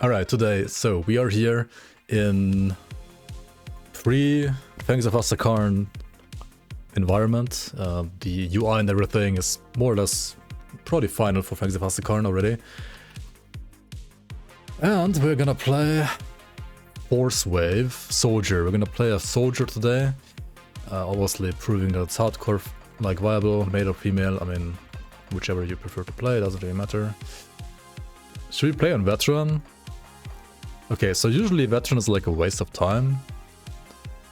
Alright, today, so we are here in Fangs of Asakarn environment. The UI and everything is more or less probably final for Fangs of Asakarn already. And we're gonna play Forcewave Soldier. We're gonna play a soldier today. Obviously proving that it's hardcore, like viable, male or female. I mean, whichever you prefer to play, doesn't really matter. Should we play on veteran? Okay, so usually veteran is like a waste of time.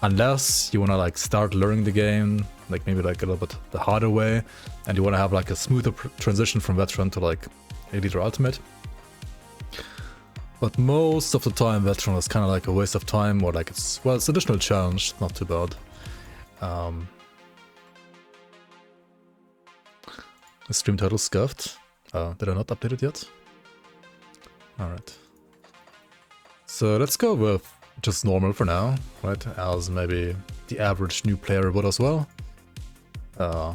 Unless you wanna like start learning the game, like maybe like a little bit the harder way, and you wanna have like a smoother transition from veteran to like Elite or Ultimate. But most of the time veteran is kind of like a waste of time, or like it's additional challenge, not too bad. The stream title scuffed. Did I not update it yet? Alright. So let's go with just normal for now, right? As maybe the average new player would as well. I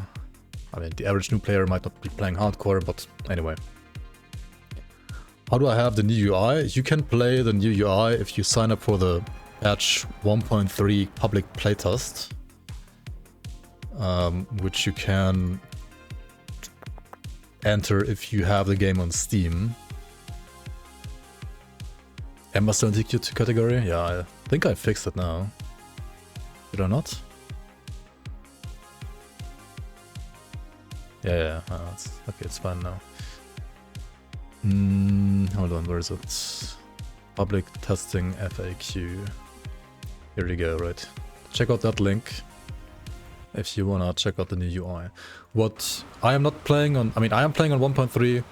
mean, the average new player might not be playing hardcore, but anyway. How do I have the new UI? You can play the new UI if you sign up for the patch 1.3 public playtest. Which you can enter if you have the game on Steam. Am I still in the Q2 category? Yeah, I think I fixed it now. Did I not? Yeah, okay, it's fine now. Hold on, where is it? Public testing FAQ. Here we go, right. Check out that link if you wanna check out the new UI. What I am not playing on, I mean, I am playing on 1.3.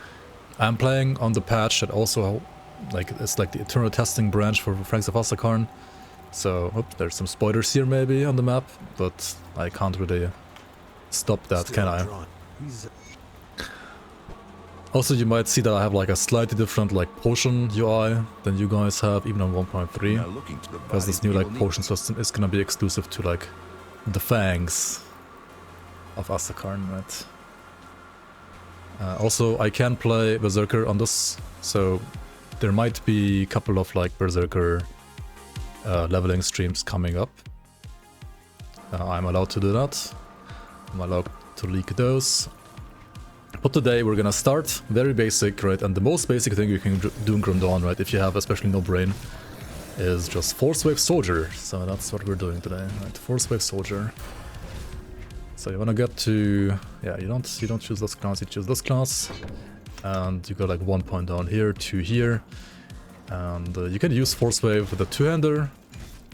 I'm playing on the patch that also, like, it's like the eternal testing branch for Fangs of Asakarn. So, there's some spoilers here maybe on the map, but I can't really stop that, can I? Also, you might see that I have like a slightly different like potion UI than you guys have, even on 1.3. Because this new like potion system is gonna be exclusive to like the Fangs of Asakarn, right? Also, I can play Berserker on this, so there might be a couple of like Berserker leveling streams coming up. I'm allowed to do that. I'm allowed to leak those. But today we're gonna start very basic, right? And the most basic thing you can do in Grim Dawn, right? If you have especially no brain, is just Forcewave Soldier. So that's what we're doing today, right? Forcewave Soldier. So you wanna get to, yeah, you don't choose this class, you choose this class, and you got like 1 point down here, 2 here, and you can use Forcewave with a 2-hander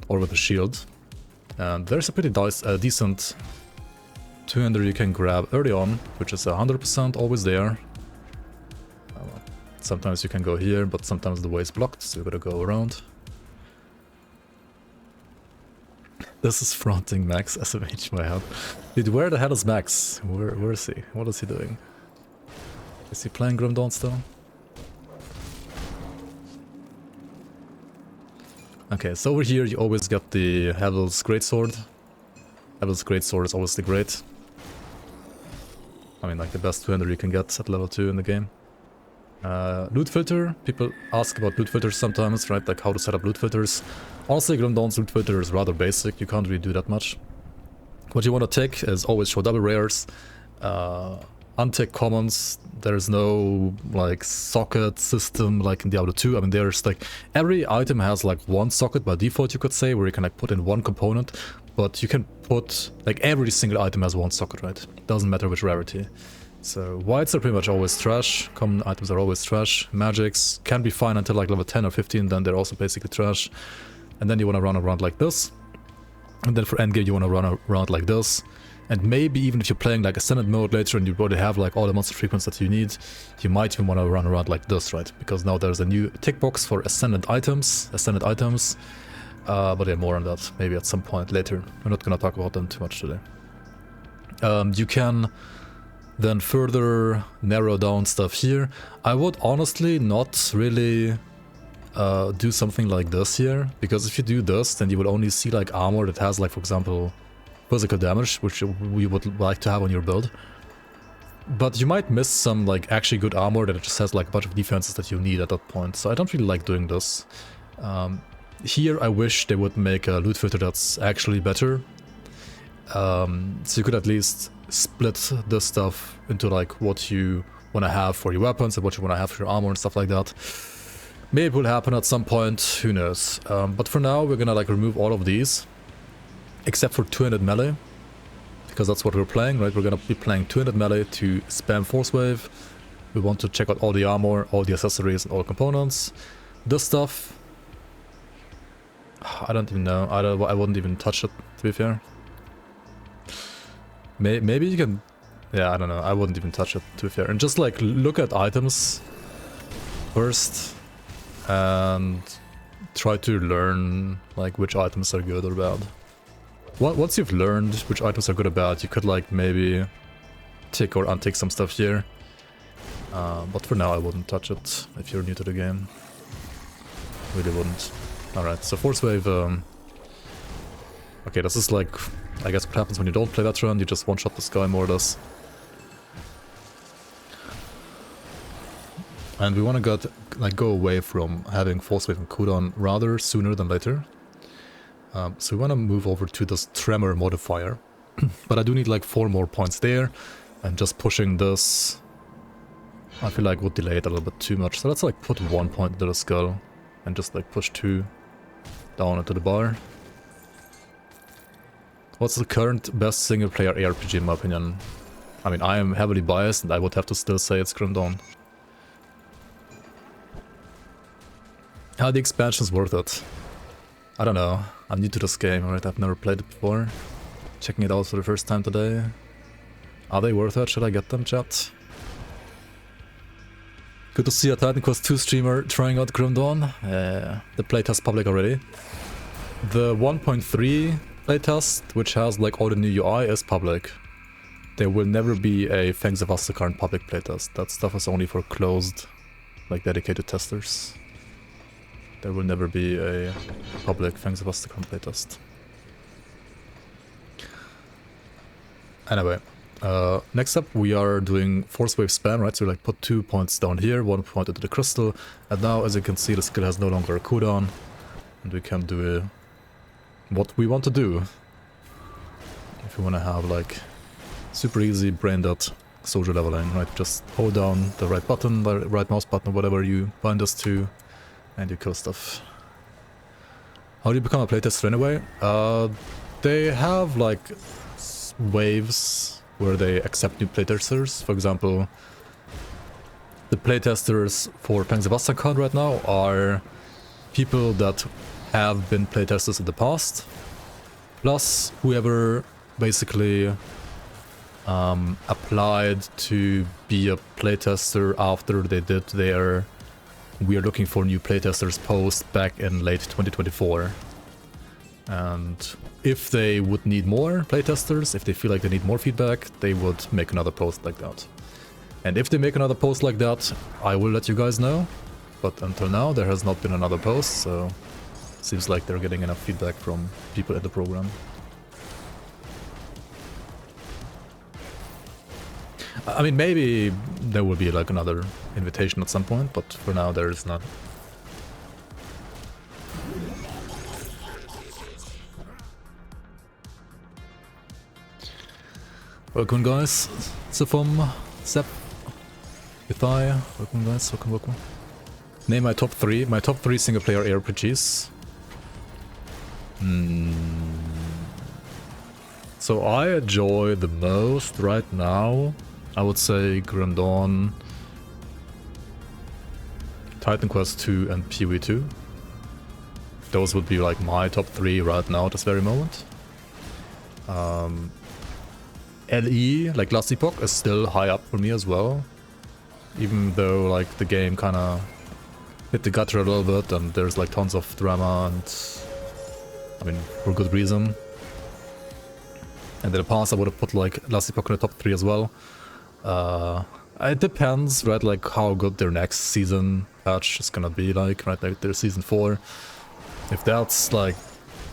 or with a shield. And there's a pretty decent 2-hander you can grab early on, which is 100% always there. Sometimes you can go here, but sometimes the way is blocked, so you gotta go around. This is fronting Max SMH, my head. Dude, where the hell is Max? Where is he? What is he doing? Is he playing Grim Dawn still? Okay, so over here you always get the Havel's Greatsword. Havel's Greatsword is always the great. I mean, like the best 2-hander you can get at level 2 in the game. Loot filter. People ask about loot filters sometimes, right? Like how to set up loot filters. Honestly, Grim Dawn's loot filter is rather basic. You can't really do that much. What you want to take is always show double rares. Untick commons. There's no like socket system like in Diablo 2. I mean, there's like every item has like one socket by default, you could say, where you can like put in one component. But you can put, like every single item has one socket, right? Doesn't matter which rarity. So whites are pretty much always trash, common items are always trash, magics can be fine until like level 10 or 15, then they're also basically trash. And then you want to run around like this. And then for endgame you want to run around like this. And maybe even if you're playing like Ascended mode later and you already have like all the monster frequencies that you need, you might even want to run around like this, right? Because now there's a new tick box for Ascended items. But yeah, more on that maybe at some point later. We're not gonna talk about them too much today. You can then further narrow down stuff here. I would honestly not really do something like this here, because if you do this, then you will only see like armor that has like, for example, physical damage, which you would like to have on your build. But you might miss some like actually good armor that just has like a bunch of defenses that you need at that point. So I don't really like doing this. Here I wish they would make a loot filter that's actually better. So you could at least split this stuff into like what you want to have for your weapons and what you want to have for your armor and stuff like that. Maybe it will happen at some point, who knows. But for now we're gonna like remove all of these. Except for 200 melee. Because that's what we're playing, right? We're gonna be playing 200 melee to spam Forcewave. We want to check out all the armor, all the accessories, and all components. This stuff, I don't even know. I wouldn't even touch it, to be fair. Maybe you can... Yeah, I don't know. I wouldn't even touch it, to be fair. And just like look at items first and try to learn like which items are good or bad. Once you've learned which items are good or bad, you could like maybe tick or untick some stuff here. But for now I wouldn't touch it if you're new to the game. Really wouldn't. Alright, so Forcewave... Okay, this is like, I guess what happens when you don't play Veteran, you just one-shot this guy more or less. And we want to go away from having Forcewave and cooldown rather sooner than later. So we want to move over to this Tremor modifier. But I do need like 4 more points there. And just pushing this, I feel like would delay it a little bit too much. So let's like put 1 point into the skull. And just like push 2 down into the bar. What's the current best single player ARPG in my opinion? I mean, I am heavily biased and I would have to still say it's Grim Dawn. How the expansion's worth it? I don't know. I'm new to this game, right? I've never played it before. Checking it out for the first time today. Are they worth it? Should I get them, chat? Good to see a Titan Quest 2 streamer trying out Grim Dawn. The playtest public already. The 1.3 playtest, which has like all the new UI, is public. There will never be a Fangs of Astakarn public playtest. That stuff is only for closed, like dedicated testers. There will never be a public Fangs of Astakarn playtest. Anyway, next up we are doing Forcewave spam, right? So we like put 2 points down here, 1 point into the crystal, and now as you can see the skill has no longer a cooldown, and we can do what we want to do. If you want to have like super easy brain dead soldier leveling, right? Just hold down the right button, the right mouse button, whatever you bind us to, and you kill stuff. How do you become a playtester anyway? They have like waves where they accept new playtesters. For example, the playtesters for Pangs of Astakarn right now are people that have been playtesters in the past, plus whoever basically applied to be a playtester after they did their "we are looking for new playtesters" post back in late 2024. And if they would need more playtesters, if they feel like they need more feedback, they would make another post like that. And if they make another post like that, I will let you guys know. But until now, there has not been another post, so seems like they're getting enough feedback from people in the program. I mean, maybe there will be like another invitation at some point, but for now there is none. Welcome guys, Sifum, Sep, Ithai, welcome guys, welcome. Name my top 3 single player ARPGs. So I enjoy the most right now, I would say Grim Dawn, Titan Quest 2 and PoE 2. Those would be like my top 3 right now at this very moment. LE, like Last Epoch, is still high up for me as well. Even though like the game kinda hit the gutter a little bit and there's like tons of drama and I mean for good reason. And in the past I would have put like Last Epoch in the top 3 as well. It depends, right, like how good their next season patch is gonna be like, right, like their season 4. If that's like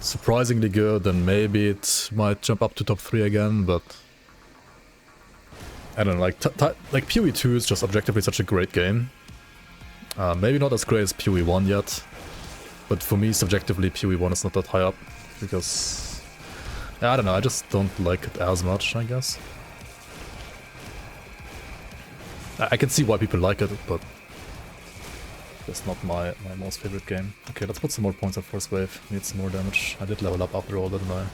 surprisingly good, then maybe it might jump up to top 3 again, but I don't know, like PoE 2 is just objectively such a great game. Maybe not as great as PoE 1 yet, but for me, subjectively, PoE 1 is not that high up, because... yeah, I don't know, I just don't like it as much, I guess. I can see why people like it, but it's not my most favorite game. Okay, let's put some more points on Forcewave. Need some more damage. I did level up after all, didn't I?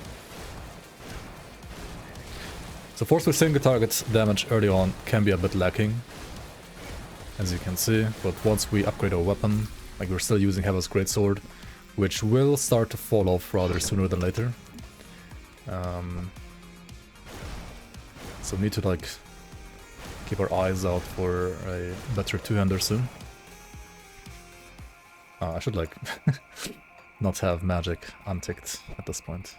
So Forcewave single target damage early on can be a bit lacking, as you can see, but once we upgrade our weapon, like we're still using Heaven's Greatsword, which will start to fall off rather sooner than later. So we need to like keep our eyes out for a better two-hander soon. I should like not have magic unticked at this point.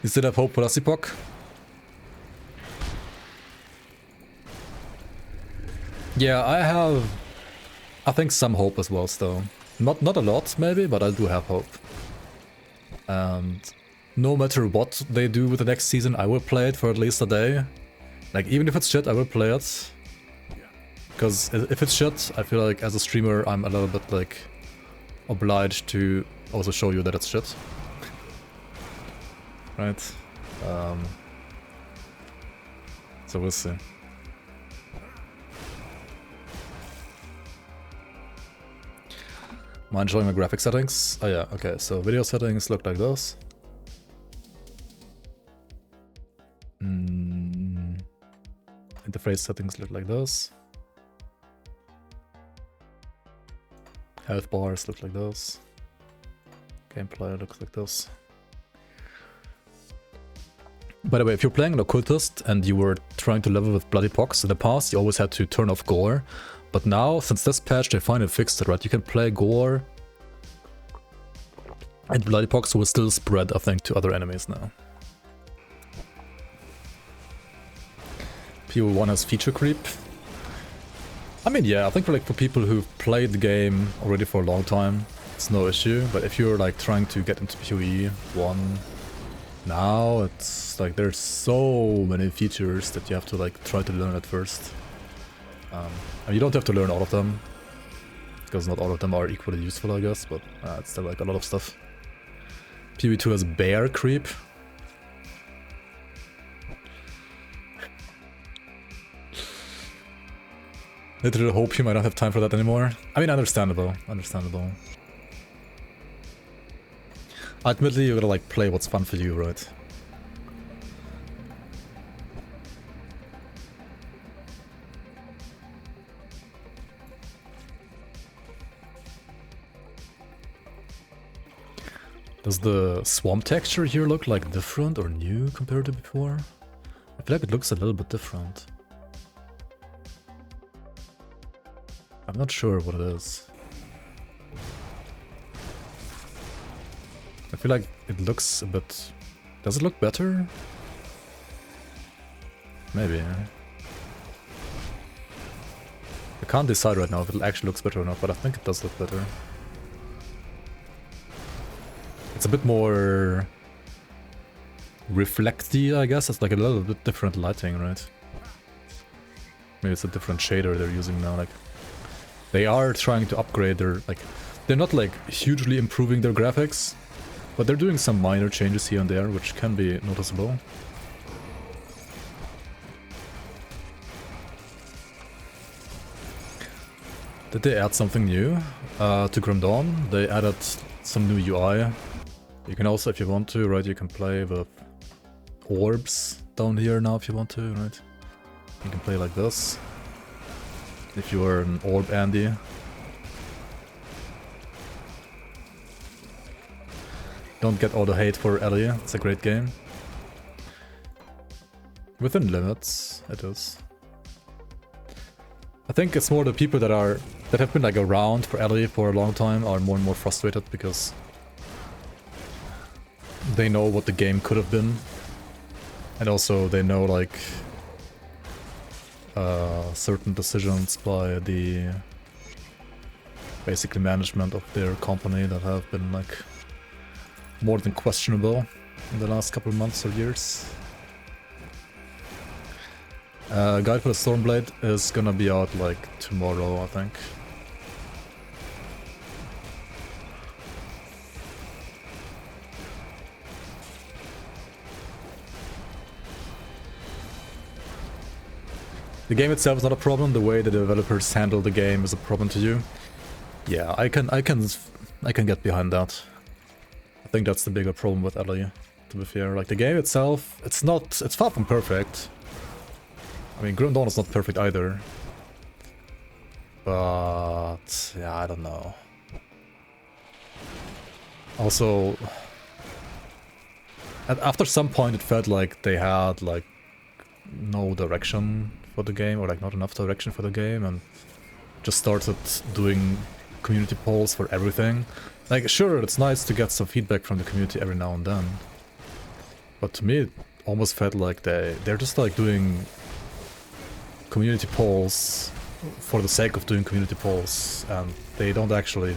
You still have hope for us, Epoch? Yeah, I have, I think, some hope as well still. Not a lot maybe, but I do have hope. And no matter what they do with the next season, I will play it for at least a day. Like, even if it's shit, I will play it. Because if it's shit, I feel like as a streamer, I'm a little bit like obliged to also show you that it's shit. Right? So we'll see. Am I enjoying my graphic settings? Oh yeah, okay, so video settings look like this. Interface settings look like this. Health bars look like this. Gameplay looks like this. By the way, if you're playing an occultist and you were trying to level with Bloody Pox in the past, you always had to turn off gore. But now, since this patch, they finally fixed it, right? You can play gore, and Bloody Pox will still spread, I think, to other enemies now. PoE 1 has feature creep. I mean, yeah, I think for people who've played the game already for a long time, it's no issue. But if you're like trying to get into PoE 1 now, it's like there's so many features that you have to like try to learn at first. And you don't have to learn all of them, because not all of them are equally useful, I guess, but it's still like a lot of stuff. PoE 2 has bear creep. Literally hope you might not have time for that anymore. I mean, understandable, understandable. Ultimately, you gotta like play what's fun for you, right? Does the swamp texture here look like different or new compared to before? I feel like it looks a little bit different. I'm not sure what it is. I feel like it looks a bit... Does it look better? Maybe. I can't decide right now if it actually looks better or not, but I think it does look better. It's a bit more reflecty, I guess. It's like a little bit different lighting, right? Maybe it's a different shader they're using now. Like, they are trying to upgrade their, like, they're not like hugely improving their graphics, but they're doing some minor changes here and there, which can be noticeable. Did they add something new to Grim Dawn? They added some new UI. You can also, if you want to, right, you can play with orbs down here now if you want to, right? You can play like this. If you are an orb Andy. Don't get all the hate for Ellie, it's a great game. Within limits, it is. I think it's more the people that have been like around for Ellie for a long time are more and more frustrated because they know what the game could have been, and also they know like certain decisions by the basically management of their company that have been like more than questionable in the last couple of months or years. Guide for the Stormblade is gonna be out like tomorrow, I think. The game itself is not a problem, the way the developers handle the game is a problem to you. Yeah, I can get behind that. I think that's the bigger problem with Ellie, to be fair. Like the game itself, it's far from perfect. I mean, Grim Dawn is not perfect either. But yeah, I don't know. Also, after some point it felt like they had like no direction for the game, or like not enough direction for the game, and just started doing community polls for everything. Like, sure, it's nice to get some feedback from the community every now and then, but to me it almost felt like they're just like doing community polls for the sake of doing community polls, and they don't actually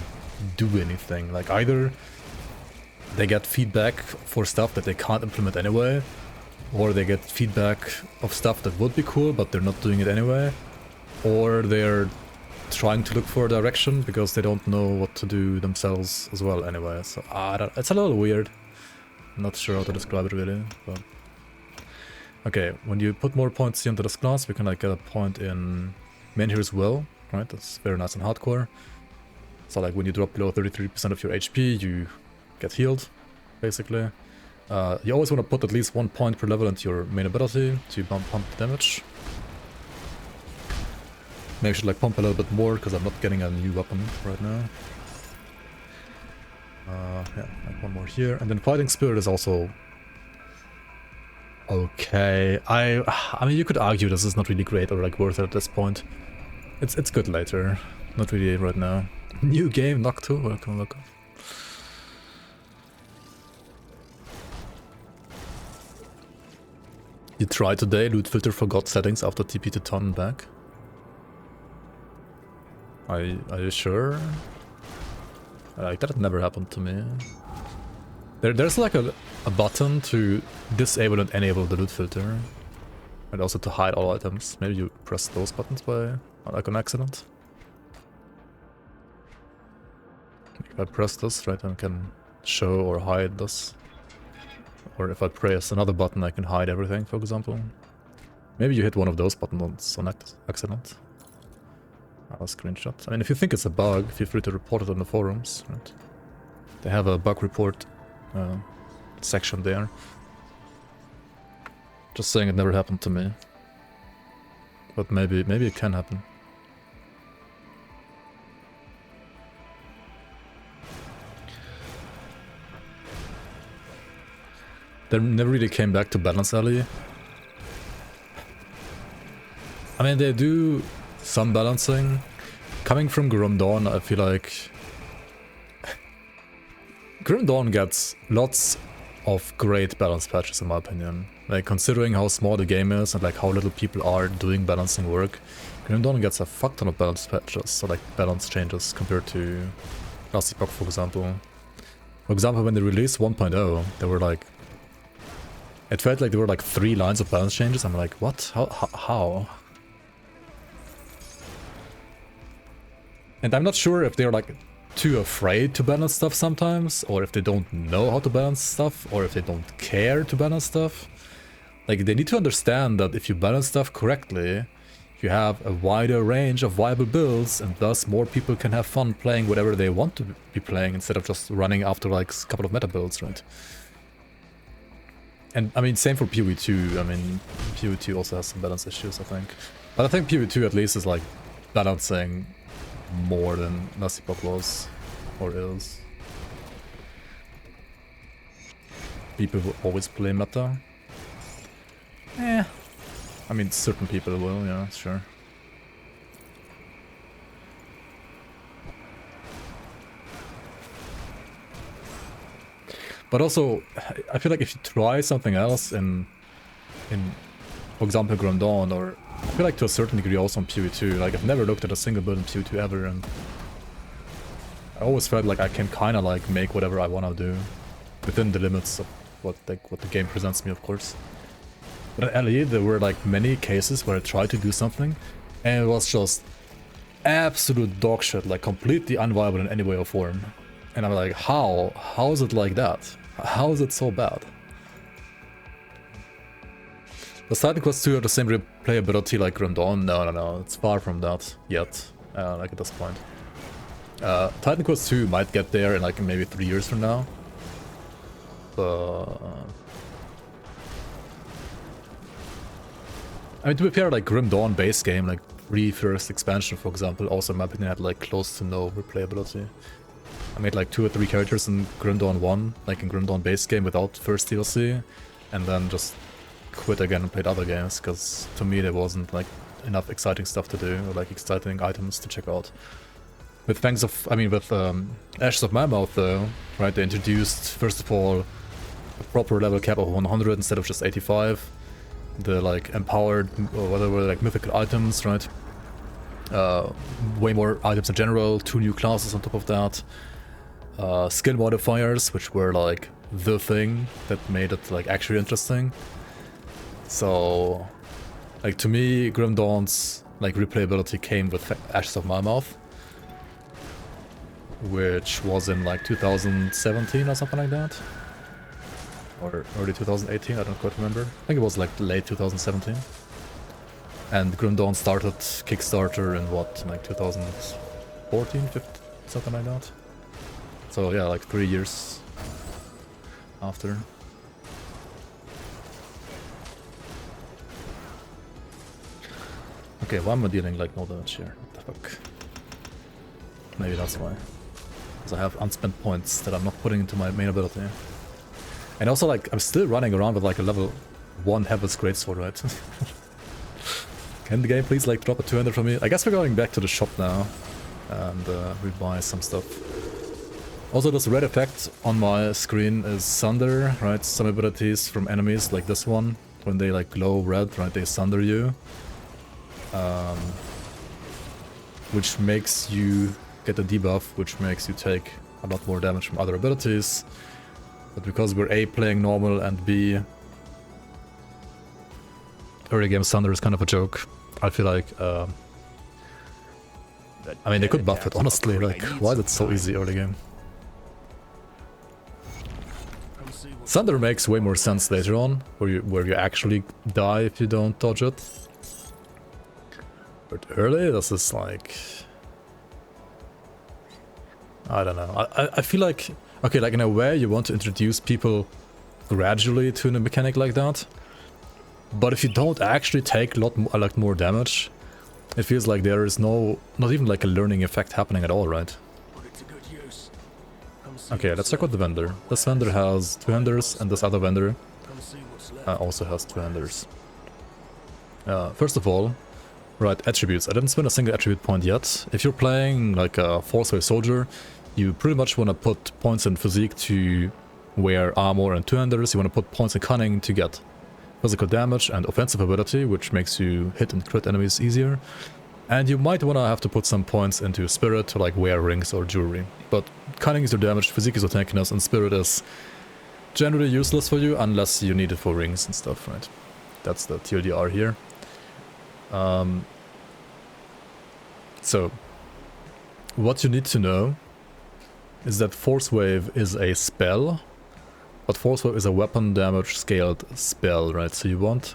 do anything. Like, either they get feedback for stuff that they can't implement anyway, or they get feedback of stuff that would be cool but they're not doing it anyway, or they're trying to look for a direction because they don't know what to do themselves as well anyway. So it's a little weird. I'm not sure how to describe it really, but okay, when you put more points into this class, we can like get a point in main here as well, right? That's very nice and hardcore. So like when you drop below 33% of your HP, you get healed, basically. You always want to put at least 1 point per level into your main ability to pump the damage. Maybe I should like pump a little bit more because I'm not getting a new weapon right now. Yeah, like one more here. And then Fighting Spirit is also okay. I mean, you could argue this is not really great or like worth it at this point. It's good later, not really right now. New game, Noctu, welcome, welcome. You tried today, loot filter forgot settings after TP to ton back. Are you sure? Like, that never happened to me. There's like a button to disable and enable the loot filter. And also to hide all items. Maybe you press those buttons by like on accident. If I press this, right, I can show or hide this. Or if I press another button, I can hide everything, for example. Maybe you hit one of those buttons on accident. I'll screenshot. I mean, if you think it's a bug, feel free to report it on the forums, right? They have a bug report section there. Just saying it never happened to me. But maybe it can happen. They never really came back to balance Alley. I mean, they do some balancing. Coming from Grim Dawn, I feel like Grim Dawn gets lots of great balance patches in my opinion. Like, considering how small the game is and like how little people are doing balancing work, Grim Dawn gets a fuck ton of balance patches, so like balance changes compared to last epoch, for example. For example, when they released 1.0, they were like, it felt like there were like 3 lines of balance changes. I'm like, what? How? And I'm not sure if they're like too afraid to balance stuff sometimes, or if they don't know how to balance stuff, or if they don't care to balance stuff. Like, they need to understand that if you balance stuff correctly, you have a wider range of viable builds, and thus more people can have fun playing whatever they want to be playing instead of just running after like a couple of meta builds, right? And I mean, same for PoE 2. I mean, PoE 2 also has some balance issues, I think. But I think PoE 2 at least is like balancing more than last epoch was, or is. People will always play meta. I mean, certain people will, yeah, sure. But also, I feel like if you try something else in for example, Grim Dawn, or I feel like to a certain degree also in PoE 2, like I've never looked at a single build in PoE 2 ever, and I always felt like I can kind of like make whatever I want to do. within the limits of what the game presents me, of course. But in LE, there were like many cases where I tried to do something, and it was just absolute dog shit, like completely unviable in any way or form. And I'm like, how? How is it like that? How is it so bad? Does Titan Quest 2 have the same replayability like Grim Dawn? No, it's far from that yet, like at this point. Titan Quest 2 might get there in like maybe 3 years from now. I mean, to be fair, like Grim Dawn base game, like first expansion, for example, also in my opinion had like close to no replayability. I made like 2 or 3 characters in Grim Dawn 1, like in Grim Dawn base game without first DLC, and then just quit again and played other games, because to me there wasn't like enough exciting stuff to do, or like exciting items to check out. With Ashes of Mammoth though, right, they introduced, first of all, a proper level cap of 100 instead of just 85. The like empowered, or whatever, like mythical items, right? Way more items in general, 2 new classes on top of that. Skill modifiers, which were like the thing that made it like actually interesting. So, like to me, Grim Dawn's like replayability came with Ashes of Mammoth, which was in like 2017 or something like that, or early 2018. I don't quite remember. I think it was like late 2017. And Grim Dawn started Kickstarter in what, like 2014, 15, something like that. So yeah, like 3 years after. Okay, why am I dealing like no damage here? What the fuck? Maybe that's why. Because I have unspent points that I'm not putting into my main ability. And also, like, I'm still running around with like a level 1 Heaven's Greatsword, right? Can the game please like drop a 200 for me? I guess we're going back to the shop now and we buy some stuff. Also, this red effect on my screen is Sunder, right? Some abilities from enemies like this one, when they like glow red, right? They sunder you. Which makes you get a debuff, which makes you take a lot more damage from other abilities. But because we're A, playing normal, and B, early game Sunder is kind of a joke, I feel like, I mean, they could buff it, honestly, like, why is it so easy early game? Sunder makes way more sense later on, where you actually die if you don't dodge it. But early, this is like... I don't know. I feel like... Okay, like in a way you want to introduce people gradually to a mechanic like that. But if you don't actually take a lot more damage, it feels like there is not even like a learning effect happening at all, right? Okay, let's check out the vendor. This vendor has 2 vendors, and this other vendor also has 2 vendors. First of all, right, attributes. I didn't spend a single attribute point yet. If you're playing like a Forcewave soldier, you pretty much want to put points in physique to wear armor and 2 vendors. You want to put points in cunning to get physical damage and offensive ability, which makes you hit and crit enemies easier. And you might want to have to put some points into spirit to like wear rings or jewelry. But cunning is your damage, physique is your tankiness, and spirit is generally useless for you unless you need it for rings and stuff, right? That's the TLDR here. So, what you need to know is that Forcewave is a spell, but Forcewave is a weapon damage scaled spell, right? So you want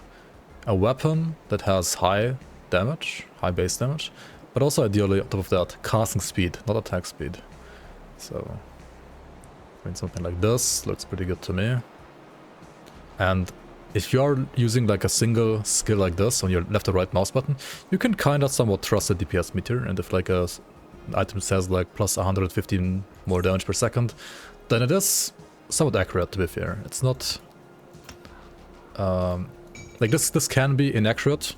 a weapon that has high damage, high base damage, but also ideally on top of that, casting speed, not attack speed. So, I mean, something like this looks pretty good to me. And if you're using like a single skill like this on your left or right mouse button, you can kind of somewhat trust the DPS meter, and if like an item says like plus 115 more damage per second, then it is somewhat accurate, to be fair. It's not... like this can be inaccurate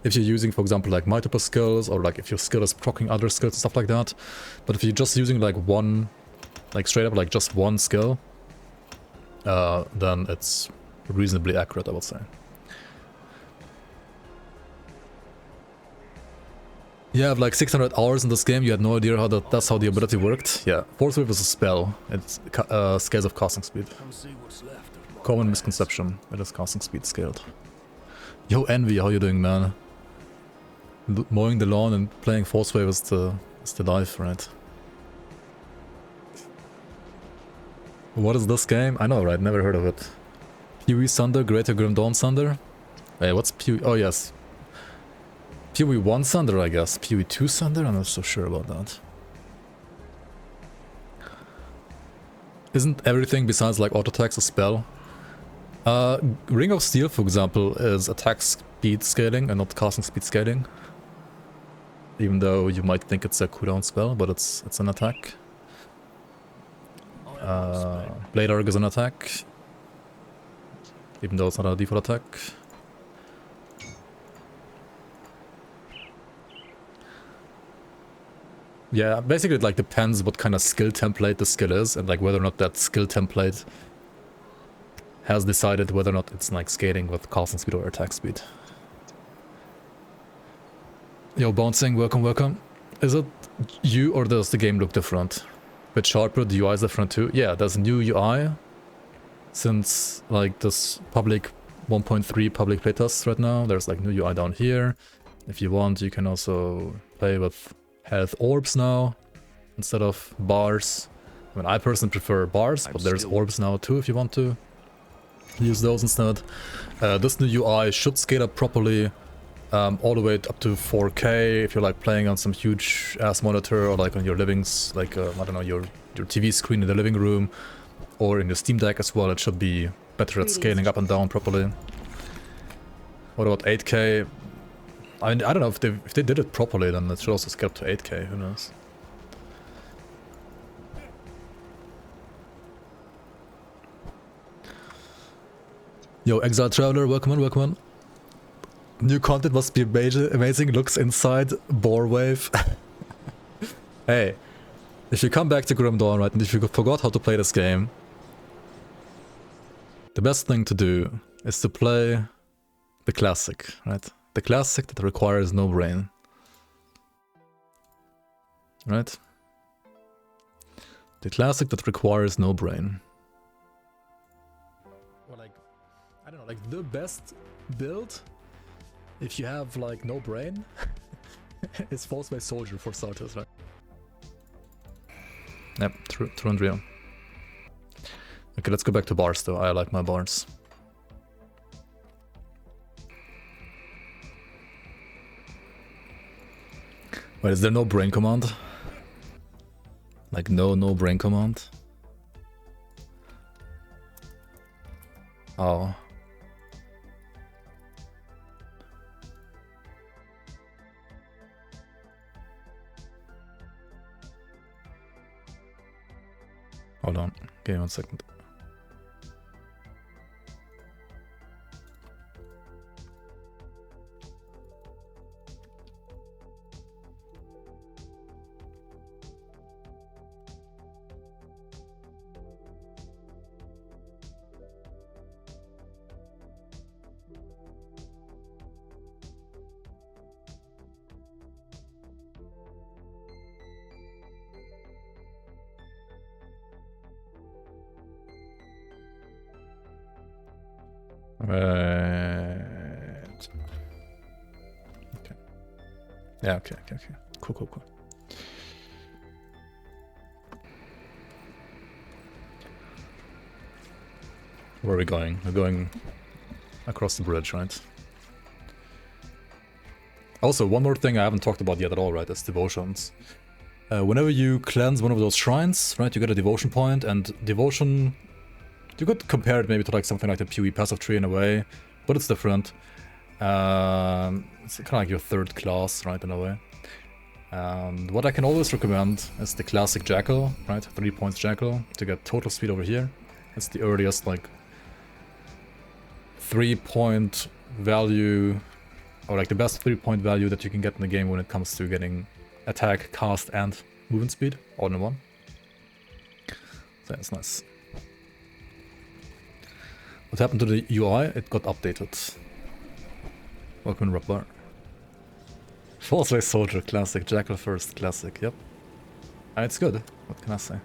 if you're using, for example, like multiple skills, or like if your skill is proccing other skills and stuff like that. But if you're just using like one, like straight up like just one skill, then it's reasonably accurate, I would say. You have like 600 hours in this game, you had no idea how that's how the ability worked. Yeah, Forcewave is a spell. It scales of casting speed. Common misconception, it is casting speed scaled. Yo Envy, how you doing, man? Mowing the lawn and playing Forcewave is the life, right? What is this game? I know, right? Never heard of it. FoA Sunder, Greater Grim Dawn Sunder? Hey, what's FoA? Oh, yes. FoA 1 Sunder, I guess. FoA 2 Sunder? I'm not so sure about that. Isn't everything besides like auto attacks a spell? Ring of Steel, for example, is attack speed scaling and not casting speed scaling. Even though you might think it's a cooldown spell, but it's an attack. Blade Arc is an attack. Even though it's not a default attack. Yeah, basically it like depends what kind of skill template the skill is and like whether or not that skill template has decided whether or not it's like scaling with casting speed or attack speed. Yo, Bouncing, welcome, welcome. Is it you or does the game look different? Bit sharper, the UI is different too. Yeah, there's a new UI since like this public 1.3 public playtest right now. There's like new UI down here. If you want, you can also play with health orbs now instead of bars. I mean, I personally prefer bars, but there's orbs now too if you want to use those instead. This new UI should scale up properly all the way up to 4K if you're like playing on some huge ass monitor or like on your livings, like I don't know, your TV screen in the living room or in your Steam Deck as well. It should be better at scaling up and down properly. What about 8K? I mean, I don't know if they did it properly, then it should also scale up to 8K, who knows. Yo, Exile Traveler, welcome on, welcome on. New content must be amazing, looks inside, Forcewave. Hey, if you come back to Grim Dawn, right, and if you forgot how to play this game, the best thing to do is to play the classic, right? The classic that requires no brain. Right? The classic that requires no brain. Or like, I don't know, like the best build, if you have like no brain, is Forcewave Soldier for starters, right? Yep, true and real. Okay, let's go back to bars though. I like my bars. Wait, is there no brain command? Like no brain command? Oh. Hold on, give me 1 second. Right. Okay. Yeah, okay. Cool. Where are we going? We're going across the bridge, right? Also, one more thing I haven't talked about yet at all, right, is devotions. Whenever you cleanse one of those shrines, right, you get a devotion point, and devotion... You could compare it maybe to like something like the FoA passive tree in a way, but it's different. It's kind of like your third class, right, in a way. And what I can always recommend is the classic Jackal, right, 3 points Jackal, to get total speed over here. It's the earliest, like, 3-point value, or like the best 3-point value that you can get in the game when it comes to getting attack, cast, and movement speed, all in one. So that's nice. What happened to the UI? It got updated. Welcome in Rapbar. Forcewave Soldier, classic. Jackal first, classic, yep. And it's good, what can I say?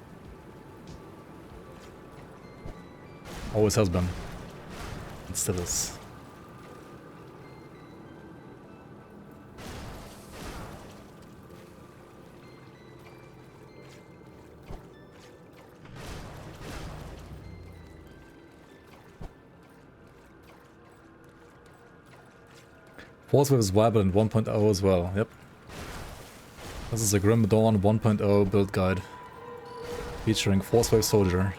Always has been. It still is. Forcewave is viable in 1.0 as well, yep. This is a Grim Dawn 1.0 build guide featuring Forcewave Soldier.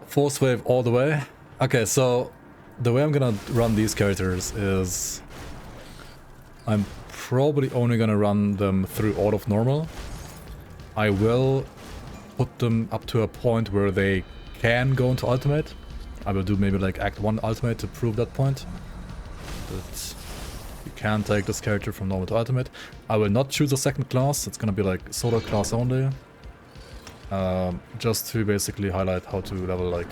Forcewave all the way. Okay, so the way I'm gonna run these characters is I'm probably only gonna run them through all of normal. I will put them up to a point where they can go into ultimate. I will do maybe like Act 1 ultimate to prove that point. But you can take this character from normal to ultimate. I will not choose a second class, it's gonna be like solo class only. Just to basically highlight how to level like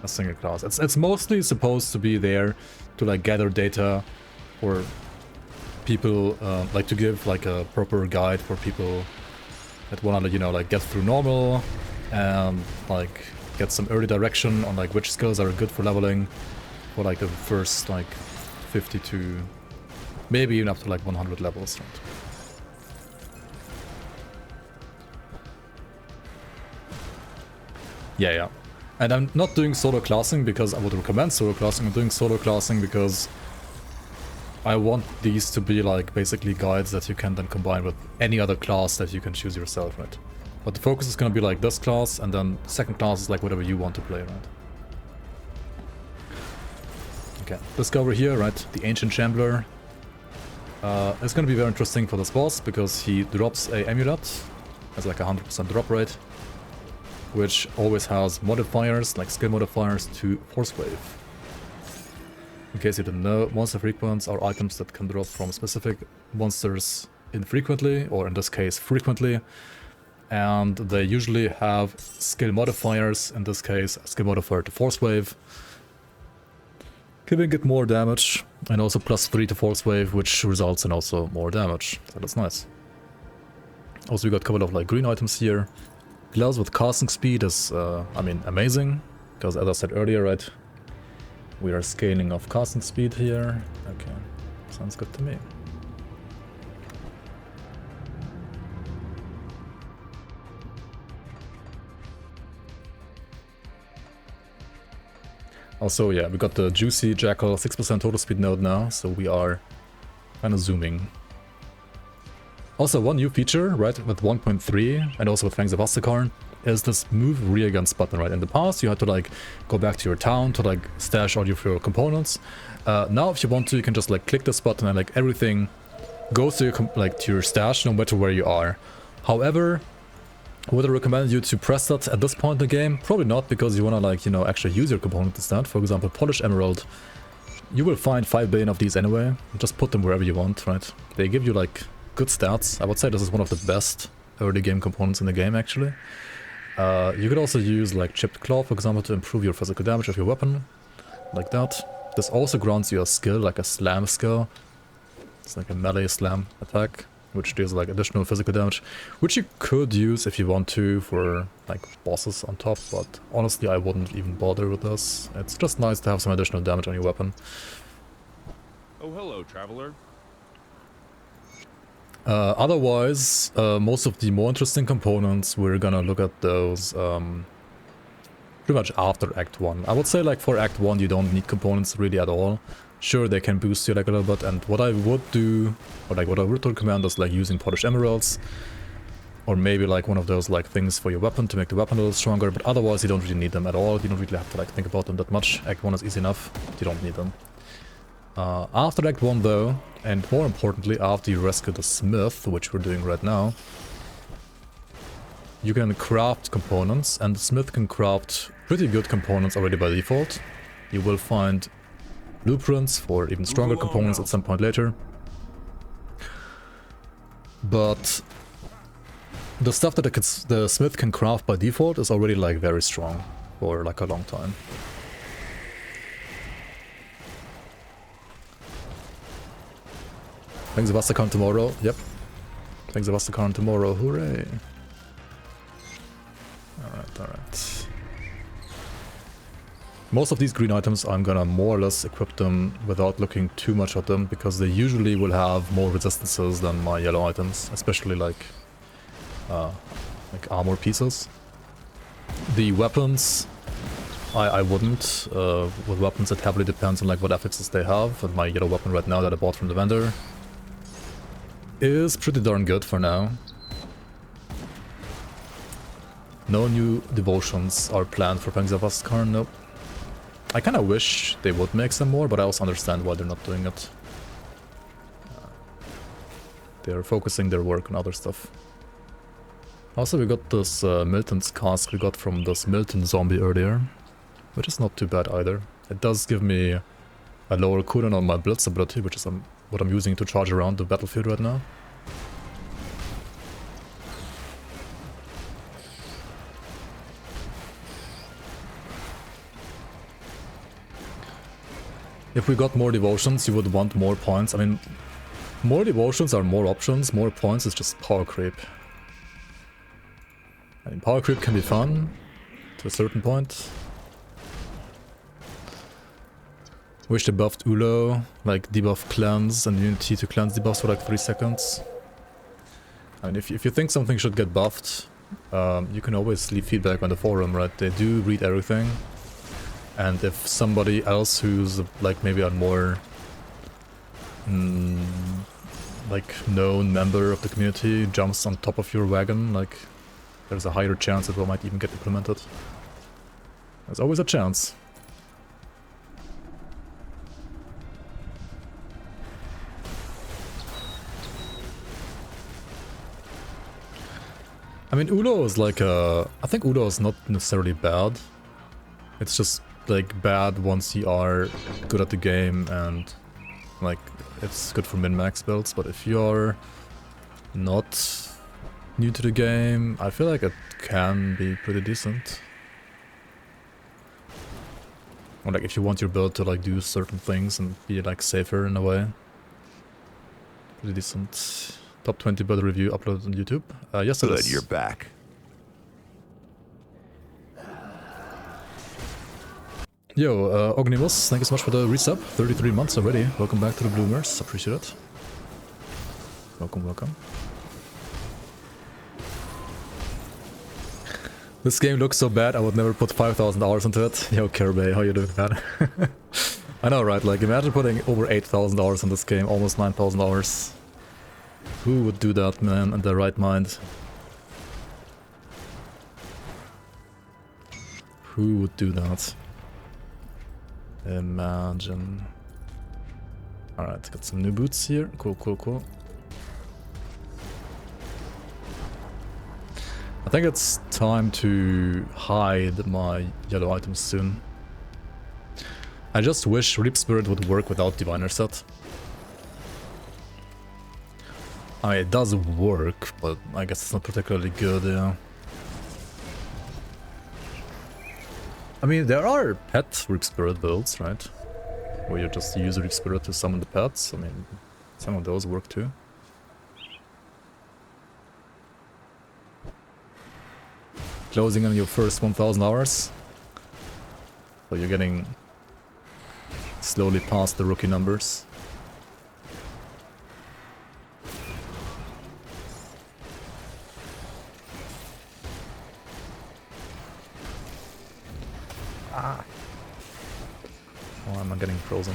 a single class. It's mostly supposed to be there to like gather data for people, like to give like a proper guide for people that wanna, you know, like get through normal and like get some early direction on like which skills are good for leveling for like the first like 50 to maybe even up to like 100 levels, right? Yeah. And I'm not doing solo classing because I would recommend solo classing. I'm doing solo classing because I want these to be like basically guides that you can then combine with any other class that you can choose yourself, right? But the focus is gonna be like this class, and then second class is like whatever you want to play, right? Okay, this guy over here, right? The Ancient Shambler. It's gonna be very interesting for this boss because he drops a amulet, has like 100% drop rate, which always has modifiers, like skill modifiers to Forcewave. In case you didn't know, monster frequents are items that can drop from specific monsters infrequently, or in this case frequently, and they usually have skill modifiers, in this case a skill modifier to Forcewave, giving it more damage, and also +3 to Forcewave, which results in also more damage, so that's nice. Also we got a couple of like green items here. Gloves with casting speed is, I mean, amazing, because as I said earlier, right, we are scaling off casting speed here. Okay, sounds good to me. Also, yeah, we got the juicy Jackal 6% total speed node now, so we are kind of zooming. Also, one new feature, right, with 1.3 and also with Fangs of Astakarn, is this move reagainst button, right? In the past, you had to like go back to your town to like stash all of your components. Now, if you want to, you can just like click this button and like everything goes to your to your stash, no matter where you are. However, would I recommend you to press that at this point in the game? Probably not, because you want to like, you know, actually use your component instead. For example, Polished Emerald. You will find 5 billion of these anyway. Just put them wherever you want, right? They give you like good stats. I would say this is one of the best early game components in the game, actually. You could also use like Chipped Claw, for example, to improve your physical damage of your weapon, like that. This also grants you a skill, like a slam skill. It's like a melee slam attack, which deals like additional physical damage, which you could use if you want to for like bosses on top, but honestly I wouldn't even bother with this. It's just nice to have some additional damage on your weapon. Oh, hello, traveler. Otherwise, most of the more interesting components, we're gonna look at those pretty much after Act 1. I would say like for Act 1 you don't need components really at all. Sure, they can boost you like a little bit, and what I would do, or like what I would recommend is like using Polished Emeralds, or maybe like one of those like things for your weapon to make the weapon a little stronger, but otherwise you don't really need them at all. You don't really have to like think about them that much. Act 1 is easy enough, you don't need them. After Act 1 though, and more importantly after you rescue the Smith, which we're doing right now, you can craft components, and the Smith can craft pretty good components already by default. You will find blueprints for even stronger components at some point later. But the stuff that the Smith can craft by default is already like very strong for like a long time. Playing Sebastian tomorrow. Yep. Playing Sebastian tomorrow. Hooray. Alright, alright. Most of these green items I'm gonna more or less equip them without looking too much at them, because they usually will have more resistances than my yellow items, especially like armor pieces. The weapons, I wouldn't. With weapons it heavily depends on like what affixes they have, and my yellow weapon right now that I bought from the vendor is pretty darn good for now. No new devotions are planned for Pengzavaskarn, nope. I kinda wish they would make some more, but I also understand why they're not doing it. They're focusing their work on other stuff. Also, we got this Milton's cask we got from this Milton zombie earlier, which is not too bad either. It does give me a lower cooldown on my Blitz ability, which is what I'm using to charge around the battlefield right now. If we got more devotions, you would want more points. I mean, more devotions are more options, more points is just power creep. I mean, power creep can be fun, to a certain point. Wish they buffed Ulo, like debuff cleanse and immunity to cleanse debuffs for like 3 seconds. I mean, if you think something should get buffed, you can always leave feedback on the forum, right? They do read everything. And if somebody else who's like maybe a more like known member of the community jumps on top of your wagon, like there's a higher chance it might even get implemented. There's always a chance. I mean, Ulo is like I think Ulo is not necessarily bad. It's just like bad once you are good at the game and like it's good for min-max builds, but if you're not new to the game, I feel like it can be pretty decent. Or like if you want your build to like do certain things and be like safer in a way. Pretty decent. Top 20 build review uploaded on YouTube. Yes, it is. Good, you're back. Yo, Ognimus, thank you so much for the resub. 33 months already. Welcome back to the Bloomers. Appreciate it. Welcome, welcome. This game looks so bad, I would never put 5,000 hours into it. Yo, Kerbay, how you doing, man? I know, right? Like, imagine putting over 8,000 hours in this game, almost 9,000 hours. Who would do that, man, in their right mind? Who would do that? Imagine. Alright, got some new boots here. Cool, cool, cool. I think it's time to hide my yellow items soon. I just wish Reap Spirit would work without Diviner set. I mean, it does work, but I guess it's not particularly good, yeah. I mean, there are pet Reap Spirit builds, right? Where you just use Reap Spirit to summon the pets. I mean, some of those work too. Closing on your first 1,000 hours. So you're getting slowly past the rookie numbers. Ah. Oh, I'm not getting frozen.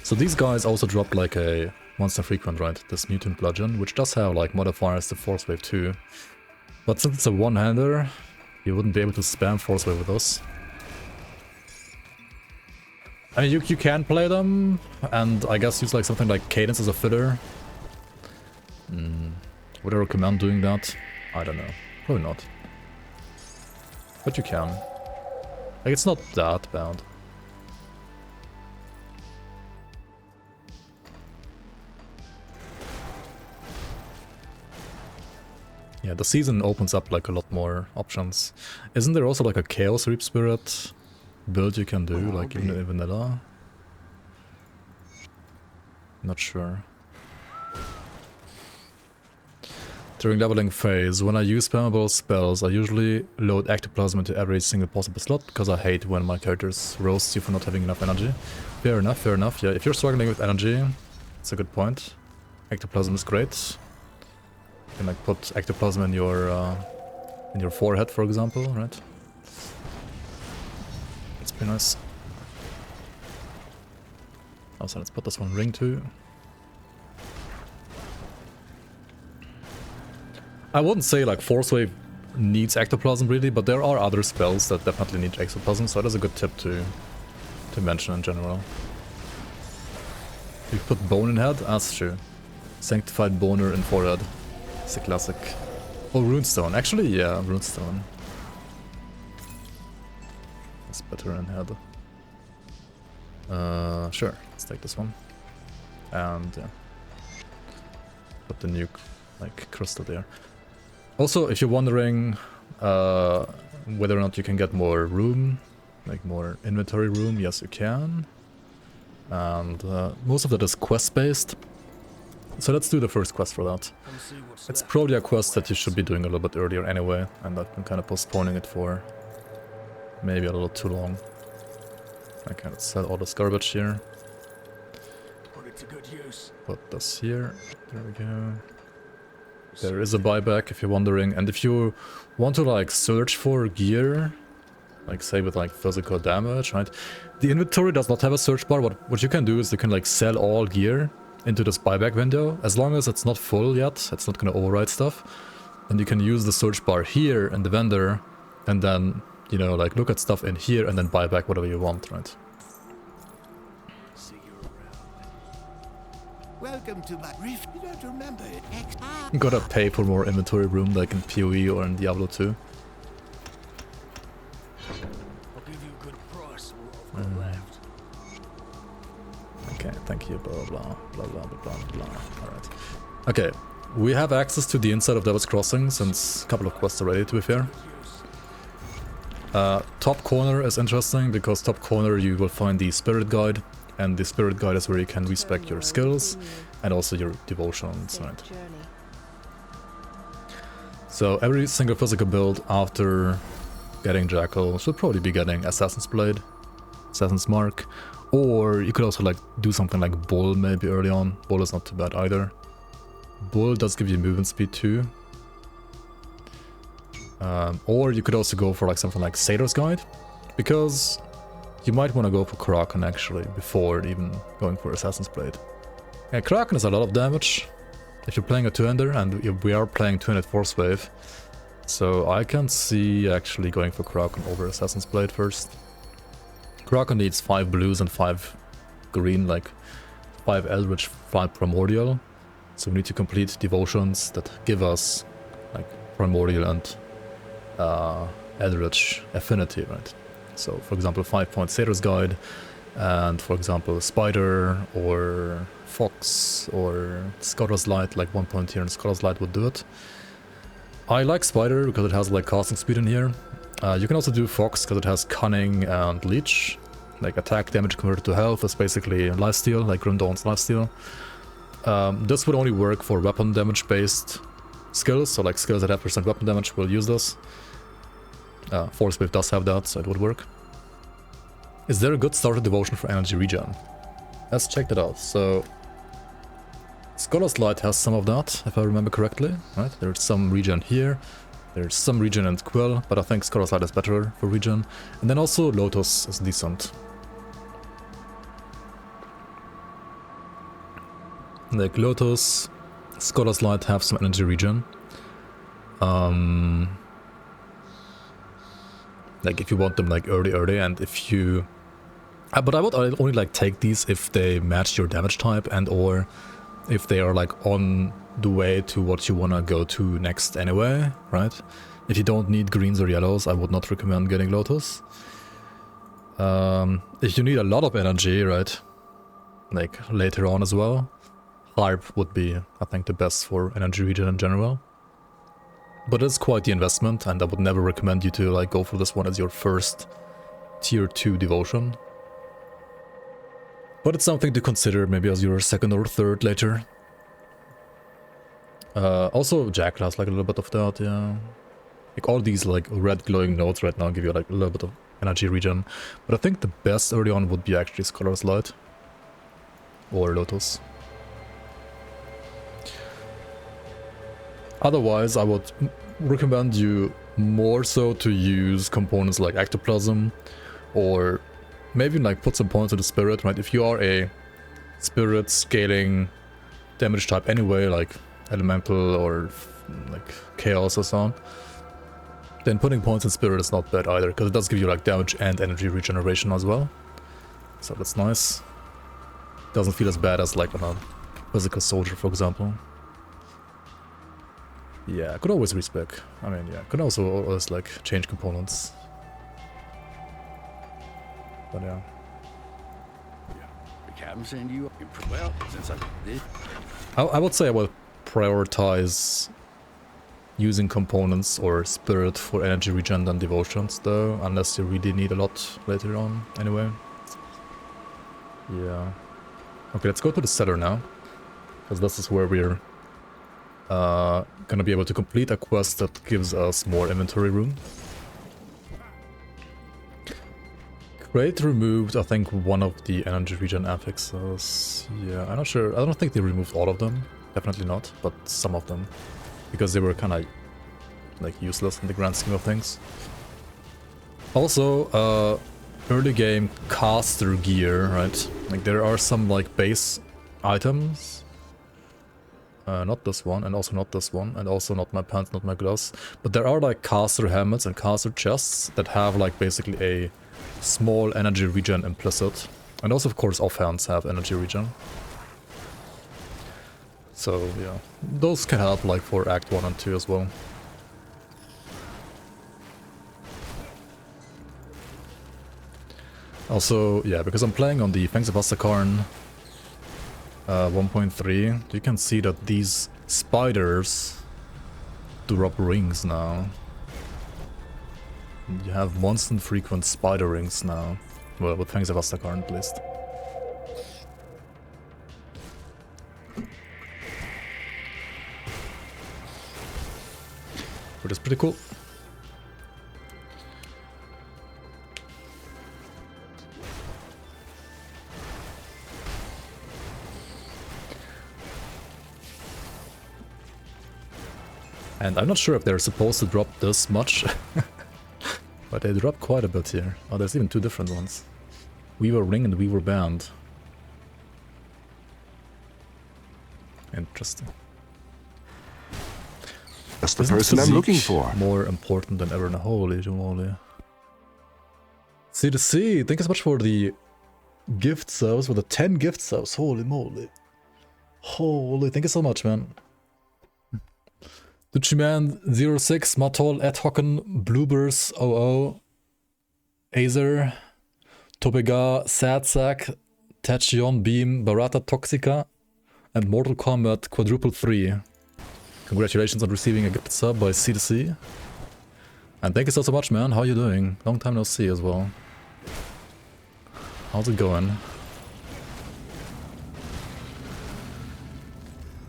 So these guys also dropped like a monster frequent, right? This mutant bludgeon, which does have like modifiers to Forcewave too. But since it's a one-hander, you wouldn't be able to spam Forcewave with us. I mean, you can play them, and I guess use like something like Cadence as a filler. Would I recommend doing that? I don't know. Probably not. But you can. Like, it's not that bad. Yeah, the season opens up like a lot more options. Isn't there also like a Chaos Reap Spirit build you can do, like in vanilla? Not sure. During leveling phase, when I use spammable spells, I usually load ectoplasm into every single possible slot, because I hate when my characters roast you for not having enough energy. Fair enough, fair enough. Yeah, if you're struggling with energy, it's a good point. Ectoplasm is great. You can like put ectoplasm in your forehead, for example, right? It's pretty nice. Also, let's put this one ring too. I wouldn't say like Forcewave needs ectoplasm really, but there are other spells that definitely need ectoplasm, so that is a good tip to mention in general. You put bone in head? That's true. Sanctified boner in forehead. It's a classic. Oh, runestone. Actually, yeah, runestone. It's better in head. Sure. Let's take this one. And yeah. Put the nuke, like, crystal there. Also, if you're wondering whether or not you can get more room, like more inventory room, yes you can. And most of that is quest-based. So let's do the first quest for that. It's probably a quest that you should be doing a little bit earlier anyway, and I've been kind of postponing it for maybe a little too long. I can sell all this garbage here. Put this here. There we go. There is a buyback if you're wondering, and if you want to like search for gear, like say with like physical damage, right? The inventory does not have a search bar. What you can do is you can like sell all gear into this buyback window. As long as it's not full yet, it's not gonna override stuff. And you can use the search bar here in the vendor, and then, you know, like look at stuff in here and then buy back whatever you want, right? Welcome to my rift. You don't remember it. You gotta pay for more inventory room like in PoE or in Diablo 2. I'll give you a good price or I've got left. Okay, thank you, blah blah blah blah blah blah blah. Alright. Okay, we have access to the inside of Devil's Crossing since a couple of quests already, to be fair. Top corner is interesting because top corner you will find the spirit guide, and the spirit guide is where you can respec your skills and also your devotions, right? So every single physical build after getting Jackal should probably be getting Assassin's Blade, Assassin's Mark, or you could also like do something like Bull maybe early on. Bull is not too bad either. Bull does give you movement speed too. Or you could also go for like something like Sailor's Guide, because you might want to go for Kraken actually before even going for Assassin's Blade. Yeah, Kraken is a lot of damage if you're playing a two-hander, and we are playing two-handed Forcewave, so I can see actually going for Kraken over Assassin's Blade first. Kraken needs 5 blues and 5 green, like 5 Eldritch, 5 Primordial, so we need to complete devotions that give us like Primordial and Eldritch affinity, right? So for example 5 point Sailor's Guide, and for example Spider or Fox or Scholar's Light, like 1 point here, and Scholar's Light would do it. I like Spider because it has like casting speed in here. You can also do Fox because it has Cunning and Leech. Like attack damage converted to health is basically lifesteal, like Grim Dawn's lifesteal. This would only work for weapon damage based skills, so like skills that have % weapon damage will use this. Forcewave does have that, so it would work. Is there a good starter devotion for energy regen? Let's check that out. So Scholar's Light has some of that, if I remember correctly, right? There's some regen here, there's some regen in Quill, but I think Scholar's Light is better for regen. And then also Lotus is decent. Like Lotus, Scholar's Light have some energy regen. Like if you want them like early, and if you... but I would only like take these if they match your damage type, and or if they are like on the way to what you wanna go to next anyway, right? If you don't need greens or yellows, I would not recommend getting Lotus. If you need a lot of energy, right, like later on as well, Harp would be, I think, the best for energy regen in general. But it's quite the investment, and I would never recommend you to like go for this one as your first tier 2 devotion. But it's something to consider maybe as your second or third later. Also Jack has like a little bit of that, yeah. Like all these like red glowing nodes right now give you like a little bit of energy regen. But I think the best early on would be actually Scholar's Light. Or Lotus. Otherwise, I would recommend you more so to use components like Ectoplasm, or maybe like put some points into Spirit, right? If you are a Spirit scaling damage type anyway, like Elemental or like Chaos or so on, then putting points in Spirit is not bad either, because it does give you like damage and energy regeneration as well. So that's nice. Doesn't feel as bad as like on a physical soldier, for example. Yeah, I could always respec. I mean, yeah, could also always like change components. But yeah. The captain send you well since I did. I would say I would prioritize using components or spirit for energy regen than devotions though, unless you really need a lot later on anyway. Yeah. Okay, let's go to the cellar now, because this is where we're gonna be able to complete a quest that gives us more inventory room. Crate removed, I think, one of the energy regen affixes. Yeah, I'm not sure. I don't think they removed all of them. Definitely not, but some of them. Because they were kind of like useless in the grand scheme of things. Also, early game caster gear, right? Like there are some like base items. Not this one, and also not this one, and also not my pants, not my gloves. But there are like caster helmets and caster chests that have like basically a small energy regen implicit. And also of course offhands have energy regen. So yeah, those can help like for Act 1 and 2 as well. Also, yeah, because I'm playing on the Fangs of Astakarn 1.3, you can see that these spiders drop rings now. You have monster frequent spider rings now. Well, with Fangs of Astakarn at least. Which is pretty cool. And I'm not sure if they're supposed to drop this much, but they drop quite a bit here. Oh, there's even two different ones. Weaver Ring and Weaver Band. Interesting. That's the person I'm looking for. More important than ever. Holy moly. C2C, thank you so much for the gift subs, for the 10 gift subs. Holy moly. Holy, thank you so much, man. Duchiman06, Matol, Edhocken, Bluebers, OO, Azer, Topega, Sadsack, Tachion, Beam, Barata Toxica, and Mortal Kombat Quadruple 3. Congratulations on receiving a gift sub by C2C. And thank you so much, man. How you doing? Long time no see as well. How's it going?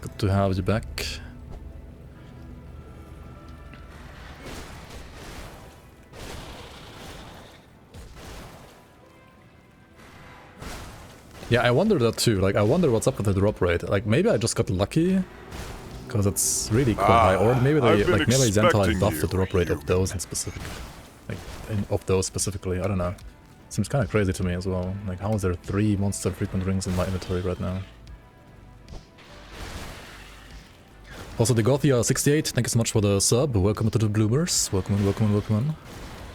Good to have you back. Yeah, I wonder that too. Like, I wonder what's up with the drop rate. Like, maybe I just got lucky, because it's really quite high. Or maybe they, like, maybe Zentai buffed the drop rate of those in specific, like, of those specifically. I don't know. Seems kind of crazy to me as well. Like, how is there 3 monster frequent rings in my inventory right now? Also, the Gothia68, thank you so much for the sub. Welcome to the Bloomers. Welcome in, welcome in, welcome in.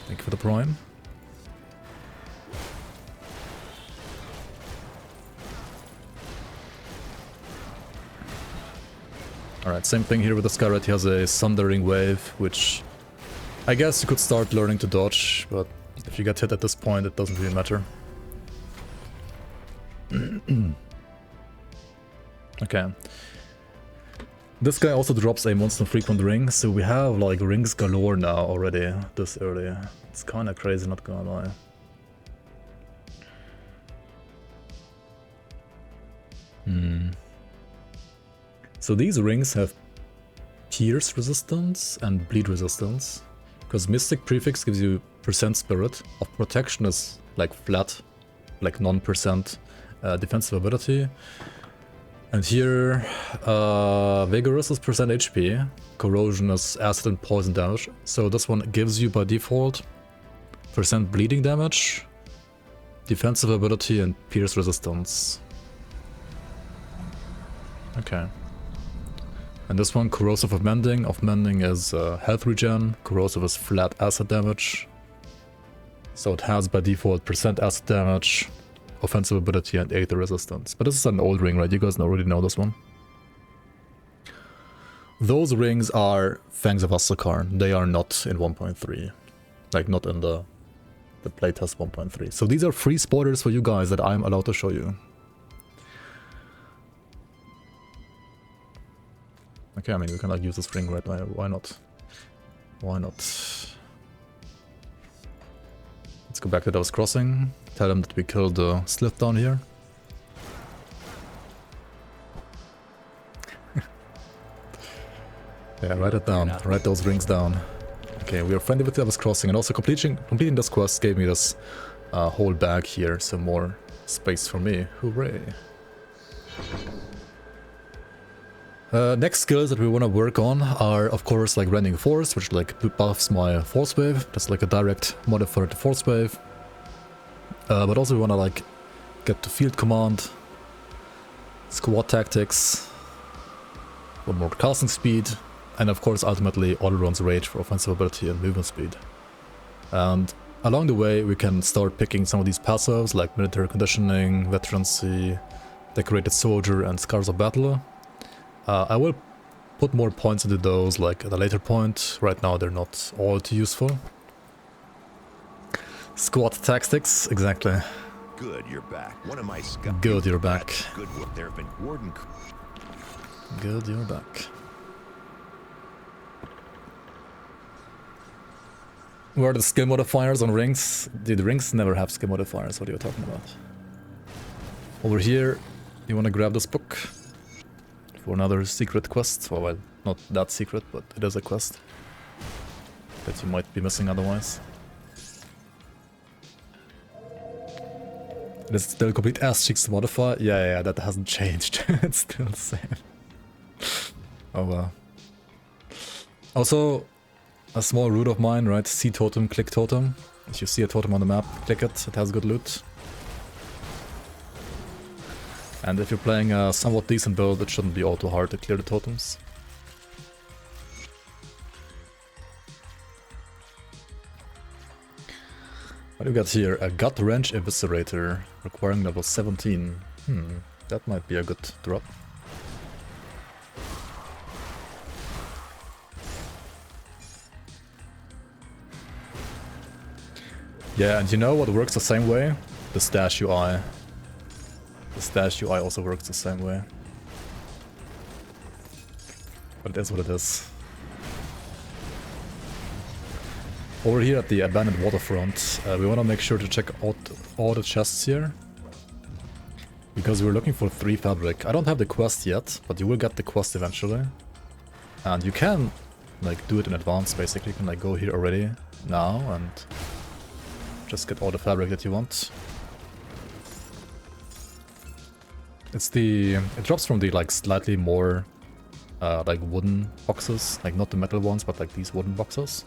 Thank you for the prime. Alright, same thing here with the Skyrat. He has a Sundering Wave, which I guess you could start learning to dodge, but if you get hit at this point, it doesn't really matter. Okay. This guy also drops a monster frequent ring, so we have like rings galore now already this early. It's kinda crazy, not gonna lie. So these rings have pierce resistance and bleed resistance. Because Mystic Prefix gives you percent spirit. Of protection is like flat, like non-percent defensive ability. And here, Vigorous is percent HP. Corrosion is acid and poison damage. So this one gives you by default percent bleeding damage, defensive ability, and pierce resistance. Okay. And this one, Corrosive of Mending. Of Mending is health regen. Corrosive is flat acid damage. So it has by default percent acid damage, offensive ability, and Aether resistance. But this is an old ring, right? You guys already know this one. Those rings are Fangs of Astrakarn. They are not in 1.3. Like, not in the playtest 1.3. So these are free spoilers for you guys that I'm allowed to show you. Okay, I mean, we can like use this ring right now. Why not? Why not? Let's go back to Devil's Crossing. Tell them that we killed the Slith down here. Yeah, write it down. Write those rings down. Okay, we are friendly with Devil's Crossing, and also completing this quest gave me this whole bag here, some more space for me. Hooray! Next skills that we want to work on are, of course, like Rending Force, which like buffs my Forcewave. That's like a direct modifier to Forcewave. But also we want to like get to Field Command, Squad Tactics, one more casting speed, and of course ultimately Alderon's Rage for offensive ability and movement speed. And along the way we can start picking some of these passives like Military Conditioning, Veterancy, Decorated Soldier, and Scars of Battle. I will put more points into those like at a later point. Right now they're not all too useful. Squad Tactics, exactly. Good, you're back. One of my scum. Good, you're back. Good work. There have been warden. Good, you're back. Where are the skill modifiers on rings? Dude, the rings never have skill modifiers. What are you talking about? Over here, you want to grab this book for another secret quest. Well, not that secret, but it is a quest that you might be missing otherwise. It is still complete ass cheeks to modify. Yeah, that hasn't changed. It's still the same. Oh well. Also, a small route of mine, right? See totem, click totem. If you see a totem on the map, click it. It has good loot. And if you're playing a somewhat decent build, it shouldn't be all too hard to clear the totems. What do we got here? A Gut Wrench Eviscerator, requiring level 17. That might be a good drop. Yeah, and you know what works the same way? The Stash UI. The Stash UI also works the same way. But it is what it is. Over here at the abandoned waterfront, we want to make sure to check out all the chests here. Because we're looking for 3 fabric. I don't have the quest yet, but you will get the quest eventually. And you can like do it in advance basically. You can like go here already now and just get all the fabric that you want. It drops from the like slightly more like wooden boxes, like not the metal ones, but like these wooden boxes.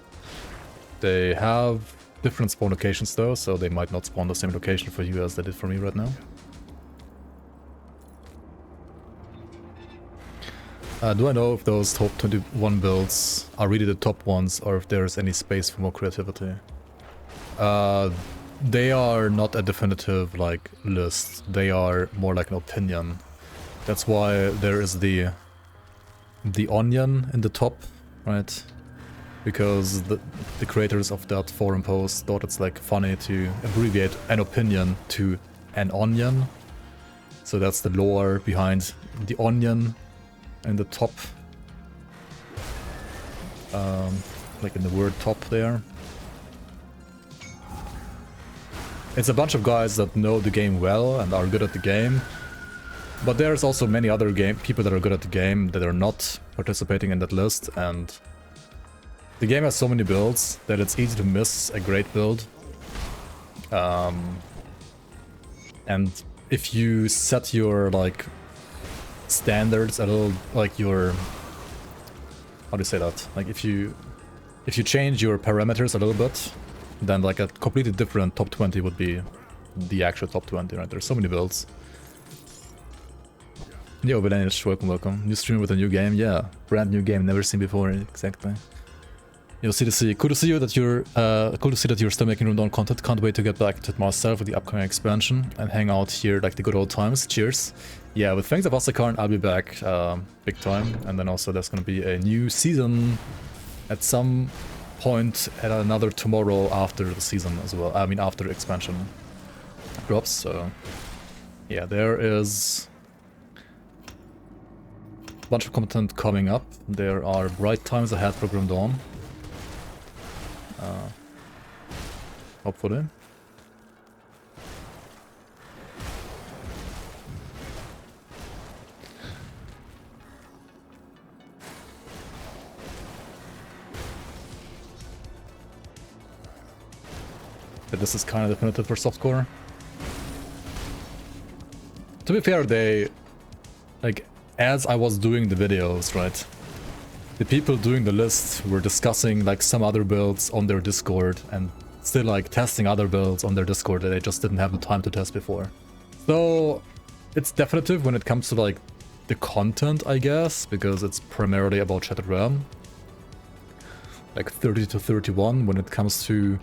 They have different spawn locations though, so they might not spawn the same location for you as they did for me right now. Do I know if those top 21 builds are really the top ones, or if there's any space for more creativity? They are not a definitive like list. They are more like an opinion. That's why there is the onion in the top, right? Because the creators of that forum post thought it's like funny to abbreviate an opinion to an onion. So that's the lore behind the onion in the top. Like in the word top there. It's a bunch of guys that know the game well and are good at the game, But there's also many other people that are good at the game that are not participating in that list, and the game has so many builds that it's easy to miss a great build. And if you set your like standards a little, like your, how do you say that? Like if you change your parameters a little bit, then like a completely different top 20 would be the actual top 20, right? There's so many builds. Yo, Village, welcome, welcome. New streamer with a new game, yeah. Brand new game, never seen before, exactly. Yo, CDC, cool to see that you're still making Rundown content. Can't wait to get back to it myself with the upcoming expansion and hang out here like the good old times. Cheers. Yeah, with Fangs of Asakarn, I'll be back big time, and then also there's gonna be a new season at some point at another tomorrow after the season as well. I mean, after expansion drops. So yeah, there is a bunch of content coming up. There are bright times ahead for Grim Dawn. Hopefully. But this is kind of definitive for softcore. To be fair, they, like, as I was doing the videos, right, the people doing the list were discussing like some other builds on their Discord and still like testing other builds on their Discord that they just didn't have the time to test before. So it's definitive when it comes to like the content, I guess, because it's primarily about Shattered Realm. Like 30 to 31 when it comes to,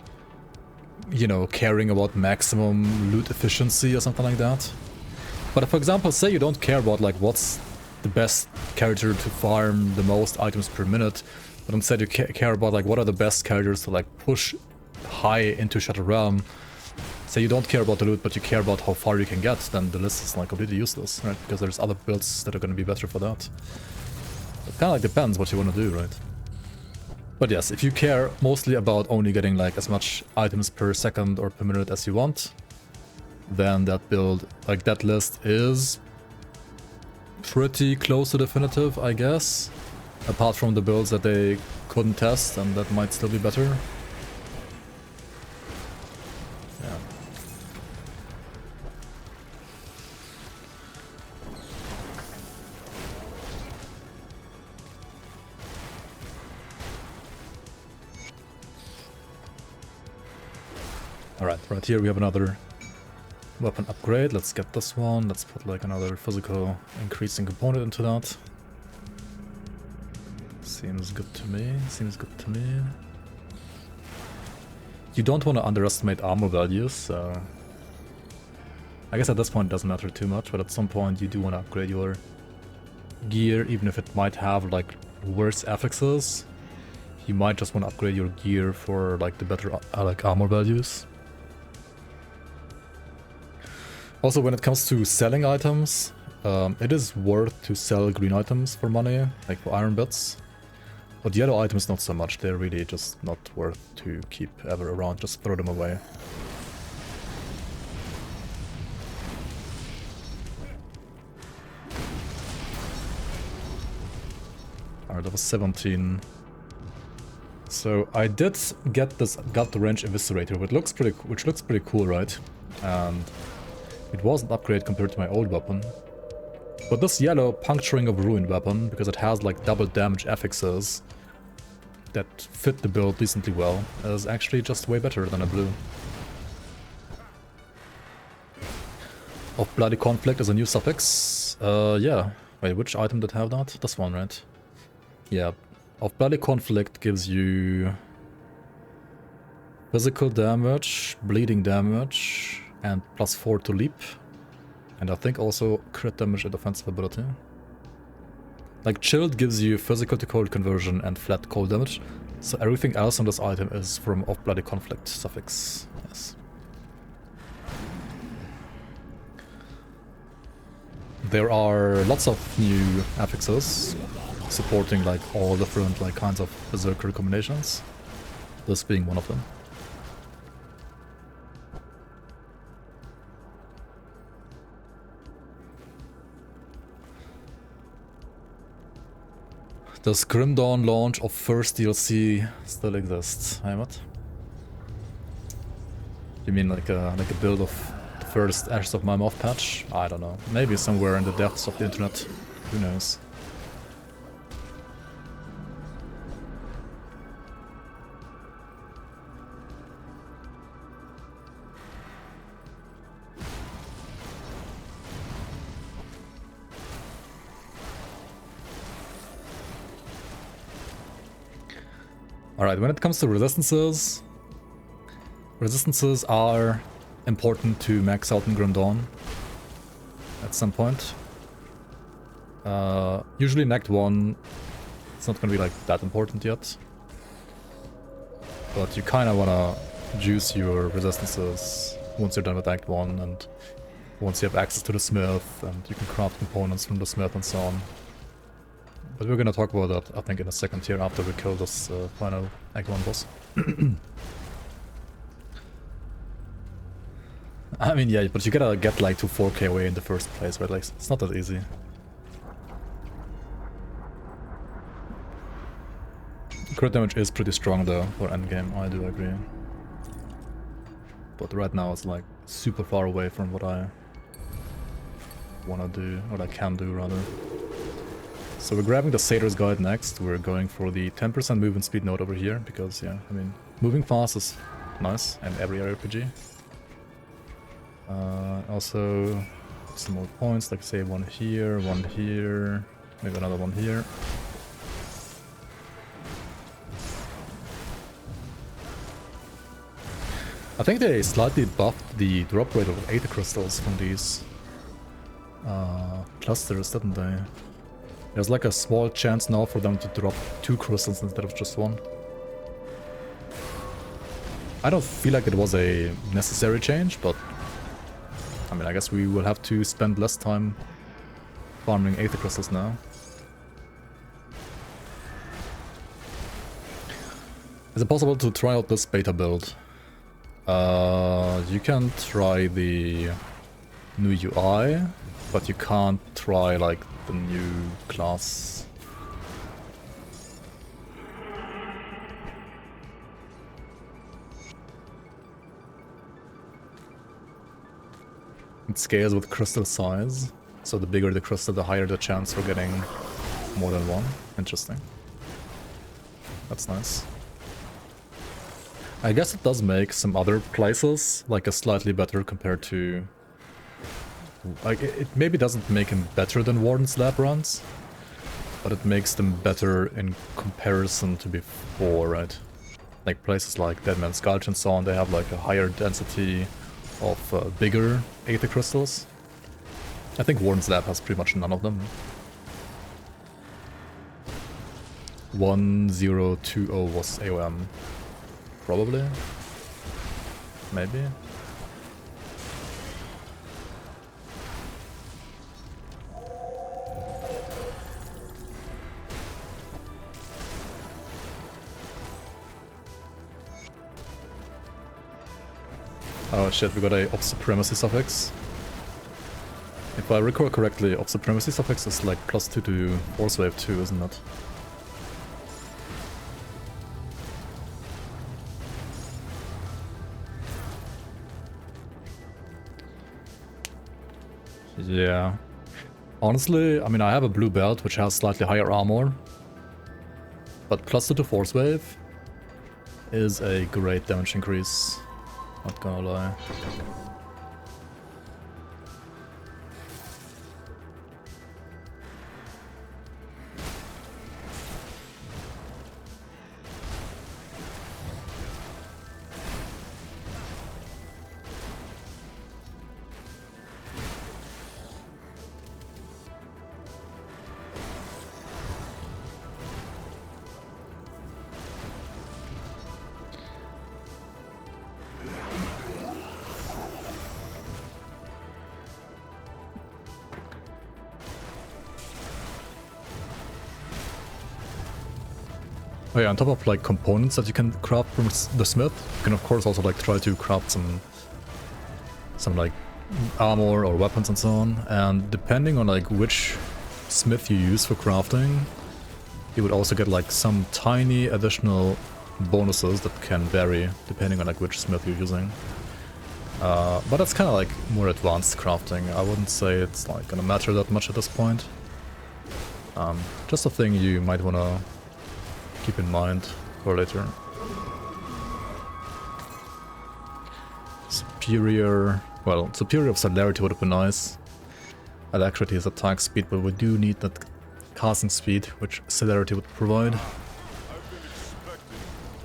you know, caring about maximum loot efficiency or something like that. But for example, say you don't care about like what's the best character to farm the most items per minute, but instead you care about like what are the best characters to like push high into Shattered Realm. Say you don't care about the loot, but you care about how far you can get, then the list is like completely useless, right? Because there's other builds that are going to be better for that. It kind of like depends what you want to do, right? But yes, if you care mostly about only getting like as much items per second or per minute as you want, then that build, like that list is pretty close to definitive, I guess. Apart from the builds that they couldn't test and that might still be better. Yeah. Alright, right here we have another weapon upgrade. Let's get this one. Let's put like another physical increasing component into that. Seems good to me. Seems good to me. You don't want to underestimate armor values, so I guess at this point it doesn't matter too much, but at some point you do want to upgrade your gear, even if it might have like worse affixes. You might just want to upgrade your gear for like the better like armor values. Also, when it comes to selling items, it is worth to sell green items for money, like for iron bits. But yellow items not so much, they're really just not worth to keep ever around, just throw them away. Alright, that was 17. So I did get this gut range eviscerator, which looks pretty cool, right? And it was an upgrade compared to my old weapon. But this yellow puncturing of ruined weapon, because it has like double damage affixes that fit the build decently well, is actually just way better than a blue. Of Bloody Conflict is a new suffix. Yeah. Wait, which item did have that? This one, right? Yeah. Of Bloody Conflict gives you physical damage, bleeding damage, and +4 to leap. And I think also crit damage and offensive ability. Like Chilled gives you physical to cold conversion and flat cold damage. So everything else on this item is from Of Bloody Conflict suffix. Yes. There are lots of new affixes supporting like all different like kinds of berserker combinations. This being one of them. Does Grim Dawn launch of first DLC still exist? Hey, what? You mean like a build of the first Ashes of My Moth patch? I don't know. Maybe somewhere in the depths of the internet. Who knows? Alright, when it comes to resistances, resistances are important to max out in Grim Dawn at some point. Usually in Act 1, it's not gonna be like that important yet. But you kinda wanna juice your resistances once you're done with Act 1 and once you have access to the smith and you can craft components from the smith and so on. But we're gonna talk about that, I think, in a second here after we kill this final Act 1 boss. I mean, yeah, but you gotta get like to 4k away in the first place, right? Like, it's not that easy. Crit damage is pretty strong though for endgame, I do agree. But right now it's like super far away from what I wanna do, what I can do rather. So we're grabbing the Satyr's Guide next. We're going for the 10% movement speed node over here because, yeah, I mean, moving fast is nice in every RPG. Also, some more points, like say one here, maybe another one here. I think they slightly buffed the drop rate of Aether crystals from these clusters, didn't they? There's like a small chance now for them to drop 2 crystals instead of just 1. I don't feel like it was a necessary change, but I mean, I guess we will have to spend less time farming Aether crystals now. Is it possible to try out this beta build? You can try the new UI, but you can't try like the new class. It scales with crystal size, so the bigger the crystal, the higher the chance for getting more than one. Interesting. That's nice. I guess it does make some other places like a slightly better compared to... Like, it maybe doesn't make them better than Warden's lab runs, but it makes them better in comparison to before, right? Like places like Deadman's Gulch and so on, they have like a higher density of bigger Aether crystals. I think Warden's lab has pretty much none of them. 1020 was AOM. Probably. Maybe. Oh shit, we got a Op Supremacy suffix. If I recall correctly, Op Supremacy suffix is like +2 to Forcewave 2, isn't it? Yeah. Honestly, I mean, I have a blue belt which has slightly higher armor, but +2 to Forcewave is a great damage increase. Not gonna lie. Oh yeah, on top of like components that you can craft from the smith, you can of course also like try to craft some like armor or weapons and so on. And depending on like which smith you use for crafting, you would also get like some tiny additional bonuses that can vary depending on like which smith you're using. But that's kind of like more advanced crafting. I wouldn't say it's like gonna matter that much at this point. Just a thing you might wanna keep in mind for later. Superior, well, superior of celerity would have been nice. Alacrity is attack speed, but we do need that casting speed, which celerity would provide.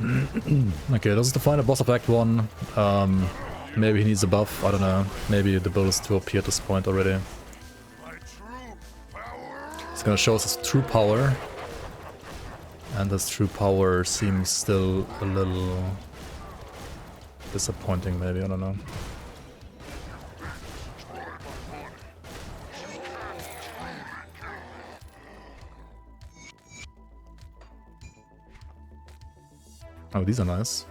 Okay, this is the final boss of Act 1. Maybe he needs a buff, I don't know. Maybe the build is too OP at this point already. It's gonna show us his true power. And this true power seems still a little disappointing, maybe, I don't know. Oh, these are nice.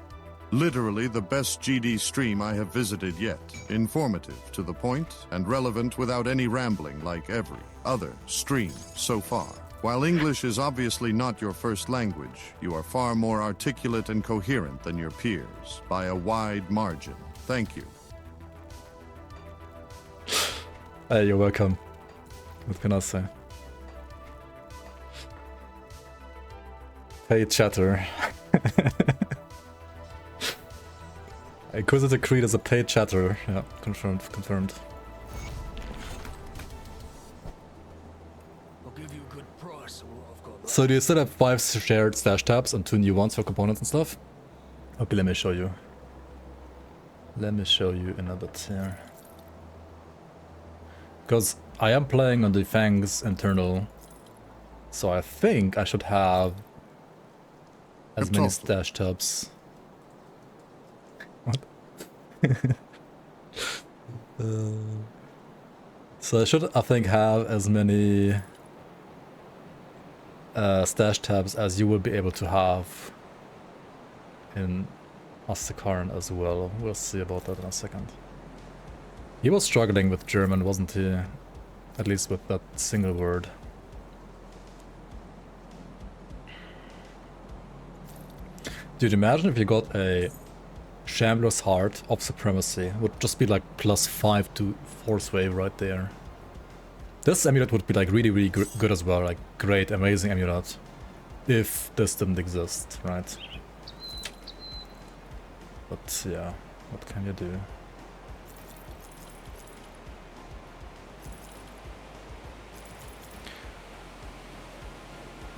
Literally the best GD stream I have visited yet. Informative, to the point, and relevant without any rambling like every other stream so far. While English is obviously not your first language, you are far more articulate and coherent than your peers, by a wide margin. Thank you. Hey, you're welcome. What can I say? Hey, chatter. Inquisitor Creed is a paid chatter. Yeah, confirmed, confirmed. I'll give you a good price for what I've got. So do you still have 5 shared stash tabs and 2 new ones for components and stuff? Okay, let me show you. Let me show you in a bit here. Because I am playing on the Fang's internal, so I think I should have as many stash tabs. What? So I should, I think, have as many stash tabs as you will be able to have in Astakaran as well. We'll see about that in a second. He was struggling with German, wasn't he? At least with that single word. Dude, imagine if you got a Shambler's Heart of Supremacy. It would just be like +5 to Forcewave right there. This amulet would be like really good as well. Like great, amazing amulet. If this didn't exist, right? But yeah, what can you do?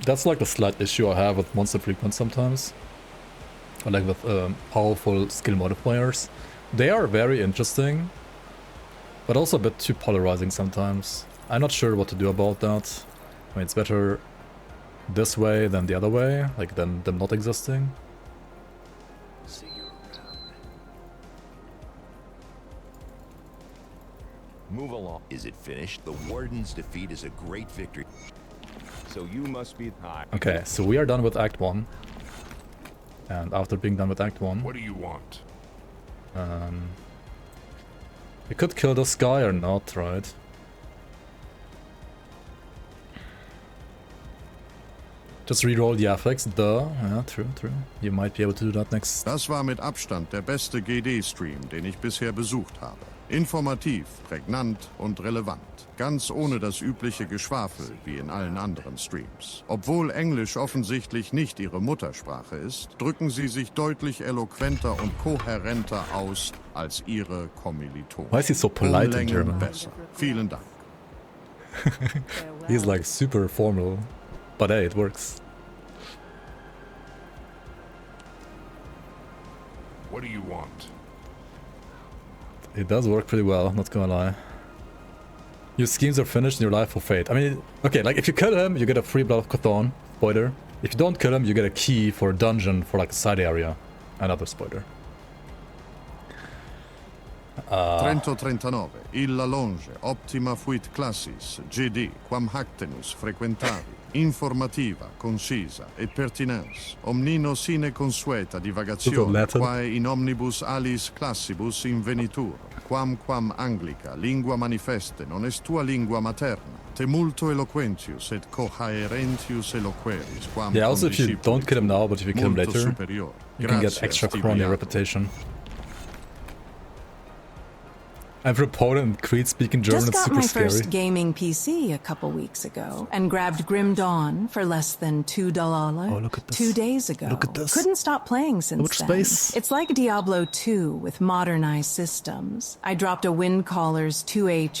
That's like the slight issue I have with monster frequency sometimes. Or like with powerful skill modifiers. They are very interesting, but also a bit too polarizing sometimes. I'm not sure what to do about that. I mean, it's better this way than the other way, like than them not existing. See you around. Move along. Is it finished? The Warden's defeat is a great victory. So you must be high. Okay, so we are done with Act 1. And after being done with Act 1... What do you want? We could kill this guy or not, right? Just reroll the affix, duh. Yeah, true. You might be able to do that next. Das war mit Abstand der beste GD-Stream, den ich bisher besucht habe. Informativ, prägnant und relevant. Ganz ohne das übliche Geschwafel, wie in allen anderen Streams. Obwohl Englisch offensichtlich nicht ihre Muttersprache ist, drücken sie sich deutlich eloquenter und kohärenter aus als ihre Kommilitonen. Why is he so polite in German? Besser. Vielen Dank. He's like super formal. But hey, it works. What do you want? It does work pretty well, not gonna lie. Your schemes are finished and your life for fate. I mean, okay, like if you kill him, you get a free Blood of Chthon, spoiler. If you don't kill him, you get a key for a dungeon for like a side area. Another spoiler. 139. Illa longe, optima fuit classis, GD, quam hactenus frequentavi, informativa, concisa e pertinens, omnino sine consueta divagazione, quae in omnibus alis classibus invenitur, quam anglica, lingua manifeste, non est tua lingua materna, Te multo eloquentius et cohaerentius eloqueris quam Yeah, also if you don't kill him now, but if you kill him multo later, superior. you can get Gratias extra tibi crony ago. reputation. And for Poland and Crete speaking German, Just it's got super my scary. first gaming PC a couple weeks ago and grabbed Grim Dawn for less than $2 Oh, look at this. 2 days ago. Look at this. Couldn't stop playing since much then. space. It's like Diablo 2 with modernized systems. I dropped a Windcaller's 2A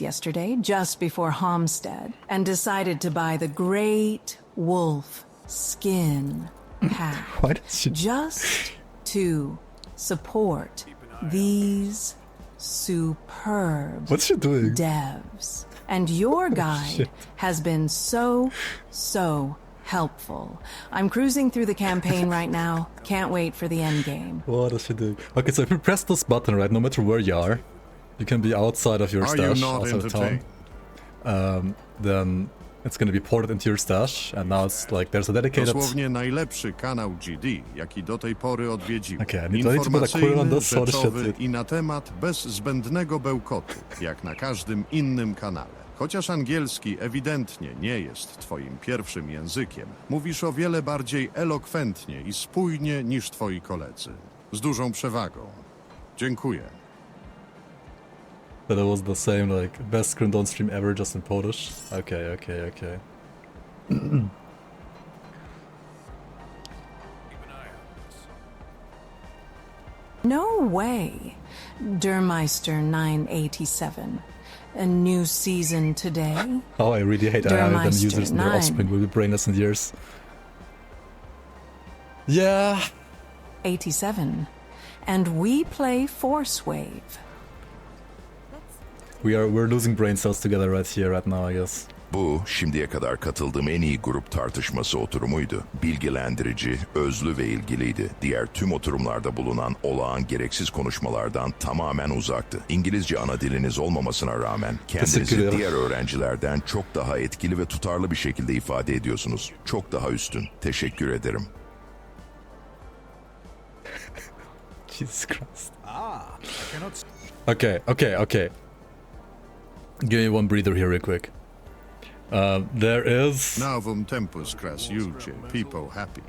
yesterday just before Homestead and decided to buy the Great Wolf Skin Pack Why does she... just to support these superb What's she doing? devs. And your guide has been so helpful. I'm cruising through the campaign right now. Can't wait for the end game. What is she doing? Okay, so if you press this button, right, no matter where you are, you can be outside of your Are you stash, not outside of town. entertained? Then it's gonna be ported into your stash, and now it's like there's a dedicated... Dosłownie najlepszy kanał GD, jaki do tej pory odwiedziłem. Okay, I need to put a query on Informacyjny, this, so this rzeczowy shit. i na temat bez zbędnego bełkotu, jak na każdym innym kanale. Chociaż angielski ewidentnie nie jest twoim pierwszym językiem, mówisz o wiele bardziej elokwentnie i spójnie niż twoi koledzy. Z dużą przewagą. Dziękuję. That it was the same, like, best screen don't stream ever, just in Polish. Okay. Keep an eye on this. No way. Dermeister 987. A new season today. Oh, I really hate AI them Dermeister users and their 9. offspring will be brainless in years. Yeah. 87. And we play Forcewave. We're losing brain cells together right here, right now, I guess. Bu şimdiye kadar katıldığım en iyi grup tartışması oturumuydu. Bilgilendirici, özlü ve ilgiliydi. Diğer tüm oturumlarda bulunan olağan gereksiz konuşmalardan tamamen uzaktı. İngilizce ana diliniz olmamasına rağmen kendinizi ederim. diğer öğrencilerden çok daha etkili ve tutarlı bir şekilde ifade ediyorsunuz. Çok daha üstün. Teşekkür ederim. Jesus Christ. I cannot. Okay. Give me one breather here real quick. There is Novum tempus cras iuce, people happy.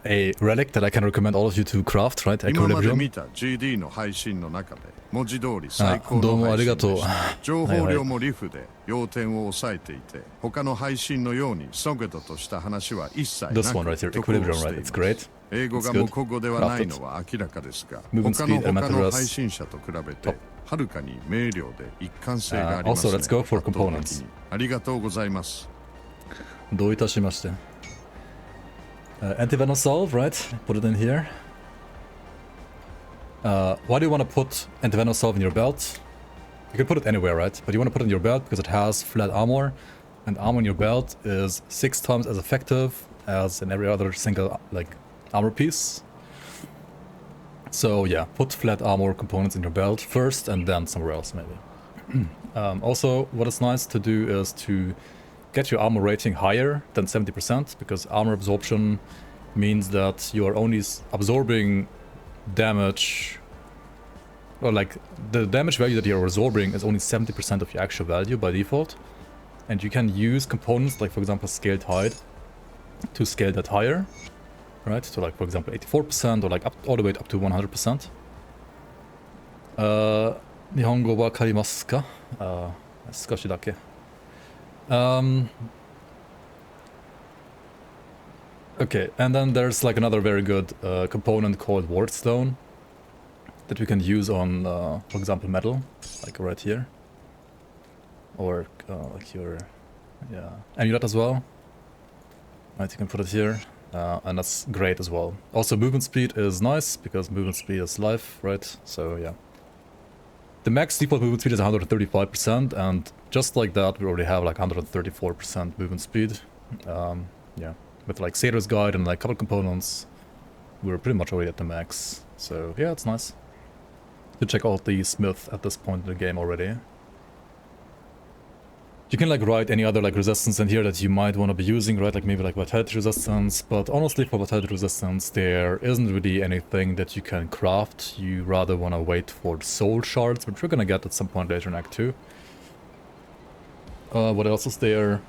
A relic that I can recommend all of you to craft, right? 今まで Equilibrium. 見た GD の配信の中で文字通り最高どうもの配信ありがとうでした情報量もリフで要点を抑えていて他の配信のようにソゲドとした話は一切なく This one right here, 曲をして Equilibrium, い right? ま It's す great. 英語が It's 母 good. 国語ではないのは明らかですが Movement 他の speed, 他の elemental 配 rest. 信者と比べてはるかに明瞭で一貫性があります Also, ね let's go for 圧倒的 components. にありがとうございます どういたしまして。Anti-venom salve, right? Put it in here. Why do you want to put anti-venom salve in your belt? You can put it anywhere, right? But you want to put it in your belt because it has flat armor, and armor in your belt is 6 times as effective as in every other single like armor piece. So yeah, put flat armor components in your belt first, and then somewhere else maybe. Also, what is nice to do is to get your armor rating higher than 70%, because armor absorption means that you are only absorbing damage, or like the damage value that you're absorbing is only 70% of your actual value by default, and you can use components like, for example, scaled hide to scale that higher, right? So like, for example, 84% or like all the way up to 100%. 日本語わかりますか？少しだけ。Okay, and then there's like another very good component called Wardstone that we can use on, for example, metal, like right here, or like your, yeah, amulet as well. Right, you can put it here, and that's great as well. Also, movement speed is nice because movement speed is life, right? So yeah. The max default movement speed is 135%, and just like that, we already have like 134% movement speed. Yeah, with like Satyrs Guide and like a couple components, we're pretty much already at the max. So yeah, it's nice to check out the Smith at this point in the game already. You can like write any other like resistance in here that you might want to be using, right? Like maybe like vitality resistance, but honestly for vitality resistance there isn't really anything that you can craft. You rather want to wait for soul shards, which we're gonna get at some point later in Act 2. What else is there?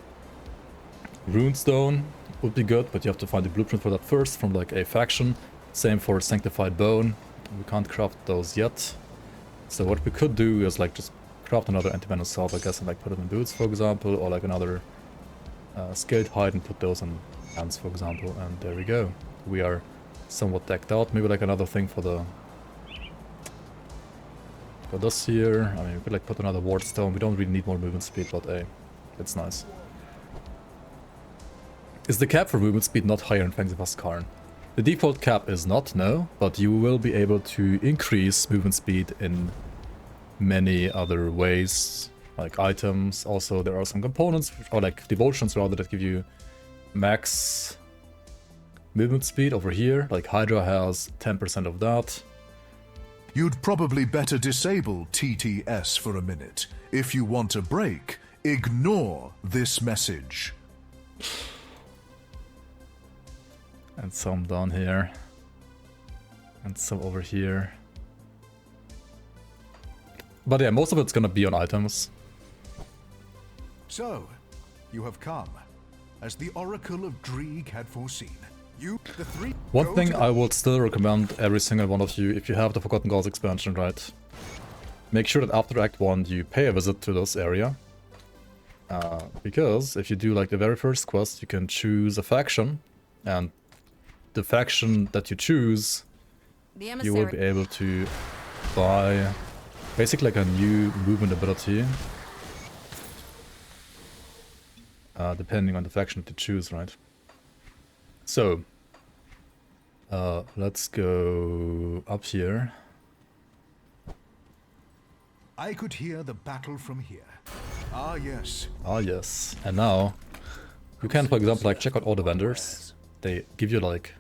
Runestone would be good, but you have to find the blueprint for that first from like a faction. Same for Sanctified Bone. We can't craft those yet. So what we could do is like just craft another anti-venom salve, I guess, and like put it in boots, for example, or like another scaled hide and put those in hands, for example. And there we go. We are somewhat decked out. Maybe like another thing for the this here. I mean, we could like put another ward stone. We don't really need more movement speed, but hey, it's nice. Is the cap for movement speed not higher in Fangs of Askarn? The default cap is not, no, but you will be able to increase movement speed in many other ways, like items. Also, there are some components, or like devotions rather, that give you max movement speed over here. Like Hydra has 10% of that. You'd probably better disable TTS for a minute. If you want a break, ignore this message. And some down here. And some over here. But yeah, most of it's gonna be on items. So, you have come, as the Oracle of Dreeg had foreseen. You, the three... One thing I would still recommend every single one of you, if you have the Forgotten Gods expansion, right? Make sure that after Act 1 you pay a visit to this area. Because if you do like the very first quest, you can choose a faction, and the faction that you choose, you will be able to buy basically like a new movement ability. Depending on the faction that you choose, right? So, let's go up here. I could hear the battle from here. Ah, yes. Ah, yes. And now, you can, for example, like check out all the vendors. They give you like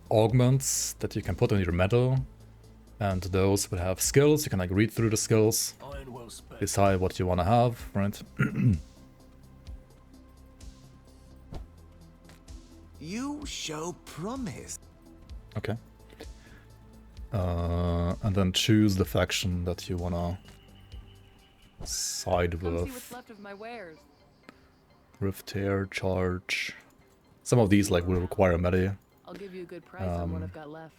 augments that you can put on your medal. And those will have skills. You can like read through the skills, decide what you want to have, right? You show promise. Okay. And then choose the faction that you wanna side Come see with. what's left of my wares. Rift Tear, Charge. Some of these like will require a melee I'll give you a good price on what I've got left.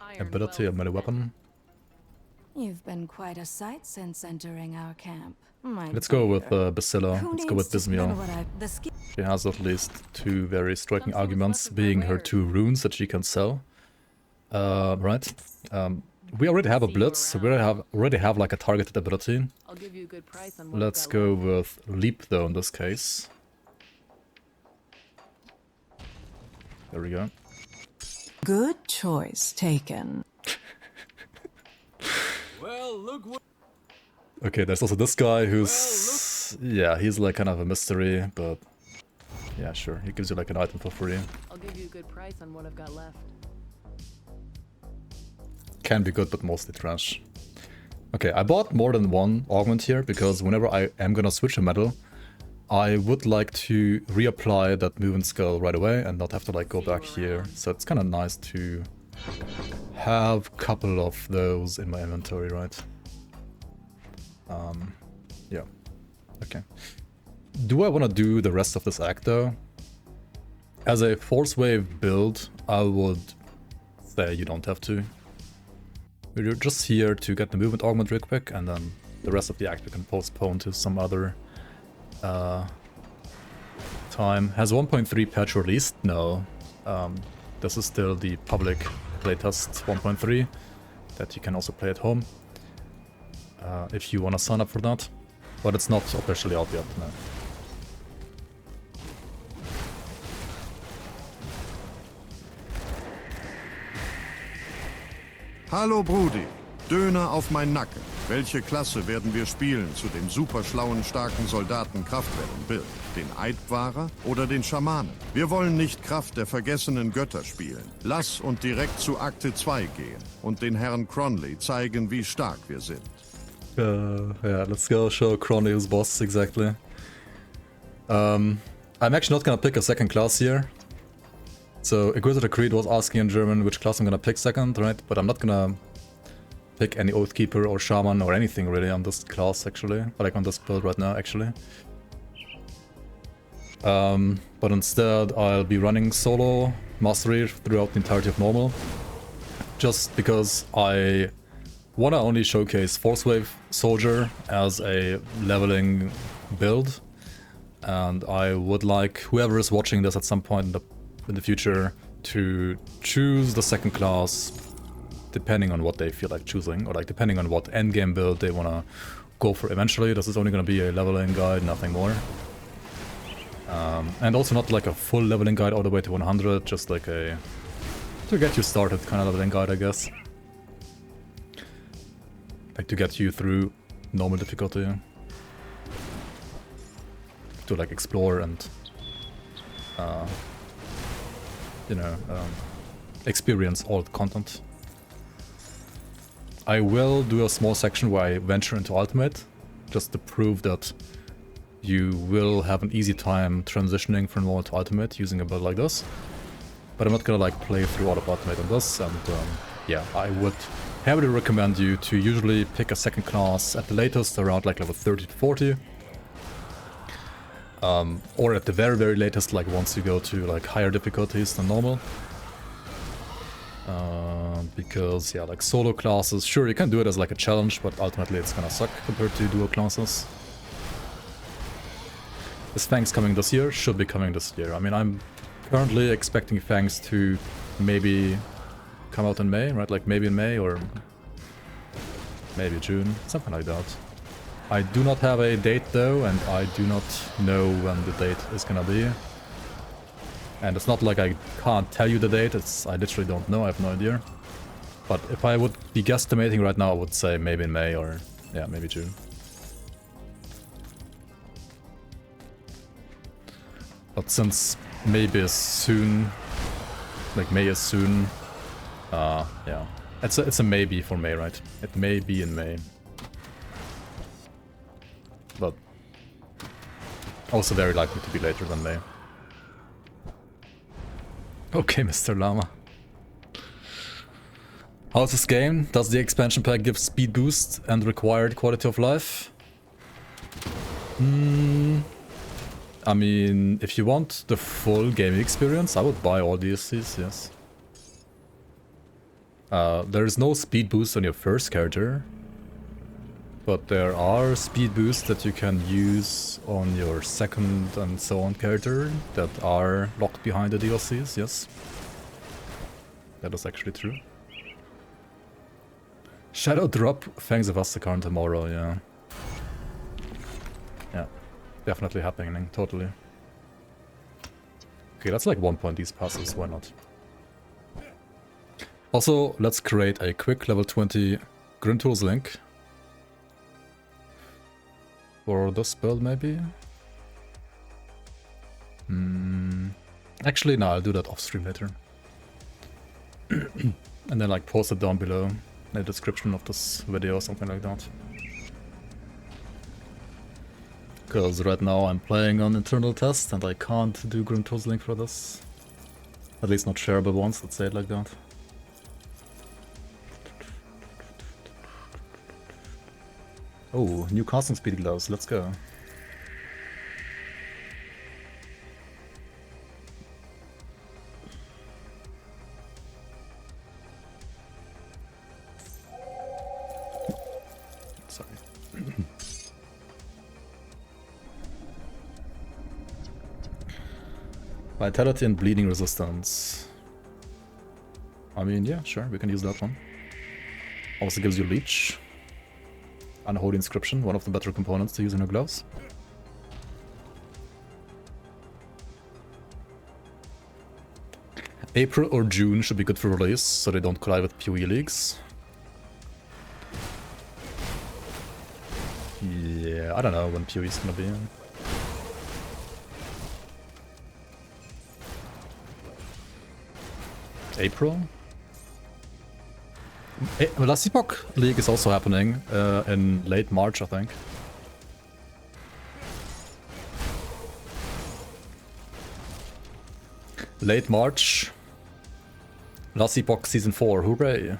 Iron ability, a wealth. melee weapon. You've been quite a sight since entering our camp. Let's go with Basilla. Let's go with Bismiel. She has at least two very striking arguments, being her 2 runes that she can sell. Right. We already have a blitz, so we already have like a targeted ability. I'll give you a good price on what Let's I've got go left. with Leap though in this case. There we go. Good choice taken. Well, look what... Okay, there's also this guy who's... yeah, he's like kind of a mystery, but... yeah, sure, he gives you like an item for free. I'll give you a good price on what I've got left. Can be good, but mostly trash. Okay, I bought more than one augment here, because whenever I am gonna switch a medal, I would like to reapply that movement skill right away and not have to like go back here. So it's kind of nice to have a couple of those in my inventory, right? Yeah. Okay. Do I want to do the rest of this act though? As a Forcewave build, I would say you don't have to. We're just here to get the movement augment real quick, and then the rest of the act we can postpone to some other time. Has 1.3 patch released? No. This is still the public playtest 1.3 that you can also play at home if you want to sign up for that. But it's not officially out yet, no. Hallo Brudi, Döner auf mein Nacken. Welche Klasse werden wir spielen zu dem superschlauen, starken Soldaten Kraftwellen-Bild? Den Eidwahrer oder den Schamanen? Wir wollen nicht Kraft der vergessenen Götter spielen. Lass uns direkt zu Akte 2 gehen und den Herrn Cronley zeigen, wie stark wir sind. Yeah, let's go show Cronley who's boss, exactly. I'm actually not gonna pick a second class here. So, Inquisitor Creed was asking in German which class I'm gonna pick second, right? But I'm not gonna pick any Oathkeeper or Shaman or anything really on this class actually, or like on this build right now actually. But instead I'll be running solo Mastery throughout the entirety of normal, just because I want to only showcase Forcewave Soldier as a leveling build, and I would like whoever is watching this at some point in the future to choose the second class depending on what they feel like choosing, or like depending on what endgame build they want to go for eventually. This is only going to be a leveling guide, nothing more. And also not like a full leveling guide all the way to 100, just like a to get you started kind of leveling guide, I guess. Like to get you through normal difficulty. To like explore and you know, experience all the content. I will do a small section where I venture into Ultimate, just to prove that you will have an easy time transitioning from normal to Ultimate using a build like this. But I'm not gonna like play through all of Ultimate on this, and yeah, I would heavily recommend you to usually pick a second class at the latest around like level 30 to 40. Or at the very, very latest, like once you go to like higher difficulties than normal. Because yeah, like solo classes, sure you can do it as like a challenge, but ultimately it's gonna suck compared to duo classes. Is Fangs coming this year? Should be coming this year. I mean, I'm currently expecting Fangs to maybe come out in May, right? Like maybe in May or maybe June, something like that. I do not have a date though, and I do not know when the date is gonna be. And it's not like I can't tell you the date, I literally don't know, I have no idea. But if I would be guesstimating right now, I would say maybe in May or, yeah, maybe June. But since maybe is soon, like May is soon, yeah. It's a maybe for May, right? It may be in May. But also very likely to be later than May. Okay, Mr. Llama. How's this game? Does the expansion pack give speed boost and required quality of life? I mean, if you want the full gaming experience, I would buy all DLCs, yes. There is no speed boost on your first character, but there are speed boosts that you can use on your second and so on character that are locked behind the DLCs, yes. That is actually true. Shadow drop Fangs of Astakarn tomorrow, yeah. Yeah, definitely happening, totally. Okay, that's like 1 point these passes, why not? Also, let's create a quick level 20 Grim Tools link. For this build, maybe? Actually, no, I'll do that off stream later. And then like post it down below in the description of this video or something like that. Because right now I'm playing on internal test and I can't do Grim Tools link for this. At least not shareable ones, let's say it like that. Oh, new casting speed gloves, let's go. Sorry. Vitality and bleeding resistance. I mean, yeah, sure, we can use that one. Also gives you leech. Unholy Inscription, one of the better components to use in your gloves. April or June should be good for release, so they don't collide with PoE leagues. Yeah, I don't know when PoE is gonna be. April? Last Epoch League is also happening in late March, I think. Late March. Last Epoch Season 4, hooray!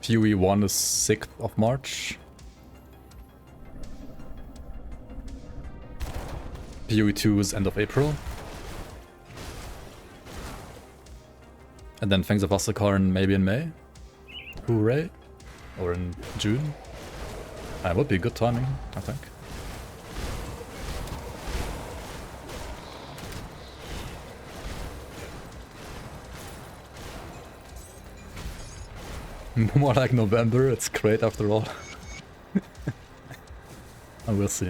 FoA 1 is 6th of March. FoA 2 is end of April. And then Fangs of Assakarn maybe in May. Hooray. Or in June. That would be good timing, I think. More like November, it's great after all. I will see.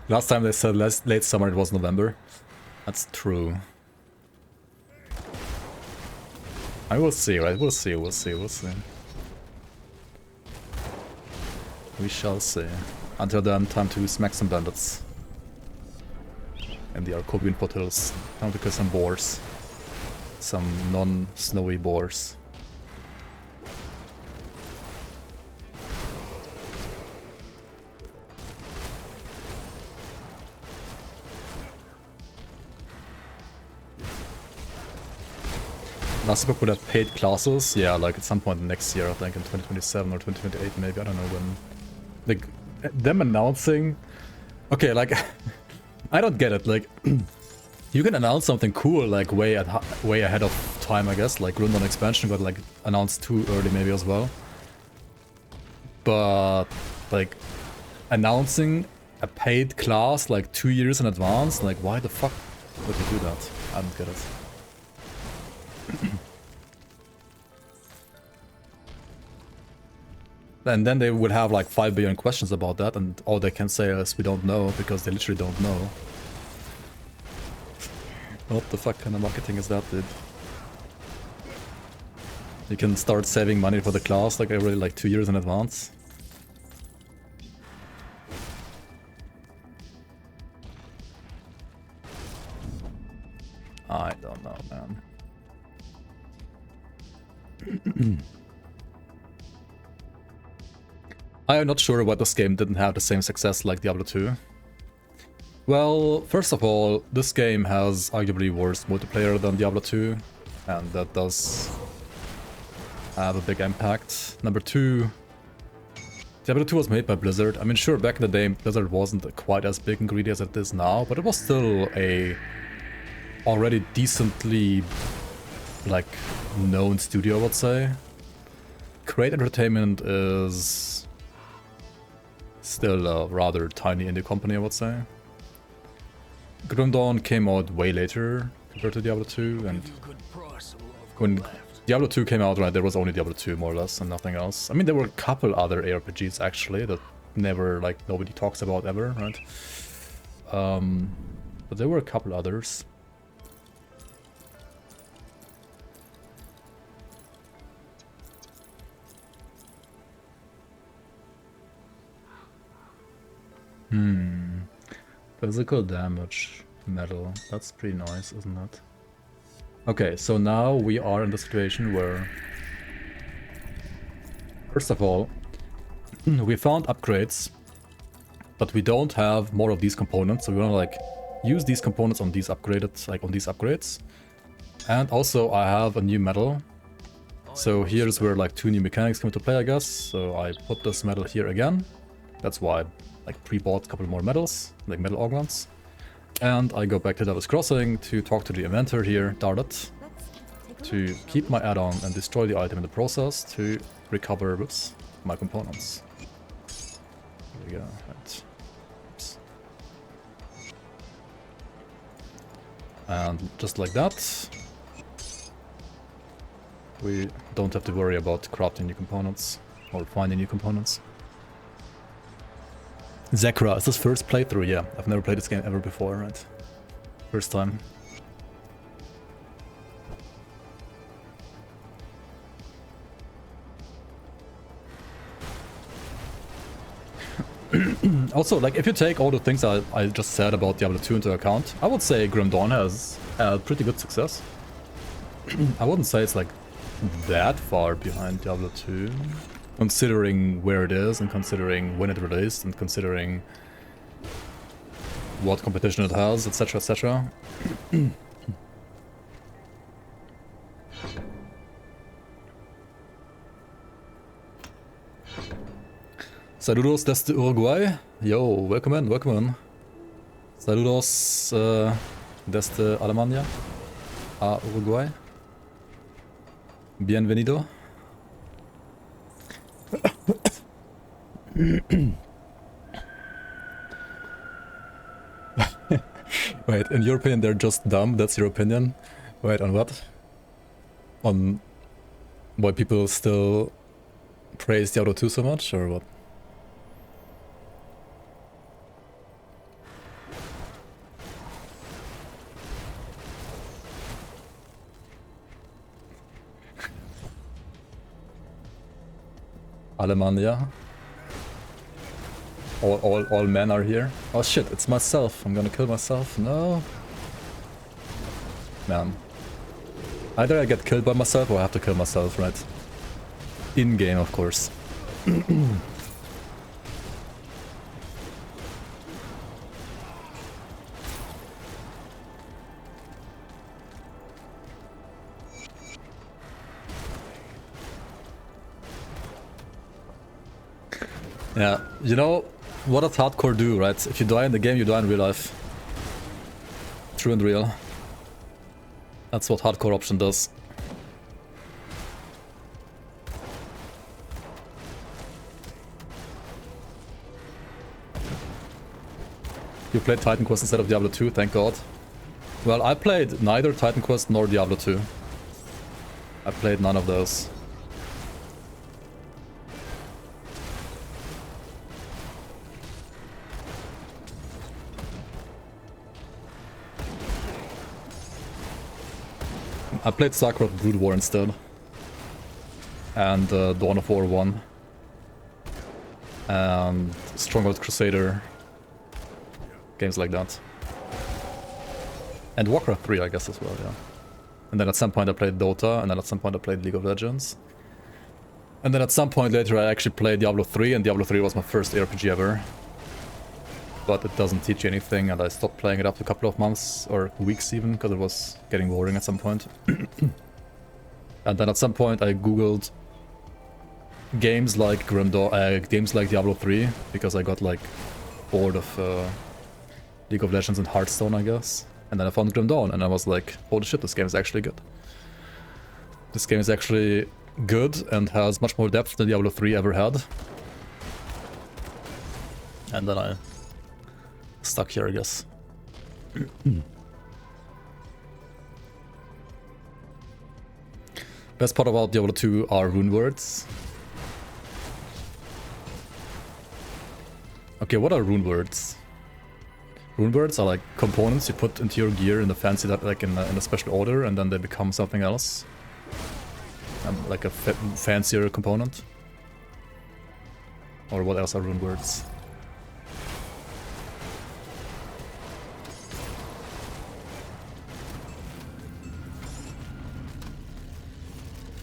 Last time they said late summer, it was November. That's true. I will see, right? We'll see. We shall see. Until then, time to smack some bandits. And the Arcobian foothills. Time to kill some boars. Some non-snowy boars. Last book would have paid classes, yeah, like at some point next year, I think in 2027 or 2028 maybe, I don't know when. Like, them announcing... Okay, like, I don't get it, like, you can announce something cool, like, way ahead of time, I guess, like Rundown expansion got, like, announced too early maybe as well. But, like, announcing a paid class, like, 2 years in advance, like, why the fuck would you do that? I don't get it. And then they would have like 5 billion questions about that, and all they can say is we don't know, because they literally don't know. What the fuck kind of marketing is that, dude? You can start saving money for the class like already like 2 years in advance. I don't know, man. I am not sure why this game didn't have the same success like Diablo 2. Well, first of all, this game has arguably worse multiplayer than Diablo 2, and that does have a big impact. Number 2, Diablo 2 was made by Blizzard. I mean, sure, back in the day, Blizzard wasn't quite as big and greedy as it is now, but it was still a already decently, like, known studio, I would say. Create Entertainment is still a rather tiny indie company, I would say. Grim Dawn came out way later compared to Diablo 2, and when Diablo 2 came out, right, there was only Diablo 2 more or less and nothing else. I mean, there were a couple other ARPGs actually that never, like, nobody talks about ever, right? But there were a couple others. Physical damage medal. That's pretty nice, isn't it? Okay, so now we are in the situation where... First of all, we found upgrades, but we don't have more of these components, so we wanna, like, use these components on these upgraded, like, on these upgrades. And also I have a new medal. So here's where, like, 2 new mechanics come into play, I guess. So I put this medal here again. That's why I, like, pre-bought a couple more medals, like medal augments. And I go back to Devil's Crossing to talk to the inventor here, Darlet, to keep my add-on and destroy the item in the process to recover, whoops, my components. There we go, right. Oops. And just like that, we don't have to worry about crafting new components or finding new components. Zekra, is this first playthrough? Yeah, I've never played this game ever before, right? First time. Also, like, if you take all the things I just said about Diablo 2 into account, I would say Grim Dawn has pretty good success. I wouldn't say it's, like, that far behind Diablo 2. Considering where it is, and considering when it released, and considering what competition it has, etc, etc. Saludos desde Uruguay. Yo, welcome in, welcome in. Saludos desde Alemania a Uruguay. Bienvenido. Wait, in your opinion they're just dumb? That's your opinion? Wait, on what? On why people still praise Diablo 2 so much, or what? Alemania. All men are here. Oh shit, it's myself. I'm gonna kill myself. No. Man. Either I get killed by myself or I have to kill myself, right? In-game, of course. Yeah, you know, what does hardcore do, right? If you die in the game, you die in real life. True and real. That's what hardcore option does. You played Titan Quest instead of Diablo 2, thank god. Well, I played neither Titan Quest nor Diablo 2. I played none of those. I played StarCraft Brood War instead. And Dawn of War 1. And Stronghold Crusader. Games like that. And Warcraft 3, I guess, as well, yeah. And then at some point I played Dota, and then at some point I played League of Legends. And then at some point later I actually played Diablo 3, and Diablo 3 was my first RPG ever. But it doesn't teach you anything, and I stopped playing it after a couple of months, or weeks even, because it was getting boring at some point. And then at some point I googled games like games like Diablo 3, because I got like bored of League of Legends and Hearthstone, I guess. And then I found Grim Dawn, and I was like, holy shit, this game is actually good. This game is actually good and has much more depth than Diablo 3 ever had. And then I stuck here, I guess. Best part about Diablo 2 are rune words. Okay, what are rune words? Rune words are like components you put into your gear in a fancy, like in a special order, and then they become something else. Like a fancier component. Or what else are rune words?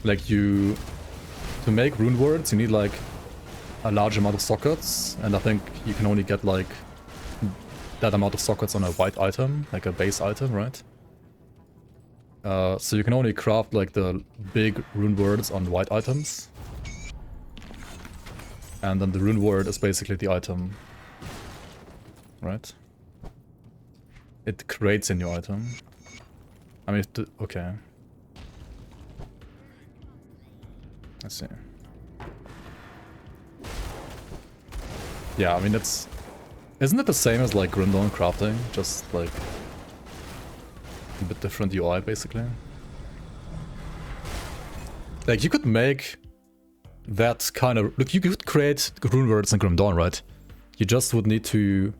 Like to make rune words you need like a large amount of sockets, and I think you can only get like that amount of sockets on a white item, like a base item, right? So you can only craft like the big rune words on white items. And then the rune word is basically the item, right? It creates a new item. I mean, okay. Let's see. Yeah, I mean, isn't it the same as like Grim Dawn crafting? Just like a bit different UI, basically. Like, you could make that kind of... Look, you could create rune words in Grim Dawn, right? You just would need to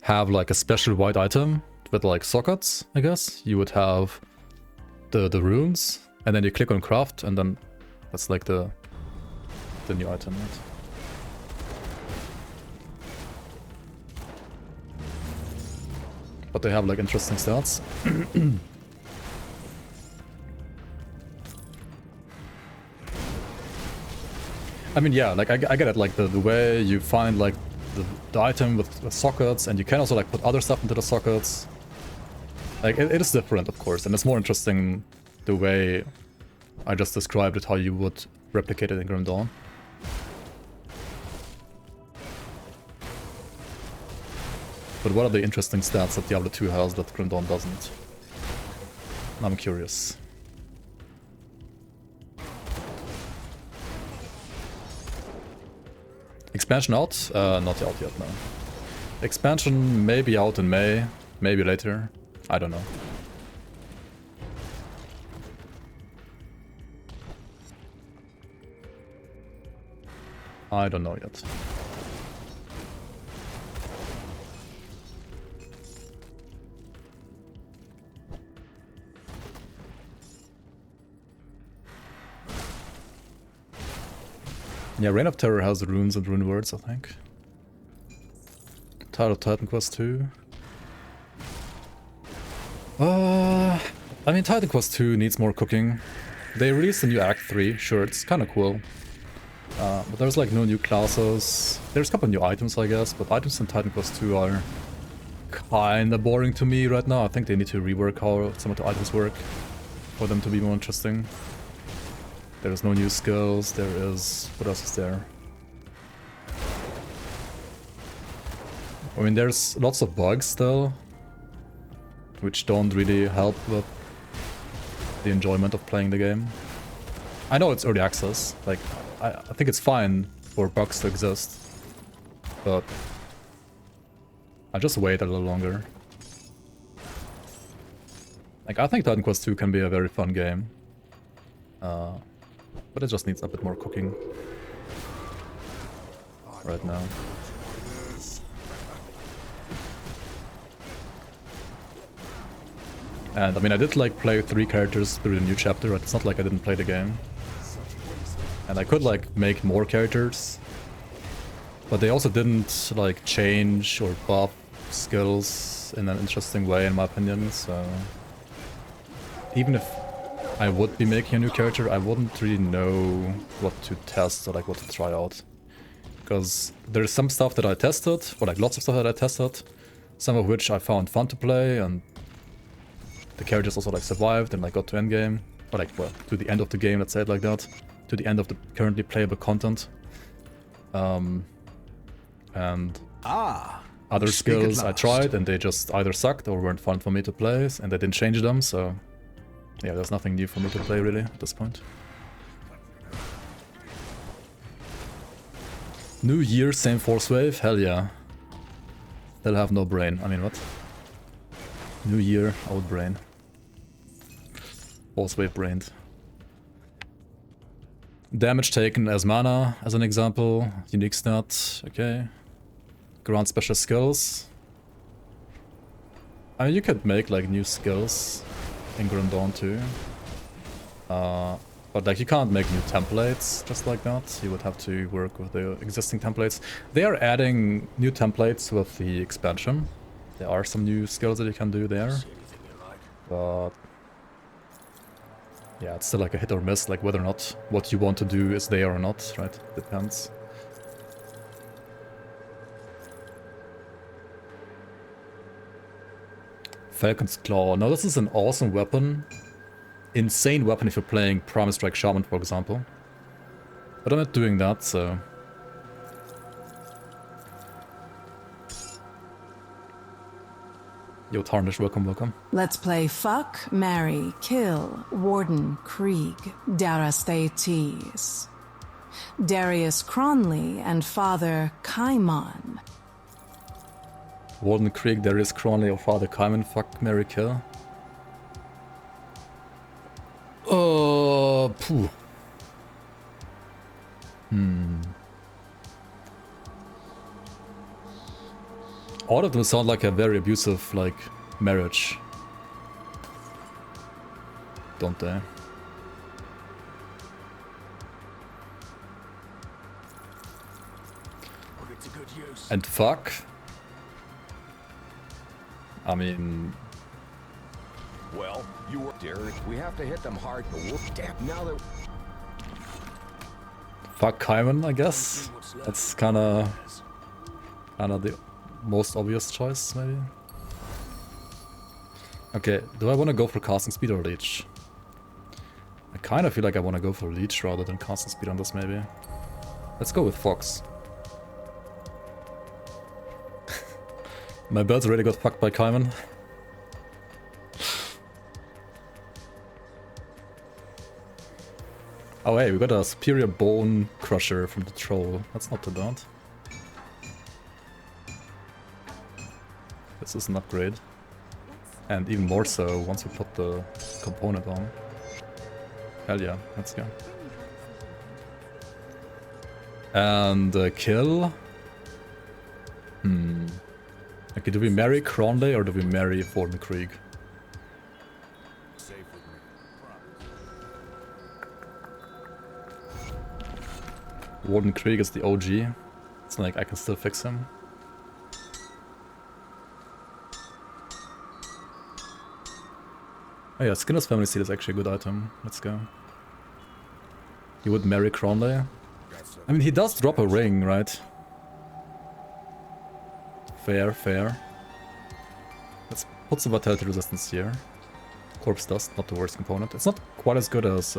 have like a special white item with like sockets, I guess. You would have the runes, and then you click on craft, and then that's like the new item, right? But they have like interesting stats. I mean, yeah, like I get it, like the way you find like the item with sockets, and you can also like put other stuff into the sockets. Like it is different, of course, and it's more interesting the way I just described it, how you would replicate it in Grim Dawn. But what are the interesting stats that Diablo 2 has that Grim Dawn doesn't? I'm curious. Expansion out? Not out yet, no. Expansion maybe out in May, maybe later. I don't know. I don't know yet. Yeah, Reign of Terror has runes and rune words, I think. Tired of Titan Quest 2. I mean, Titan Quest 2 needs more cooking. They released a new Act 3, sure, it's kind of cool. But there's like no new classes. There's a couple new items, I guess, but items in Titan Quest 2 are kinda boring to me right now. I think they need to rework how some of the items work for them to be more interesting. There's no new skills, there is... what else is there? I mean, there's lots of bugs still, which don't really help with the enjoyment of playing the game. I know it's early access, like, I think it's fine for bugs to exist, but I'll just wait a little longer. Like, I think Titan Quest 2 can be a very fun game. But it just needs a bit more cooking right now. And I mean, I did like play 3 characters through the new chapter, right? It's not like I didn't play the game. And I could like make more characters, but they also didn't like change or buff skills in an interesting way, in my opinion. So even if I would be making a new character, I wouldn't really know what to test or like what to try out. Because there's some stuff that I tested, or like lots of stuff that I tested, some of which I found fun to play, and the characters also like survived and like got to endgame, or like, well, to the end of the game, let's say it like that, to the end of the currently playable content. And other skills I tried and they just either sucked or weren't fun for me to play, and they didn't change them, so yeah, there's nothing new for me to play really at this point. New year, same Forcewave? Hell yeah. They'll have no brain. I mean, what? New year, old brain. Forcewave brained. Damage taken as mana, as an example. Unique stat, okay. Grant special skills. I mean, you could make like new skills in Grim Dawn too. But like you can't make new templates just like that. You would have to work with the existing templates. They are adding new templates with the expansion. There are some new skills that you can do there. But yeah, it's still like a hit or miss, like whether or not what you want to do is there or not, right? Depends. Falcon's Claw. Now this is an awesome weapon. Insane weapon if you're playing Primal Strike Shaman, for example. But I'm not doing that, so... Yo, Tarnish, welcome, welcome. Let's play Fuck, Marry, Kill, Warden, Krieg, Darius Thetis, Darius Cronley, and Father Kaimon. Warden, Krieg, Darius Cronley, or Father Kaimon, Fuck, Marry, Kill. Phew. All of them sound like a very abusive, like, marriage. Don't they? And fuck? I mean... Well, you were Derek. We have to hit them hard to whoop. Damn, now they're... Fuck Kaiman, I guess? That's kinda... Kinda the most obvious choice, maybe. Okay, do I want to go for casting speed or leech? I kind of feel like I want to go for leech rather than casting speed on this, maybe. Let's go with Fox. My birds already got fucked by Kaiman. Oh hey, we got a superior bone crusher from the troll. That's not too bad. This is an upgrade. And even more so once we put the component on. Hell yeah, let's go. And kill. Okay, do we marry Cronley or do we marry Vordenkrieg? Vordenkrieg is the OG. It's like I can still fix him. Oh yeah, Skinner's Family Seed is actually a good item. Let's go. You would marry Cronley? I mean, he does drop a ring, right? Fair, fair. Let's put some Vitality Resistance here. Corpse Dust, not the worst component. It's not quite as good as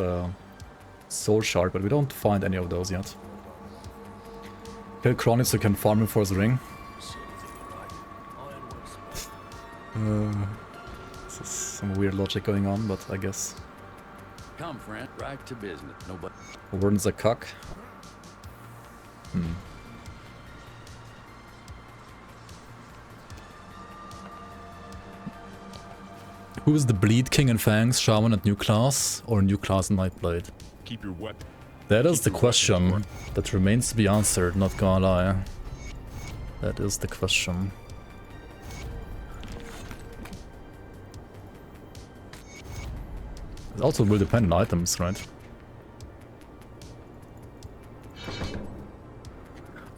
Soul Shard, but we don't find any of those yet. Kill Cronley so you can farm him for his ring. This is some weird logic going on, but I guess. Come, friend, right to business. Nobody. Warden's a cock. Who is the Bleed King in Fangs, Shaman and New Class, or New Class and Nightblade? Keep your weapon. That is the question that remains to be answered, not gonna lie. That is the question. It also will depend on items, right?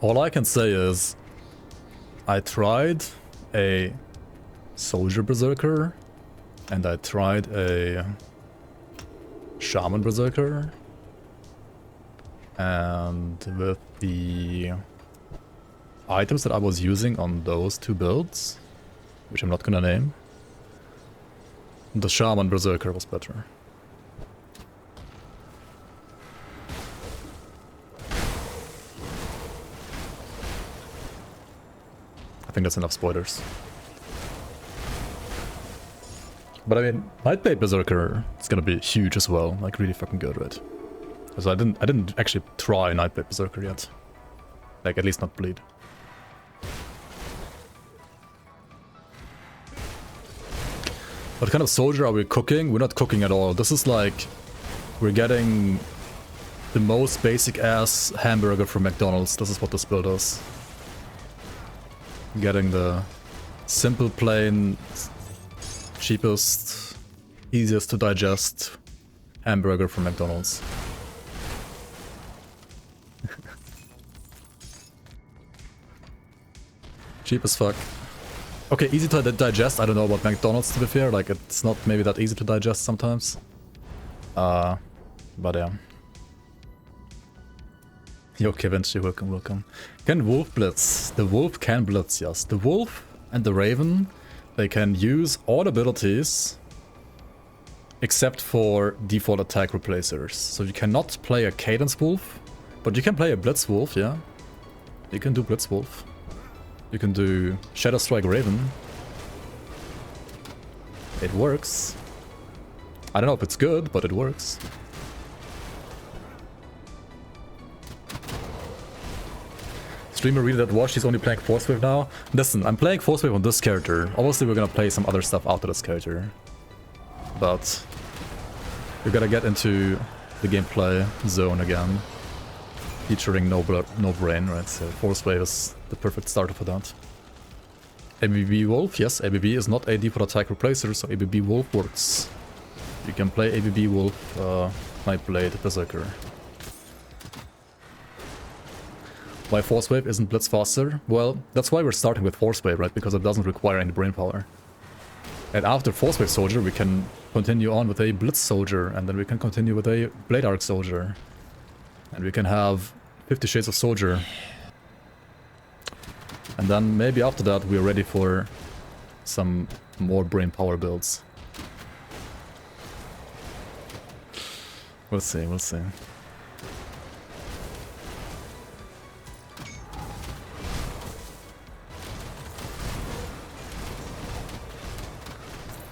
All I can say is I tried a Soldier Berserker and I tried a Shaman Berserker, and with the items that I was using on those two builds, which I'm not gonna name, the Shaman Berserker was better. I think that's enough spoilers. But I mean, Nightblade Berserker is gonna be huge as well, like really fucking good, right? So I didn't actually try Nightblade Berserker yet. Like, at least not Bleed. What kind of soldier are we cooking? We're not cooking at all. This is like, we're getting the most basic ass hamburger from McDonald's. This is what this build is. Getting the simple, plain, cheapest, easiest to digest hamburger from McDonald's. Cheap as fuck. Okay, easy to digest. I don't know about McDonald's, to be fair. Like, it's not maybe that easy to digest sometimes. But yeah. Yo, Kevin, welcome, welcome. Can Wolf blitz? The Wolf can blitz, yes. The Wolf and the Raven, they can use all abilities except for default attack replacers. So you cannot play a Cadence Wolf, but you can play a Blitz Wolf, yeah. You can do Blitz Wolf. You can do Shadow Strike Raven. It works. I don't know if it's good, but it works. Streamer really that watched, he's only playing Forcewave now. Listen, I'm playing Forcewave on this character. Obviously we're gonna play some other stuff after this character. But we gotta get into the gameplay zone again. Featuring no brain, right? So Forcewave is the perfect starter for that. ABB Wolf, yes, ABB is not a default attack replacer, so ABB Wolf works. You can play ABB Wolf, Nightblade, Berserker. Why Forcewave isn't Blitz faster? Well, that's why we're starting with Forcewave, right? Because it doesn't require any brain power. And after Forcewave Soldier, we can continue on with a Blitz Soldier, and then we can continue with a Blade Arc Soldier. And we can have 50 Shades of Soldier. And then maybe after that we're ready for some more brain power builds. We'll see, we'll see.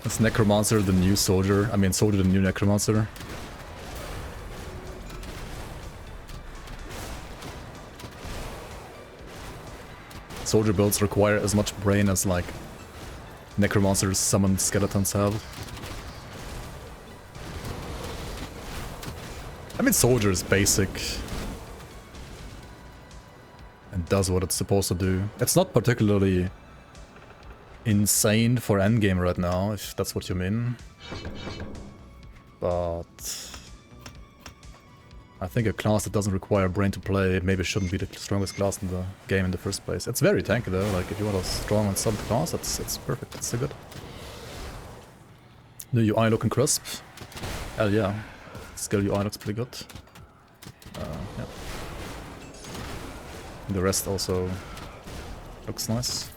Is Necromancer the new soldier? I mean, soldier the new Necromancer? Soldier builds require as much brain as, like, Necromancers summoned skeletons have. I mean, soldier is basic. And does what it's supposed to do. It's not particularly insane for endgame right now, if that's what you mean. But I think a class that doesn't require brain to play maybe shouldn't be the strongest class in the game in the first place. It's very tanky though, like if you want a strong and solid class, it's perfect, it's so good. New UI looking crisp. Hell yeah. Skill UI looks pretty good. Yeah. And the rest also looks nice.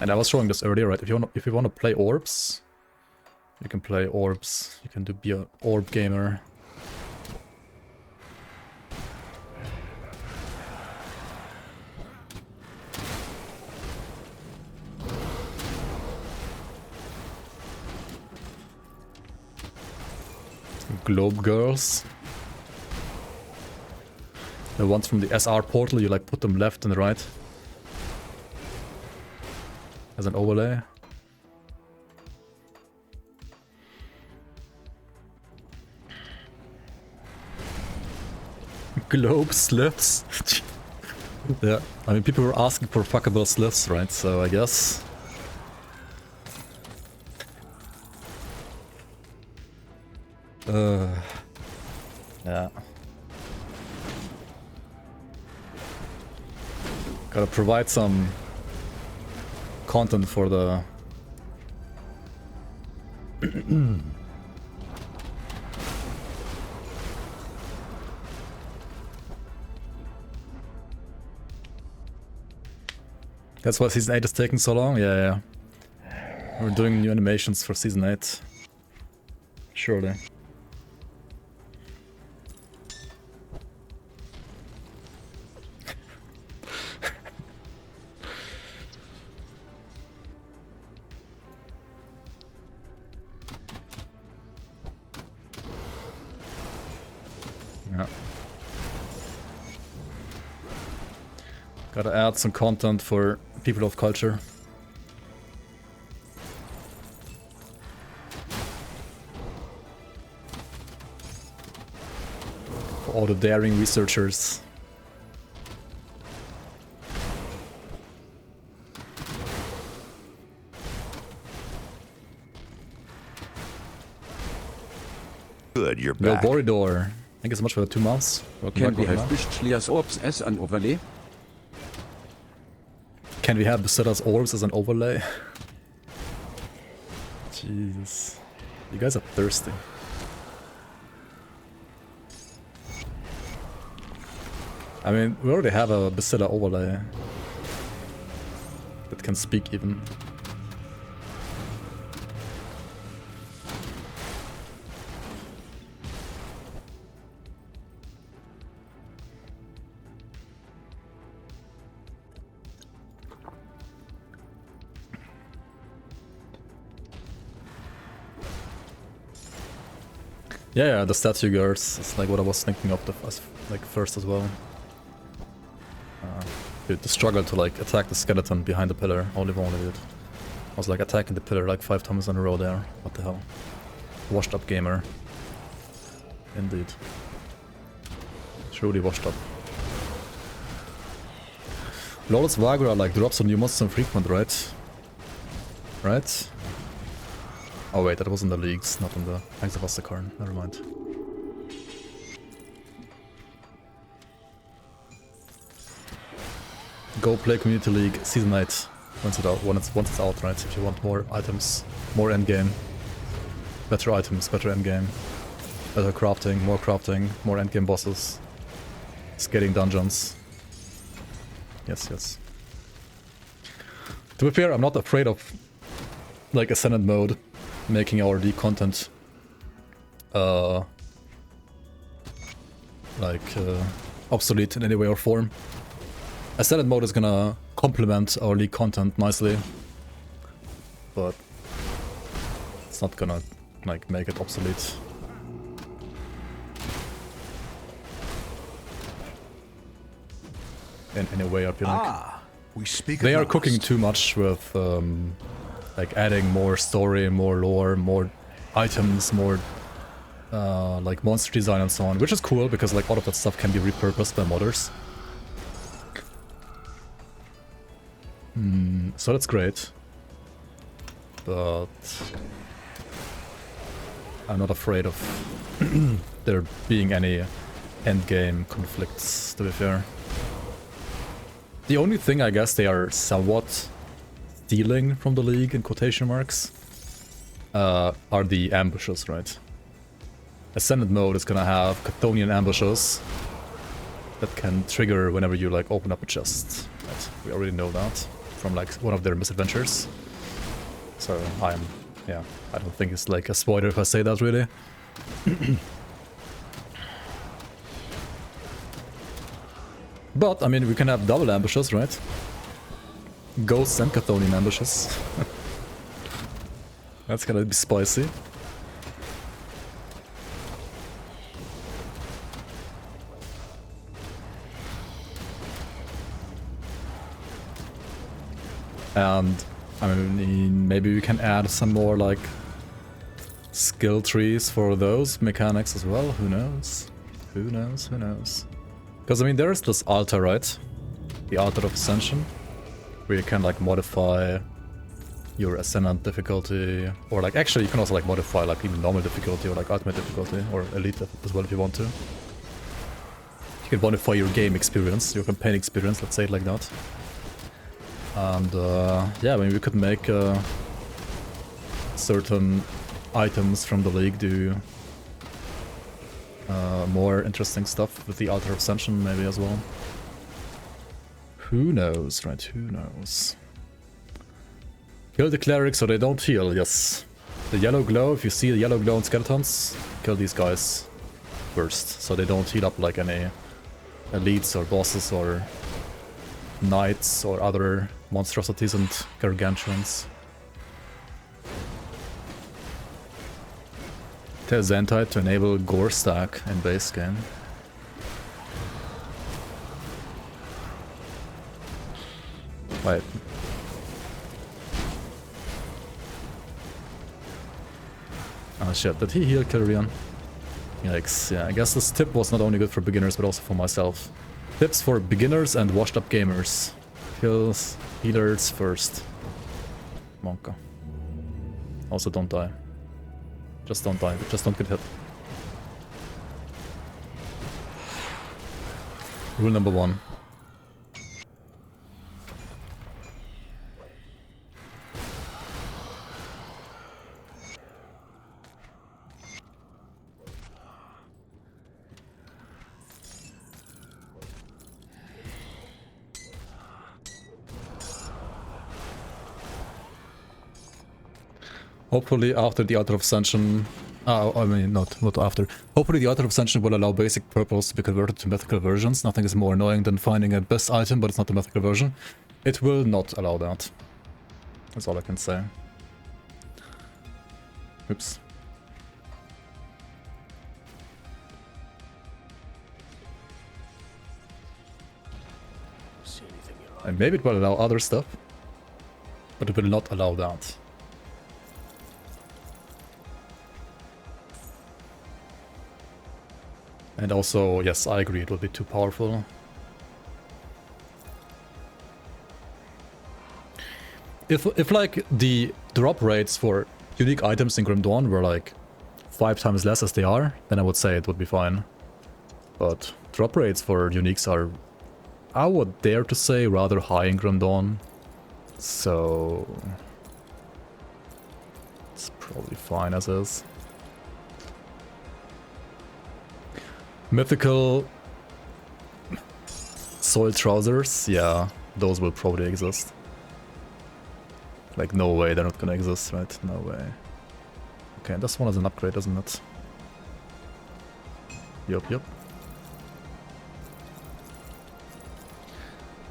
And I was showing this earlier, right? If you want to play orbs, you can play orbs. You can be an orb gamer. Globe girls. The ones from the SR portal, you like put them left and right. As an overlay. Globe sliths. Yeah, I mean people were asking for fuckable sliths, right? So I guess. Yeah. Gotta provide some content for the That's why Season 8 is taking so long? Yeah. We're doing new animations for Season 8. Surely. Yeah. Gotta add some content for people of culture. For all the daring researchers. Good, you're Yo, back. Boridor. Thank you so much for the 2 months. Welcome Can back, we welcome have back. Bistlias Orbs as an overlay? Can we have Basilla's orbs as an overlay? Jesus. You guys are thirsty. I mean, we already have a Basilla overlay that can speak even. Yeah, the statue guards. It's like what I was thinking of like first as well. Dude, the struggle to like attack the skeleton behind the pillar. Only dude. I was like attacking the pillar like 5 times in a row there. What the hell? Washed up gamer. Indeed. Truly washed up. Lawless Vagra like drops on new monsters infrequent, right? Right? Oh wait, that was in the leagues, not in the Thanks of Ostakarn. Never mind. Go play Community League Season 8 once it's out, right? If you want more items, more endgame, better items, better endgame, better crafting, more endgame bosses, scaling dungeons. yes. To be fair, I'm not afraid of like Ascendant mode making our league content obsolete in any way or form. Ascendant mode is gonna complement our league content nicely, but it's not gonna like make it obsolete. In any way, I feel like. We speak They at are last. cooking too much with like adding more story, more lore, more items, more like monster design and so on, which is cool because like all of that stuff can be repurposed by modders. So that's great, but I'm not afraid of there being any endgame conflicts, to be fair. The only thing I guess they are somewhat stealing from the league, in quotation marks, are the ambushes, right? Ascendant mode is gonna have Chthonian ambushes that can trigger whenever you like open up a chest. Right? We already know that from like one of their misadventures. So I don't think it's like a spoiler if I say that, really. But, I mean, we can have double ambushes, right? Ghosts and Chthonian ambushes. That's gonna be spicy. And, I mean, maybe we can add some more, like, skill trees for those mechanics as well. Who knows? Who knows? Who knows? Because, I mean, there is this altar, right? The altar of ascension, where you can, like, modify your ascendant difficulty, or, like, actually, you can also, like, modify, like, even normal difficulty, or, like, ultimate difficulty, or elite as well if you want to. You can modify your game experience, your campaign experience, let's say it like that. And, yeah, I mean, we could make certain items from the league do more interesting stuff with the Altar of Ascension maybe as well. Who knows, right? Who knows? Kill the clerics so they don't heal, yes. The yellow glow, if you see the yellow glow on skeletons, kill these guys first, so they don't heal up like any elites or bosses or knights or other monstrosities and gargantuans. Tell Zentai to enable Gore Stack in base game. Wait. Oh shit, did he heal Kyrian? Yikes, yeah, I guess this tip was not only good for beginners but also for myself. Tips for beginners and washed up gamers. Kills healers first. Monka. Also don't die. Just don't die, just don't get hit. Rule number 1. Hopefully after the Altar of Ascension... I mean, not after. Hopefully the Altar of Ascension will allow basic purples to be converted to mythical versions. Nothing is more annoying than finding a best item, but it's not the mythical version. It will not allow that. That's all I can say. Oops. See anything you like? And maybe it will allow other stuff, but it will not allow that. And also, yes, I agree, it will be too powerful. If like the drop rates for unique items in Grim Dawn were like 5 times less as they are, then I would say it would be fine. But drop rates for uniques are, I would dare to say, rather high in Grim Dawn. So it's probably fine as is. Mythical soil trousers, yeah. those will probably exist. Like, no way they're not gonna exist, right? No way. Okay, this one is an upgrade, isn't it? Yup.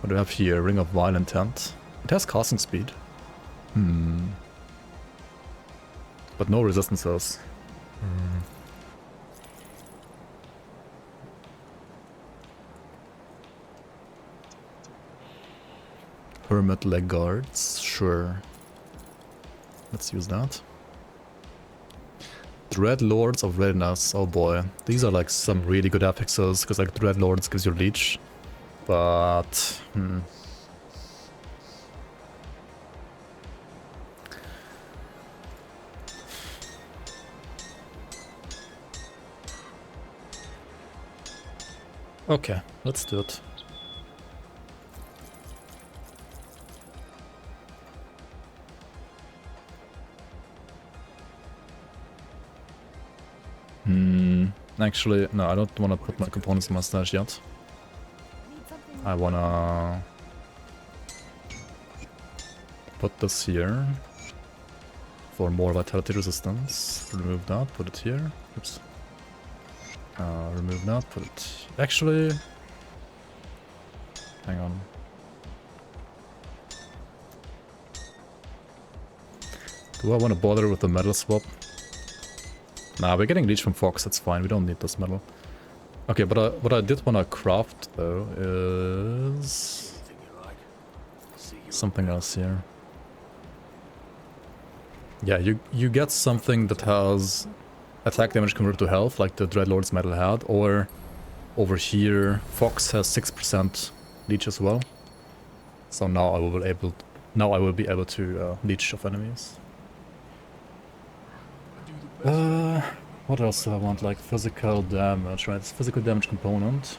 What do we have here? Ring of Vile Intent. It has casting speed. But no resistances. Hermit leg guards, sure. Let's use that. Dread Lords of Readiness, oh boy. These are like some really good affixes, because like Dread Lords gives you leech. But, okay, let's do it. Actually, no, I don't want to put my components in my stash yet. I wanna put this here for more vitality resistance. Remove that, put it here. Oops. Remove that, put it... Actually... Hang on. Do I want to bother with the metal swap? Nah, we're getting leech from Fox, that's fine, we don't need this metal. Okay, but what I did want to craft, though, is... something else here. Yeah, you get something that has attack damage converted to health, like the Dreadlord's Metal had, or over here, Fox has 6% leech as well. So now I will be able to leech off enemies. What else do I want? Like physical damage, right? It's physical damage component.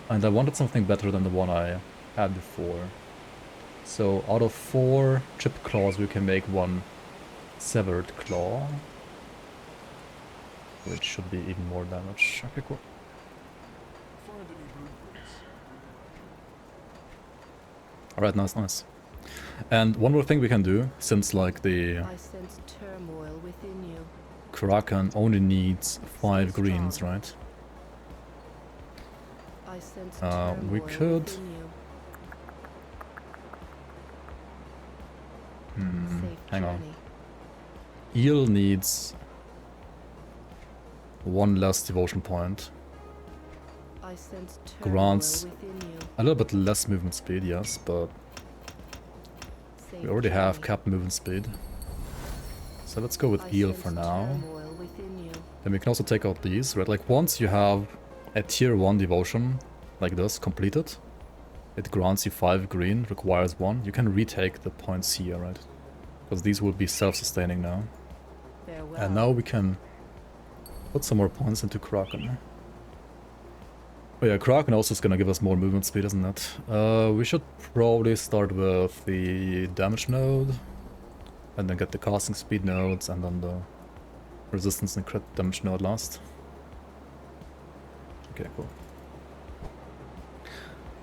And I wanted something better than the one I had before. So out of 4 chipped claws we can make 1 severed claw. Which should be even more damage. Okay, cool. Alright, nice. And one more thing we can do, since like the I sense turmoil within you. Kraken only needs 5 greens, right? I sense We turmoil could... within you. Safe hang on. journey. Eel needs 1 less devotion point. I sense turmoil Grants within you. a little bit less movement speed, yes, but Safe we already have journey. capped movement speed. So let's go with I Eel sense for now. turmoil within you. Then we can also take out these, right? Like once you have a tier 1 devotion, like this, completed, it grants you 5 green, requires 1. You can retake the points here, right? Because these will be self-sustaining now. Farewell. And now we can put some more points into Kraken. Oh yeah, Kraken also is gonna give us more movement speed, isn't it? We should probably start with the damage node, and then get the casting speed nodes, and then the resistance and crit damage node last. Okay, cool.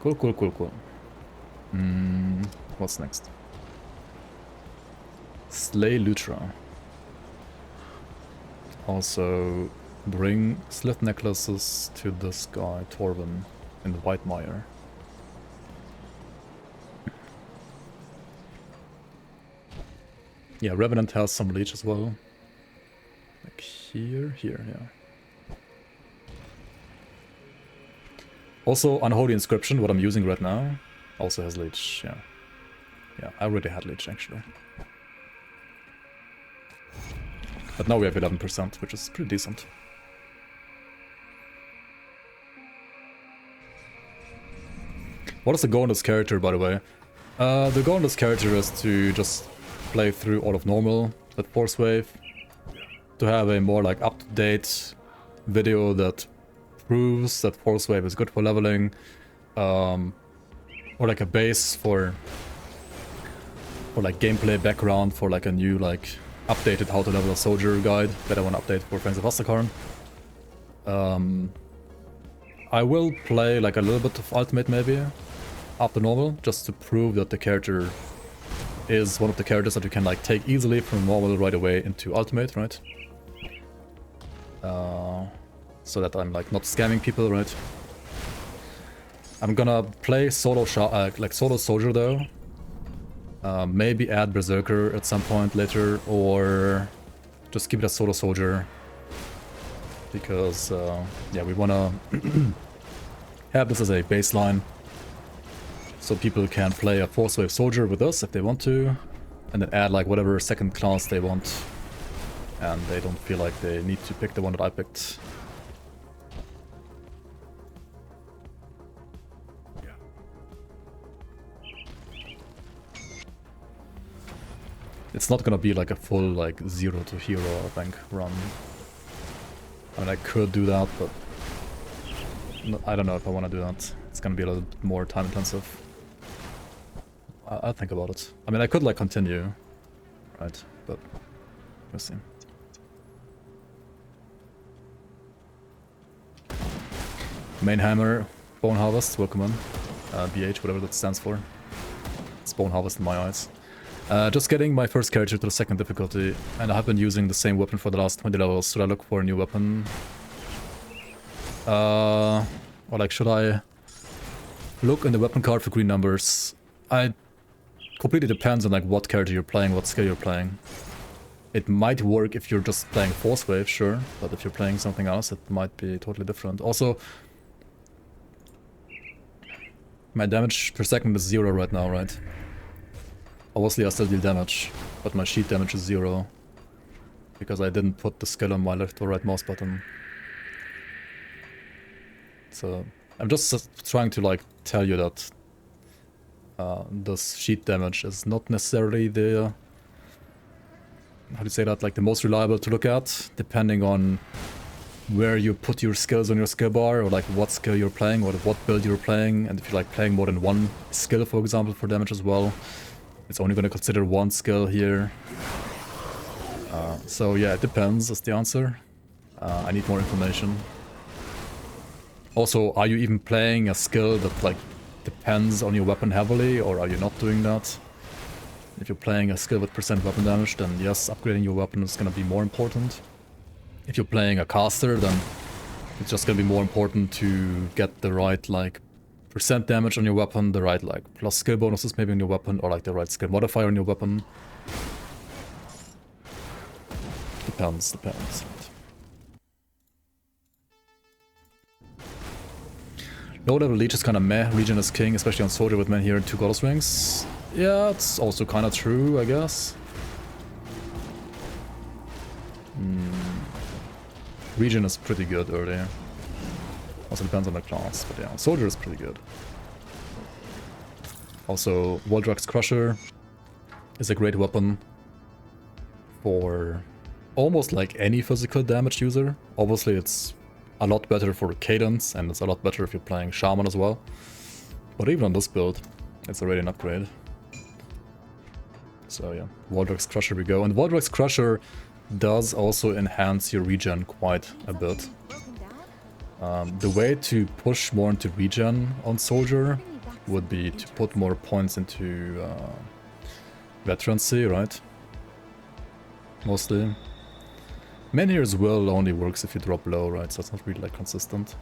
Cool. What's next? Slay Lutra. Also, bring slit necklaces to this guy, Torvin, in the Whitemire. Yeah, Revenant has some leech as well. Like here, yeah. Also, Unholy Inscription, what I'm using right now, also has leech, yeah. Yeah, I already had leech, actually. But now we have 11%, which is pretty decent. What is the goal in this character, by the way? The goal in this character is to just play through all of normal with Forcewave, to have a more like up-to-date video that proves that Forcewave is good for leveling, or like a base for like gameplay background for like a new like updated how to level a soldier guide that I want to update for Friends of Astakarn. I will play like a little bit of Ultimate maybe, after normal, just to prove that the character is one of the characters that you can like take easily from normal right away into ultimate, right? So that I'm like not scamming people, right? I'm gonna play solo like solo soldier though. Maybe add berserker at some point later, or just keep it as solo soldier. Because yeah, we wanna have this as a baseline, so people can play a Forcewave soldier with us if they want to, and then add like whatever second class they want, and they don't feel like they need to pick the one that I picked. It's not gonna be like a full like 0 to hero, I think, run. I mean, I could do that, but I don't know if I want to do that. It's gonna be a little bit more time intensive. I'll think about it. I mean, I could like continue, right? But we'll see. Main hammer, bone harvest, welcome on. BH, whatever that stands for. It's bone harvest in my eyes. Just getting my first character to the second difficulty, and I have been using the same weapon for the last 20 levels. Should I look for a new weapon? Or like, should I look in the weapon card for green numbers? Completely depends on like what character you're playing, what skill you're playing. It might work if you're just playing Forcewave, sure, but if you're playing something else, it might be totally different. Also, my damage per second is 0 right now, right? Obviously I still deal damage, but my sheet damage is 0. Because I didn't put the skill on my left or right mouse button. So, I'm just trying to like tell you that this sheet damage is not necessarily the... how do you say that? Like the most reliable to look at, depending on where you put your skills on your skill bar, or like what skill you're playing, or what build you're playing, and if you're like playing more than one skill, for example, for damage as well. It's only going to consider one skill here. So yeah, it depends is the answer. I need more information. Also, are you even playing a skill that like depends on your weapon heavily, or are you not doing that? If you're playing a skill with % weapon damage, then yes, upgrading your weapon is going to be more important. If you're playing a caster, then it's just going to be more important to get the right like % damage on your weapon, the right like plus skill bonuses maybe on your weapon, or like the right skill modifier on your weapon. Depends. Low level leech is kind of meh. Regen is king, especially on soldier with men here and 2 goddess rings. Yeah, it's also kind of true, I guess. Regen is pretty good early. Also depends on the class, but yeah, soldier is pretty good. Also, Waldrak's Crusher is a great weapon for almost like any physical damage user. Obviously, it's a lot better for cadence, and it's a lot better if you're playing Shaman as well. But even on this build, it's already an upgrade. So yeah, Waldrak's Crusher we go. And Waldrak's Crusher does also enhance your regen quite a bit. The way to push more into regen on Soldier would be to put more points into veterancy, right? Mostly. Menhir's will only works if you drop low, right? So it's not really like consistent.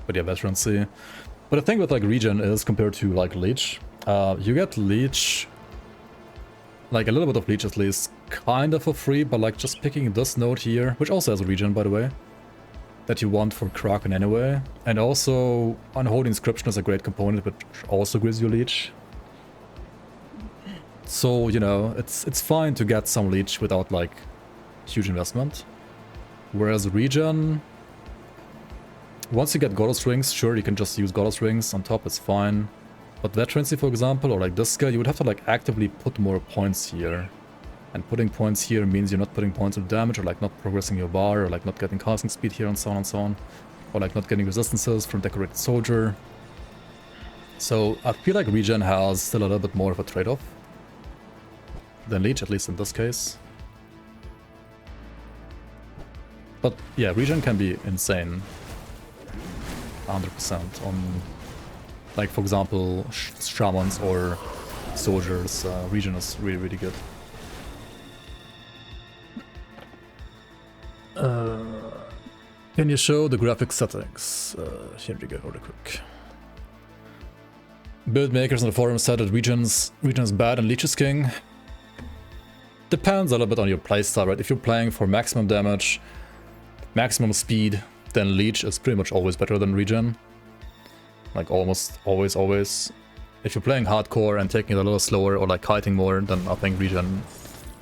But yeah, veterancy. But the thing with like regen is, compared to like leech, you get leech, like a little bit of leech at least, kind of for free, but like just picking this node here, which also has a regen by the way, that you want for Kraken anyway. And also Unholy Inscription is a great component, which also gives you leech. So, you know, it's fine to get some leech without like huge investment. Whereas regen, once you get Goddess Rings, sure, you can just use Goddess Rings on top, it's fine. But Veterancy, for example, or like this skill, you would have to like actively put more points here. And putting points here means you're not putting points of damage, or like not progressing your bar, or like not getting casting speed here, and so on and so on. Or like not getting resistances from Decorated Soldier. So I feel like regen has still a little bit more of a trade-off than leech, at least in this case. But yeah, regen can be insane. 100% on Like for example, shamans or soldiers. Regen is really, really good. Can you show the graphic settings? Here we go, really quick. Build makers on the forum said that Regen is bad and Leech is king. Depends a little bit on your playstyle, right? If you're playing for maximum damage, maximum speed, then Leech is pretty much always better than Regen. Like almost always. If you're playing hardcore and taking it a little slower or like kiting more, then I think Regen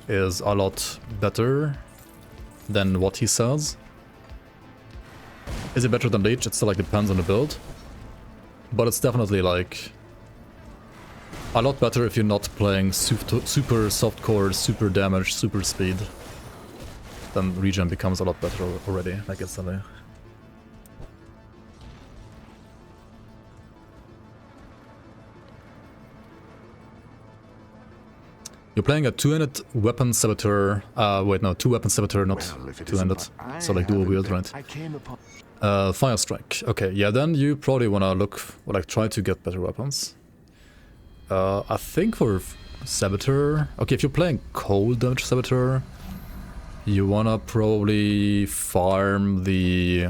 is a lot better than what he says. Is it better than Leech? It still like depends on the build. But it's definitely like a lot better if you're not playing super softcore, super damage, super speed. Then Regen becomes a lot better already, like instantly. You're playing a two-handed weapon saboteur. Wait, no, two weapon saboteur, not two-handed. So like dual wield, right? Fire strike. Okay, yeah, then you probably wanna look or like try to get better weapons. I think for saboteur. Okay, if you're playing cold damage saboteur, you wanna probably farm the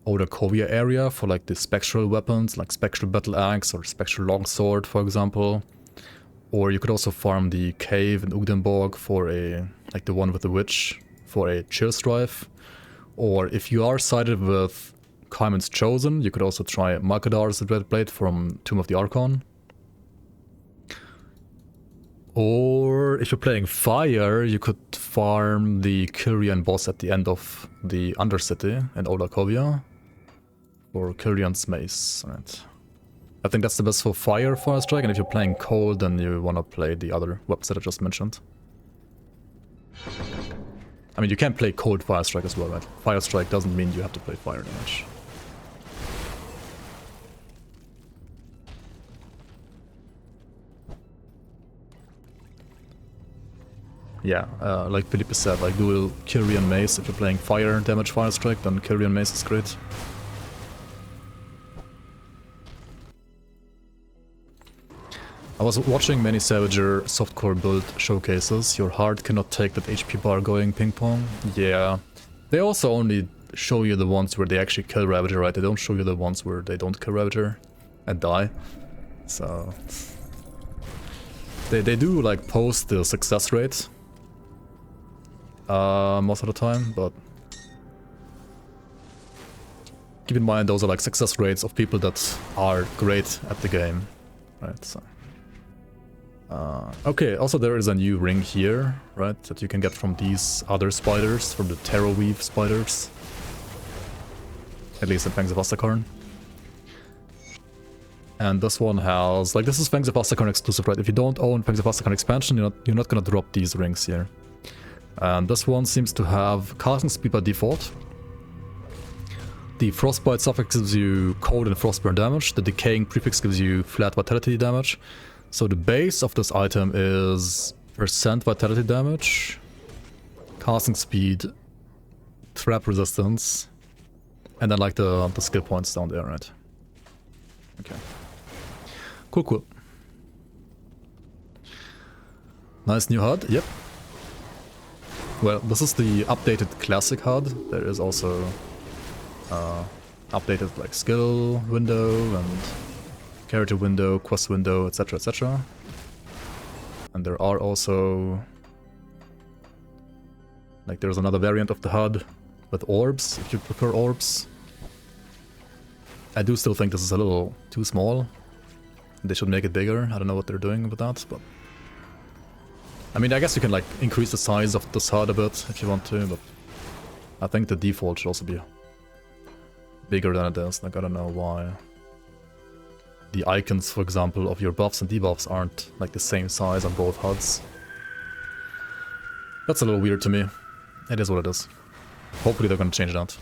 Odakovia area for like the spectral weapons, like spectral battle axe or spectral longsword, for example. Or you could also farm the cave in Ugdenborg for a, like the one with the witch, for a chill strife. Or if you are sided with Kaiman's Chosen, you could also try Malkadar's Red Blade from Tomb of the Archon. Or if you're playing fire, you could farm the Kyrian boss at the end of the Undercity in Odakovia. Or Kyrian's Mace, right? I think that's the best for fire strike, and if you're playing cold, then you want to play the other weapons that I just mentioned. I mean, you can play cold fire strike as well, right? Fire strike doesn't mean you have to play fire damage. Yeah, like Felipe said, like dual Kyrian Mace. If you're playing fire damage fire strike, then Kyrian Mace is great. I was watching many Savager softcore build showcases. Your heart cannot take that HP bar going ping pong. Yeah. They also only show you the ones where they actually kill Ravager, right? They don't show you the ones where they don't kill Ravager and die. So they do like post the success rate most of the time, but keep in mind those are like success rates of people that are great at the game, right? So okay, also there is a new ring here, right, that you can get from these other spiders, from the Tarot Weave spiders. At least in Fangs of Astakarn. And this one has, like, this is Fangs of Astakarn exclusive, right? If you don't own Fangs of Astakarn expansion, you're not gonna drop these rings here. And this one seems to have casting speed by default. The Frostbite suffix gives you cold and frostburn damage. The Decaying prefix gives you flat vitality damage. So the base of this item is % vitality damage, casting speed, trap resistance, and then like the skill points down there, right? Okay. Cool, cool. Nice new HUD, yep. Well, this is the updated classic HUD. There is also updated like skill window and character window, quest window, etc, etc. And there are also, like, there's another variant of the HUD with orbs, if you prefer orbs. I do still think this is a little too small. They should make it bigger. I don't know what they're doing with that, but I mean, I guess you can like increase the size of this HUD a bit if you want to, but I think the default should also be bigger than it is. Like, I don't know why the icons, for example, of your buffs and debuffs aren't like the same size on both HUDs. That's a little weird to me. It is what it is. Hopefully they're gonna change that.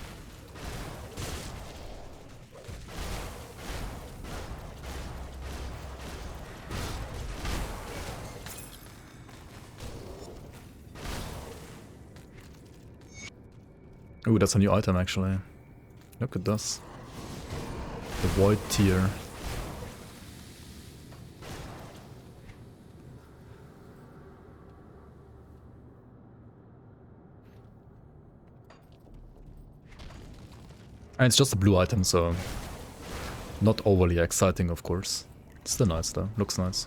Ooh, that's a new item actually. Look at this. The Void Tier. And it's just a blue item, so not overly exciting, of course. It's still nice though, looks nice.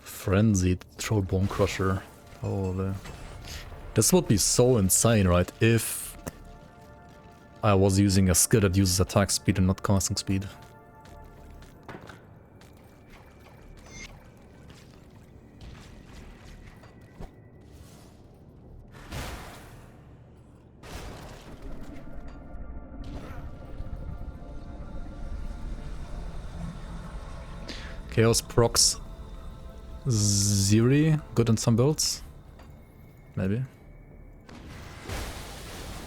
Frenzied Troll Bone Crusher. Holy. This would be so insane, right? If I was using a skill that uses attack speed and not casting speed. Chaos procs Ziri, good in some builds. Maybe.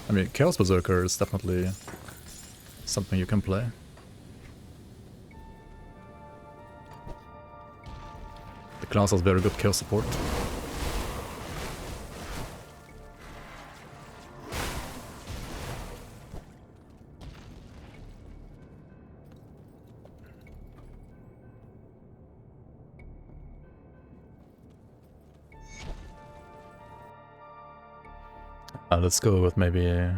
I mean, Chaos Berserker is definitely something you can play. The class has very good Chaos support. Let's go with maybe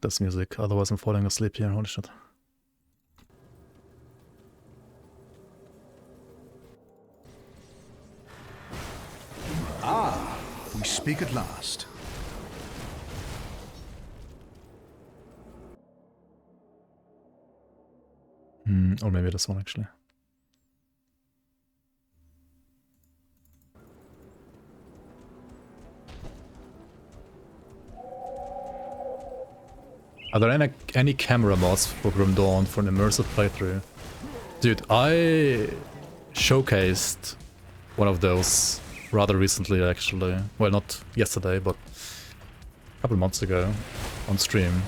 this music, otherwise I'm falling asleep here, holy shit. Ah, we speak at last. Or maybe this one actually. Are there any camera mods for Grim Dawn for an immersive playthrough? Dude, I showcased one of those rather recently actually. Well, not yesterday, but a couple months ago on stream.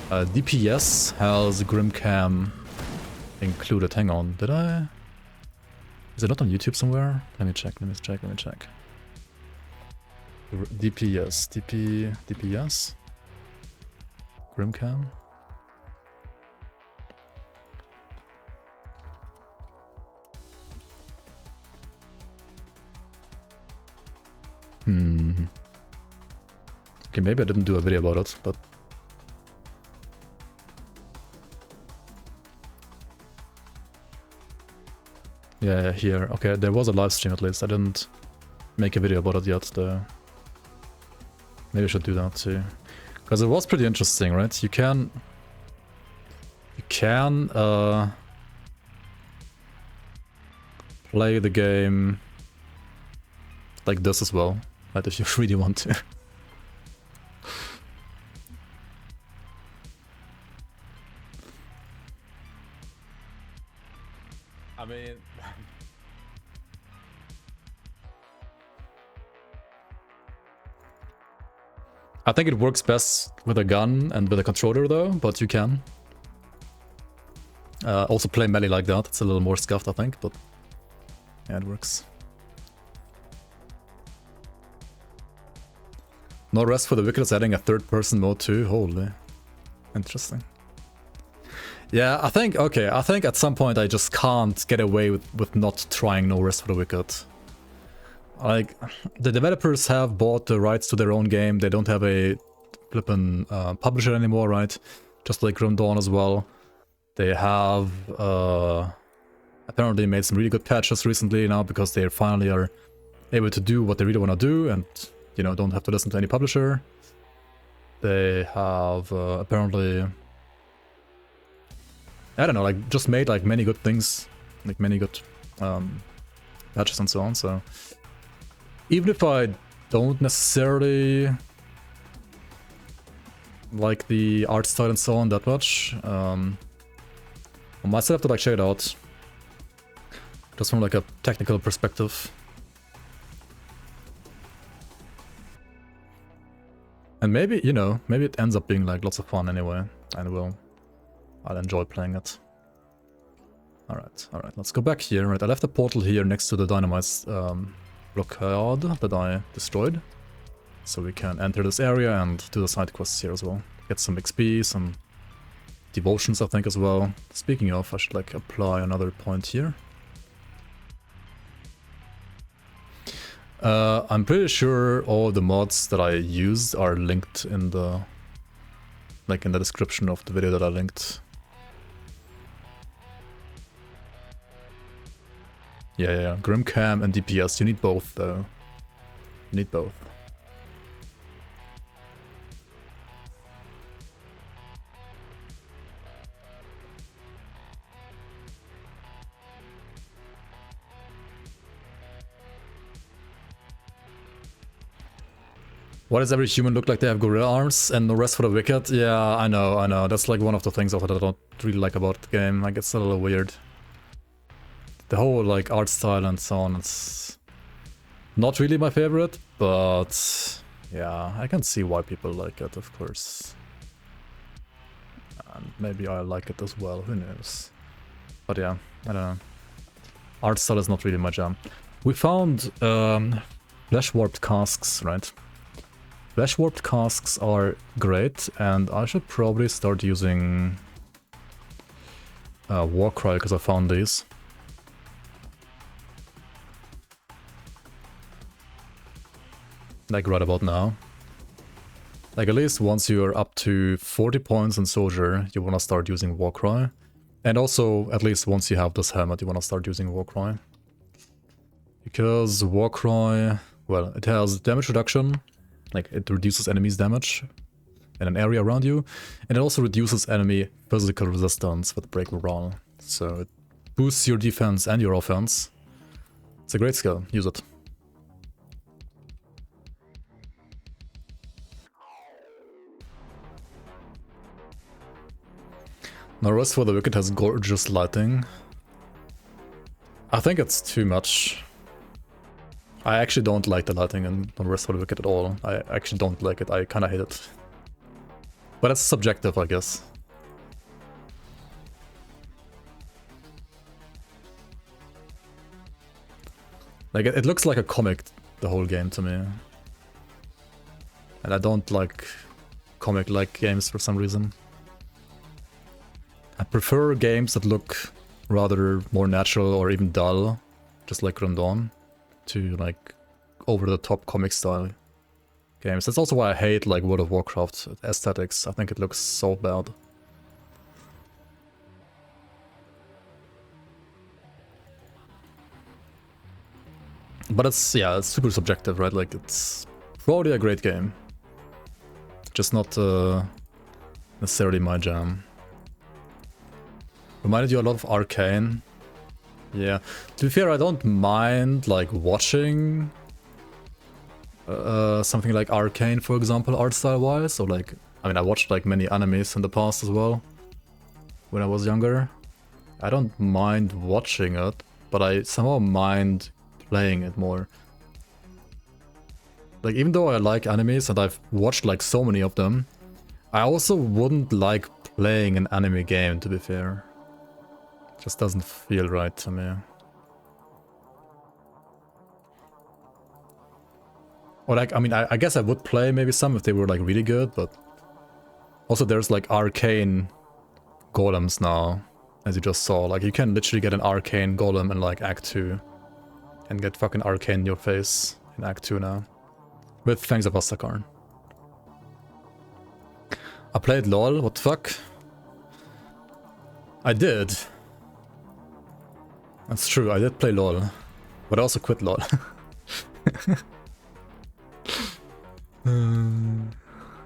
DPS has Grim Cam included. Hang on, did I? Is it not on YouTube somewhere? Let me check. DPS? Grimcam? Okay, maybe I didn't do a video about it, but... Yeah, here. Okay, there was a live stream at least. I didn't make a video about it yet, though. Maybe I should do that too. Because it was pretty interesting, right? You can play the game like this as well, right? If you really want to. I mean... I think it works best with a gun and with a controller though, but you can. Also play melee like that, it's a little more scuffed I think, but yeah, it works. No Rest for the Wicked is adding a third-person mode too, holy. Interesting. Yeah, I think at some point I just can't get away with not trying No Rest for the Wicked. Like, the developers have bought the rights to their own game, they don't have a flippin' publisher anymore, right? Just like Grim Dawn as well. They have apparently made some really good patches recently now because they finally are able to do what they really want to do and, you know, don't have to listen to any publisher. They have apparently, I don't know, like just made like many good things, like many good patches and so on, so... Even if I don't necessarily like the art style and so on that much, I might still have to like check it out. Just from like a technical perspective. And maybe, you know, maybe it ends up being like lots of fun anyway, and I'll enjoy playing it. Alright, let's go back here. Right, I left a portal here next to the dynamite blockade that I destroyed. So we can enter this area and do the side quests here as well. Get some XP, some devotions, I think, as well. Speaking of, I should like apply another point here. I'm pretty sure all the mods that I used are linked in the description of the video that I linked. Yeah, Grimcam and DPS. You need both, though. You need both. Why does every human look like they have gorilla arms and no rest for the wicked? Yeah, I know. That's like one of the things that I don't really like about the game. Like, it's a little weird. The whole like art style and so on, it's not really my favorite, but yeah, I can see why people like it, of course. And maybe I like it as well, who knows. But yeah, I don't know. Art style is not really my jam. We found flesh warped casks, right? Flesh warped casks are great, and I should probably start using Warcry because I found these. Like right about now. Like at least once you're up to 40 points in Soldier, you want to start using Warcry. And also, at least once you have this helmet, you want to start using Warcry. Because Warcry, well, it has damage reduction. Like, it reduces enemies' damage in an area around you. And it also reduces enemy physical resistance with Break Morale. So it boosts your defense and your offense. It's a great skill. Use it. Now, Rest for the Wicked has gorgeous lighting. I think it's too much. I actually don't like the lighting in Rest for the Wicked at all. I actually don't like it. I kind of hate it. But it's subjective, I guess. Like, it looks like a comic, the whole game, to me. And I don't like comic-like games for some reason. I prefer games that look rather more natural or even dull, just like Grim Dawn, to like over-the-top comic style games. That's also why I hate like World of Warcraft aesthetics. I think it looks so bad. But it's, yeah, it's super subjective, right? Like, it's probably a great game. Just not necessarily my jam. Reminded you a lot of Arcane. Yeah. To be fair, I don't mind like watching something like Arcane, for example, art style wise. Or like, I mean, I watched like many animes in the past as well when I was younger. I don't mind watching it, but I somehow mind playing it more. Like, even though I like animes and I've watched like so many of them, I also wouldn't like playing an anime game, to be fair. Just doesn't feel right to me. Or like, I mean, I guess I would play maybe some if they were like really good, but also there's like arcane golems now, as you just saw. Like, you can literally get an arcane golem in like Act 2 and get fucking arcane in your face in Act 2 now. With Fangs of Astakarn. I played LOL, what the fuck? I did. That's true, I did play LOL. But I also quit LOL.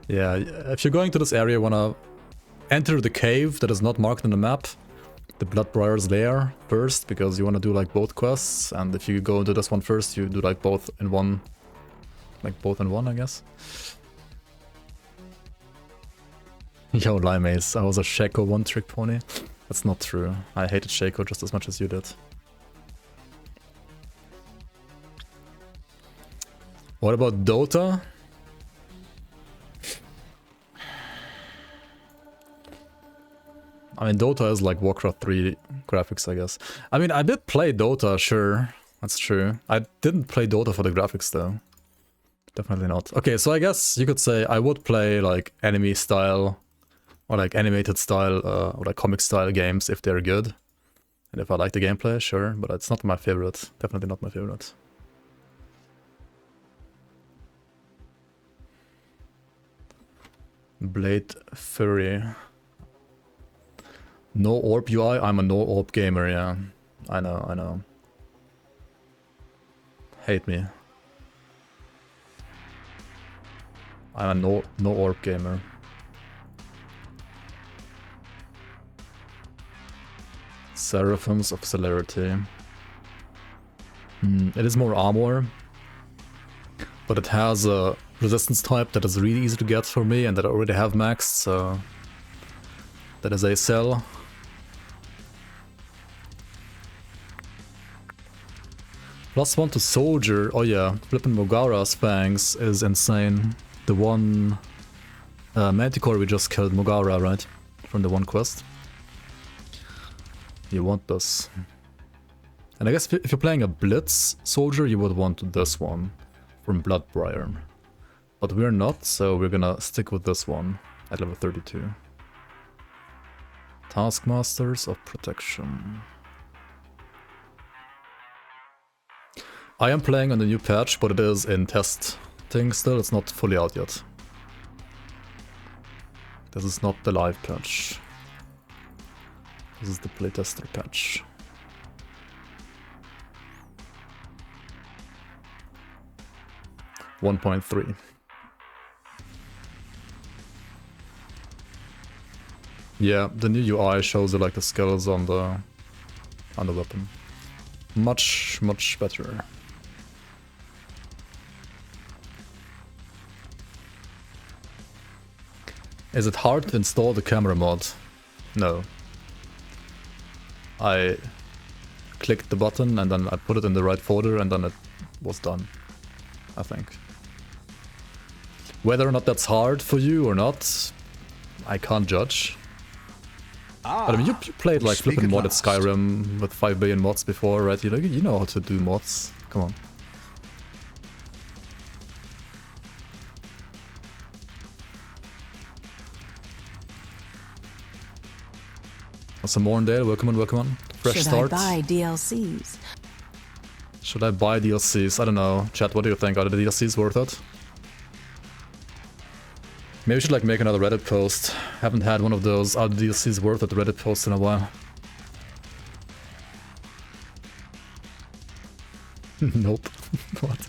Yeah, if you're going to this area, you wanna enter the cave that is not marked on the map. The Bloodbriar's Lair first, because you wanna do like both quests. And if you go into this one first, you do like both in one. Like both in one, I guess. Yo, Limeace, I was a Shaco one-trick pony. That's not true. I hated Shaco just as much as you did. What about Dota? I mean, Dota is like Warcraft 3 graphics, I guess. I mean, I did play Dota, sure. That's true. I didn't play Dota for the graphics, though. Definitely not. Okay, so I guess you could say I would play like enemy style Or like animated style, or like comic style games if they're good. And if I like the gameplay, sure, but it's not my favorite. Definitely not my favorite. Blade Fury. No orb UI? I'm a no orb gamer, yeah. I know. Hate me. I'm a no orb gamer. Seraphims of Celerity. It is more armor, but it has a resistance type that is really easy to get for me and that I already have maxed, so that is a sell. +1 to Soldier. Oh yeah, flipping Mogara's Fangs is insane. The one Manticore we just killed, Mogara, right? From the one quest. You want this. And I guess if you're playing a Blitz Soldier, you would want this one from Bloodbriar. But we're not, so we're gonna stick with this one at level 32. Taskmasters of Protection. I am playing on the new patch, but it is in testing still, it's not fully out yet. This is not the live patch. This is the playtester patch. .3. Yeah, the new UI shows you like the skills on the weapon. Much better. Is it hard to install the camera mod? No. I clicked the button and then I put it in the right folder and then it was done, I think. Whether or not that's hard for you or not, I can't judge. But I mean, you played like flipping modded Skyrim with 5 billion mods before, right? You know how to do mods. Come on. Some Morndale, welcome on. Fresh start. Should I buy DLCs? Should I buy DLCs? I don't know. Chat, what do you think? Are the DLCs worth it? Maybe we should like make another Reddit post. Haven't had one of those are the DLCs worth it Reddit posts in a while. Nope. What?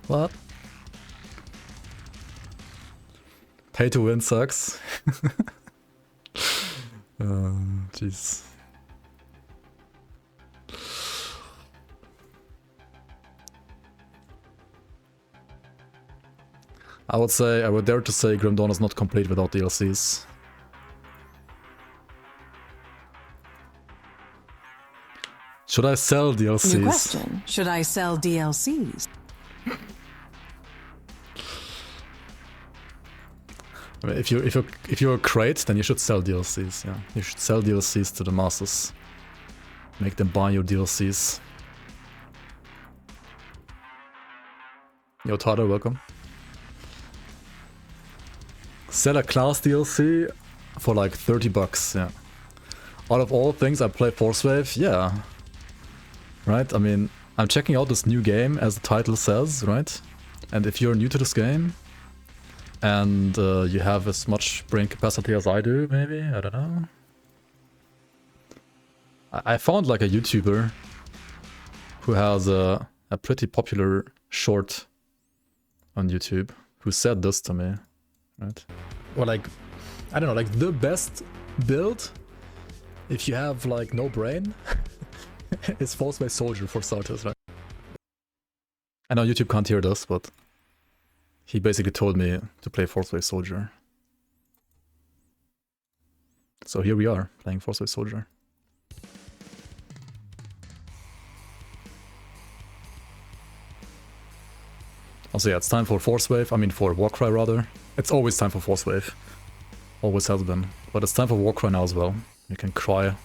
What? Pay to win sucks. Jeez. I would dare to say Grim Dawn is not complete without DLCs. Should I sell DLCs? New question. Should I sell DLCs? I mean, if you're a crate, then you should sell DLCs. Yeah, you should sell DLCs to the masses. Make them buy your DLCs. Yo, Tado, welcome. Sell a class DLC for like 30 bucks. Yeah. Out of all things, I play Forcewave. Yeah. Right. I mean, I'm checking out this new game, as the title says, right? And if you're new to this game, and you have as much brain capacity as I do, maybe? I don't know. I found like a YouTuber who has a pretty popular short on YouTube who said this to me, right? Or like, I don't know, like the best build, if you have like no brain, is Forcewave Soldier for starters, right? I know YouTube can't hear this, but he basically told me to play Forcewave Soldier. So here we are, playing Forcewave Soldier. Also yeah, it's time for Forcewave, I mean for Warcry rather. It's always time for Forcewave. Always has been. But it's time for Warcry now as well. You can cry.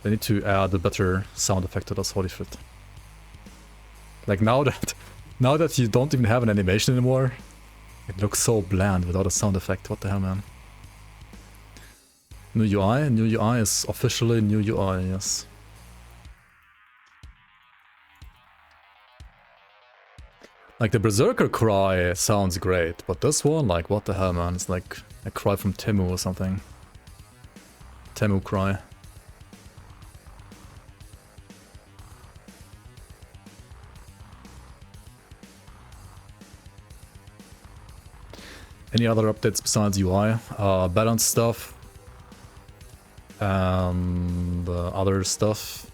They need to add a better sound effect to this, holy shit. Like now that you don't even have an animation anymore, It looks so bland without a sound effect. What the hell, man? New UI? New UI is officially new UI, yes. Like, the Berserker cry sounds great, but this one, like, what the hell, man? It's like a cry from Temu or something. Temu cry. Any other updates besides UI? Balance stuff. And other stuff.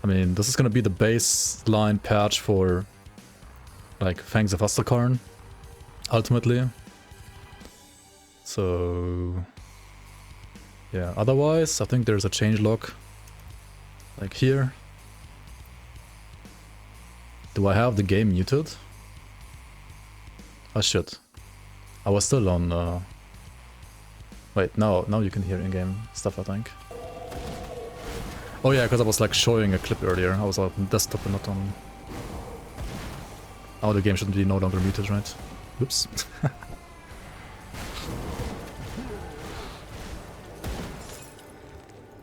I mean, this is gonna be the baseline patch for, like, Fangs of Astakarn, ultimately. So, yeah, otherwise, I think there's a changelog, like here. Do I have the game muted? I should. I was still on, wait, now you can hear in-game stuff, I think. Oh yeah, because I was like showing a clip earlier. I was on desktop and not on... Oh, the game shouldn't be no longer muted, right? Oops.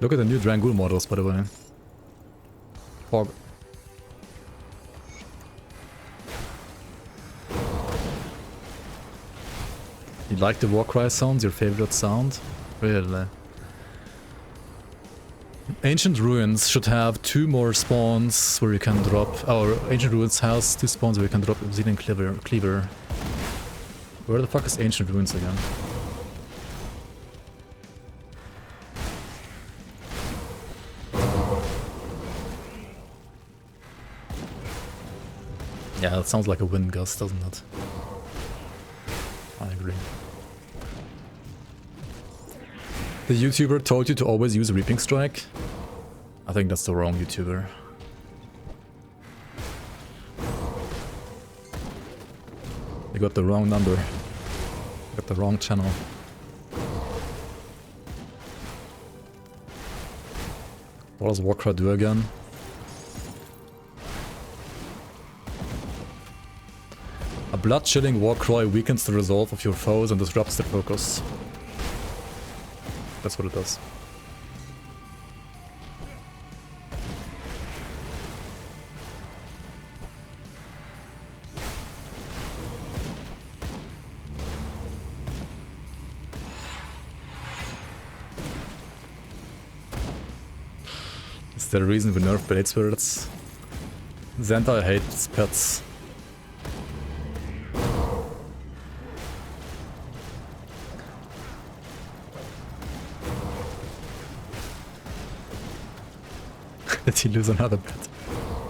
Look at the new Drangul models, by the way. Fog. You like the Warcry sounds? Your favorite sound? Really? Ancient Ruins should have 2 more spawns where you can drop... Oh, Ancient Ruins has 2 spawns where you can drop Obsidian Cleaver. Where the fuck is Ancient Ruins again? Yeah, that sounds like a wind gust, doesn't it? I agree. The YouTuber told you to always use Reaping Strike? I think that's the wrong YouTuber. You got the wrong number. You got the wrong channel. What does Warcry do again? A blood-chilling Warcry weakens the resolve of your foes and disrupts their focus. That's what it does. Is there a reason we nerf Blade Spirits? Xanta hates pets. Did he lose another bet?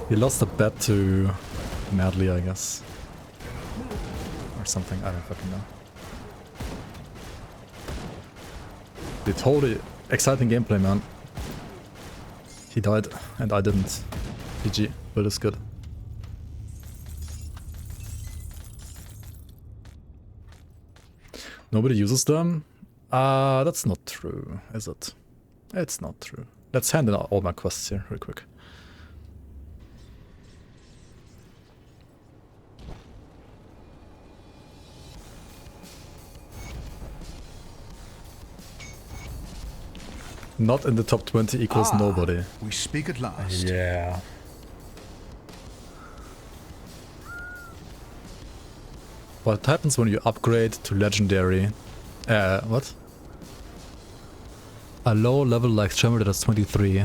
He lost a bet to Madly, I guess. Or something, I don't fucking know. The totally exciting gameplay, man. He died, and I didn't. GG, but it's good. Nobody uses them? That's not true, is it? It's not true. Let's hand in all my quests here, real quick. Not in the top 20 equals nobody. We speak at last. Yeah. What happens when you upgrade to legendary? What? A low level like Tremor that is 23.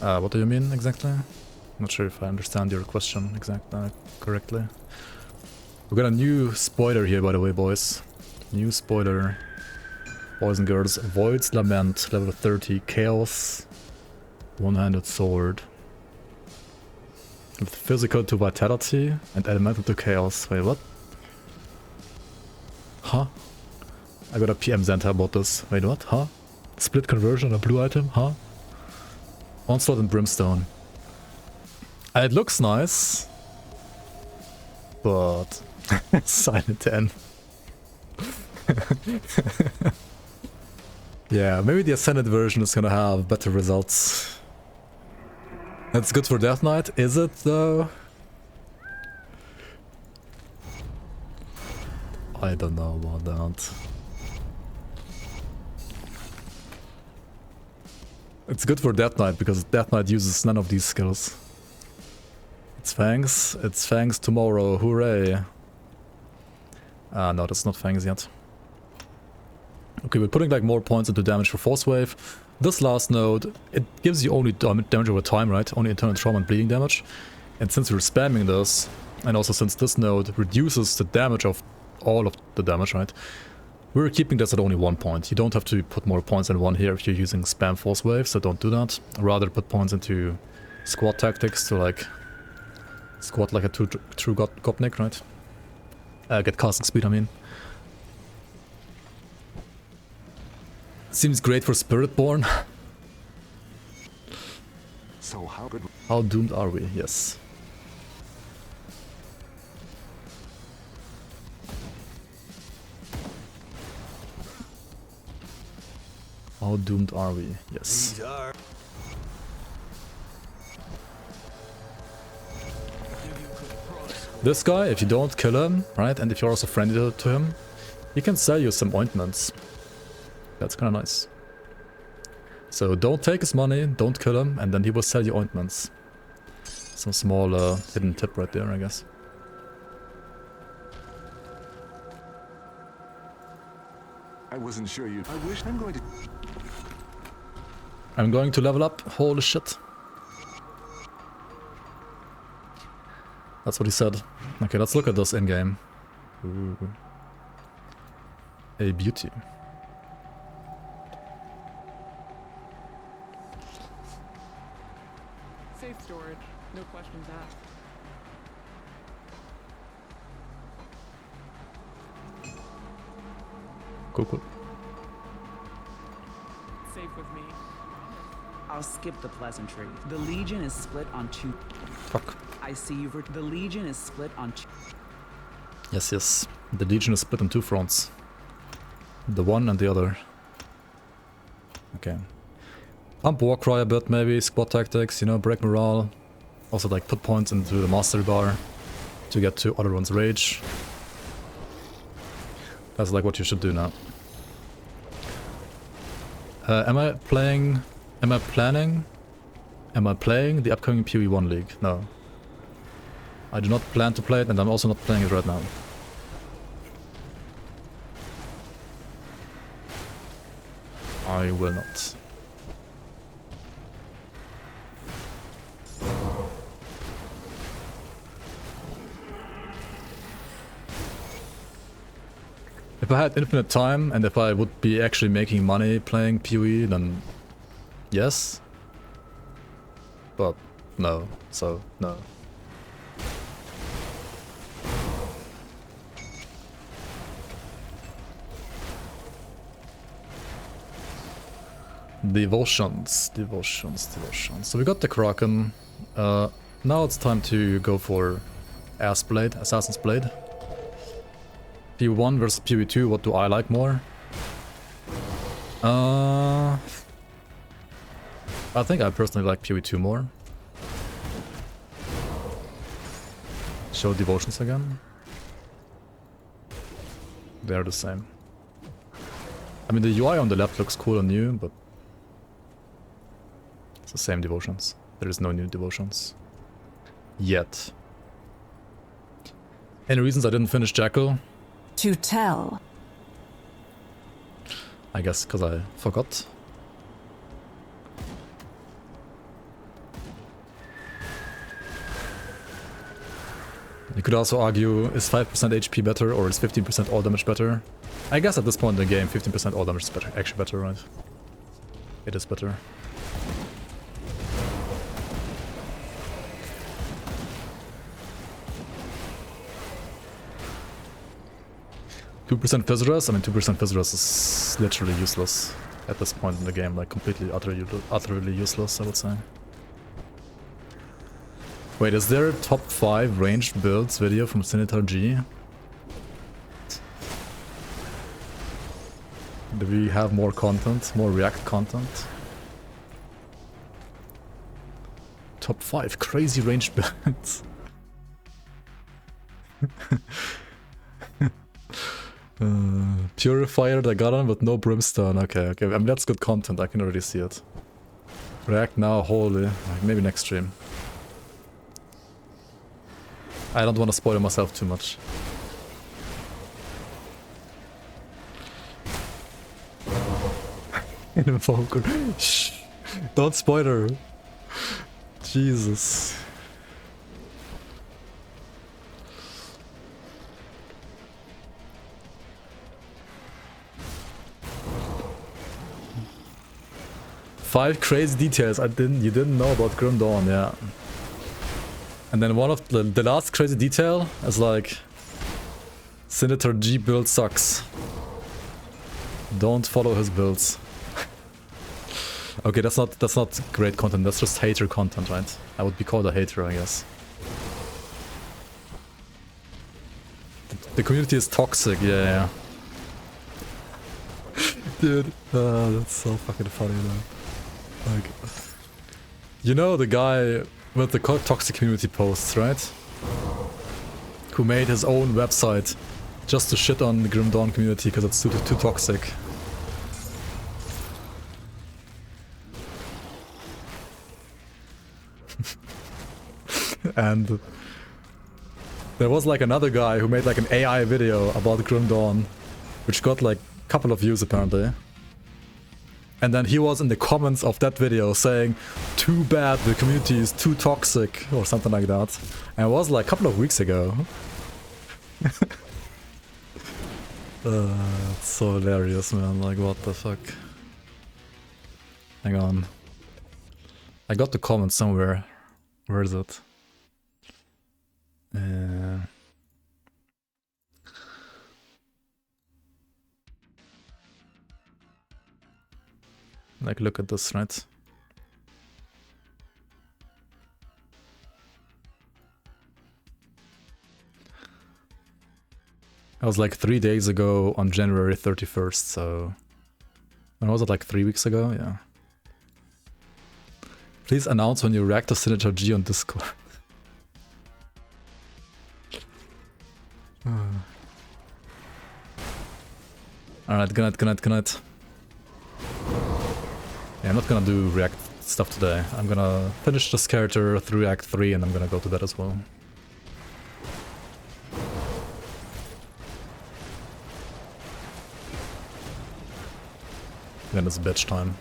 What do you mean exactly? Not sure if I understand your question correctly. We got a new spoiler here, by the way, boys. New spoiler. Boys and girls. Void's Lament, level 30. Chaos. One-handed sword. With physical to vitality and elemental to chaos. Wait, what? Huh? I got a PM Xanta about this. Wait, what? Huh? Split conversion on a blue item? Huh? Onslaught and Brimstone. It looks nice. But... Silent 10. Yeah, maybe the Ascended version is gonna have better results. That's good for Death Knight, is it though? I don't know about that. It's good for Death Knight because Death Knight uses none of these skills. It's Fangs tomorrow, hooray! No, that's not Fangs yet. Okay, we're putting like more points into damage for Forcewave. This last node, it gives you only damage over time, right? Only internal trauma and bleeding damage. And since we're spamming this, and also since this node reduces the damage of all of the damage, right? We're keeping this at only 1 point. You don't have to put more points than 1 here if you're using spam Forcewave, so don't do that. Rather put points into squad tactics to like squad like a true Gopnik, right? Get casting speed, I mean. Seems great for Spiritborn. So how doomed are we? Yes. How doomed are we? Yes. These are. This guy, if you don't kill him, right, and if you're also friendly to him, he can sell you some ointments. That's kind of nice. So don't take his money, don't kill him, and then he will sell you ointments. Some small hidden tip right there, I guess. I wasn't sure you. I wish I'm going to level up. Holy shit. That's what he said. Okay, let's look at this in-game. A beauty. Safe storage, no questions asked. Cool, cool. Safe with me. I'll skip the pleasantry. The Legion is split on 2. Fuck. I see you. The Legion is split on 2. Yes, yes. The Legion is split on 2 fronts. The one and the other. Okay. Pump Warcry a bit, maybe. Squad tactics, you know, break morale. Also, like, put points into the mastery bar to get to other one's rage. That's like what you should do now. Am I planning the upcoming PoE1 League? No. I do not plan to play it, and I'm also not playing it right now. I will not. If I had infinite time, and if I would be actually making money playing PoE, then yes. But no, so no. Devotions. So we got the Kraken. Now it's time to go for Assassin's Blade. PoE1 versus PoE2, what do I like more? I think I personally like PoE2 more. Show Devotions again. They're the same. I mean, the UI on the left looks cool and new, but it's the same Devotions. There is no new Devotions. Yet. Any reasons I didn't finish Jackal? To tell. I guess because I forgot. You could also argue, is 5% HP better or is 15% all damage better? I guess at this point in the game, 15% all damage is better, actually better, right? It is better. %2% Fizz. I mean, 2% Fizz is literally useless at this point in the game, like completely, utterly useless, I would say. Wait, is there a top 5 ranged builds video from Sinitar G? Do we have more content, more React content? Top 5 crazy ranged builds. Purifier that got on with no brimstone. Okay, okay. I mean, that's good content. I can already see it. React now, holy. Like, maybe next stream. I don't want to spoil myself too much. Invoker. Shh. Don't spoil her. Jesus. Five crazy details you didn't know about Grim Dawn, yeah. And then one of the last crazy detail is like Senator G build sucks. Don't follow his builds. Okay, that's not great content, that's just hater content, right? I would be called a hater, I guess. The community is toxic, yeah. Dude, that's so fucking funny, man. Like, you know the guy with the toxic community posts, right? Who made his own website just to shit on the Grim Dawn community because it's too toxic. And there was like another guy who made like an AI video about Grim Dawn, which got like a couple of views apparently. And then he was in the comments of that video saying, too bad, the community is too toxic, or something like that. And it was like a couple of weeks ago. It's so hilarious, man, like what the fuck. Hang on. I got the comment somewhere. Where is it? Like, look at this, right? I was like 3 days ago on January 31st, so... When was it, like 3 weeks ago? Yeah. Please announce when you react to Senator G on Discord. Alright, good night. Yeah, I'm not gonna do React stuff today. I'm gonna finish this character through Act 3 and I'm gonna go to bed as well. Then it's bitch time.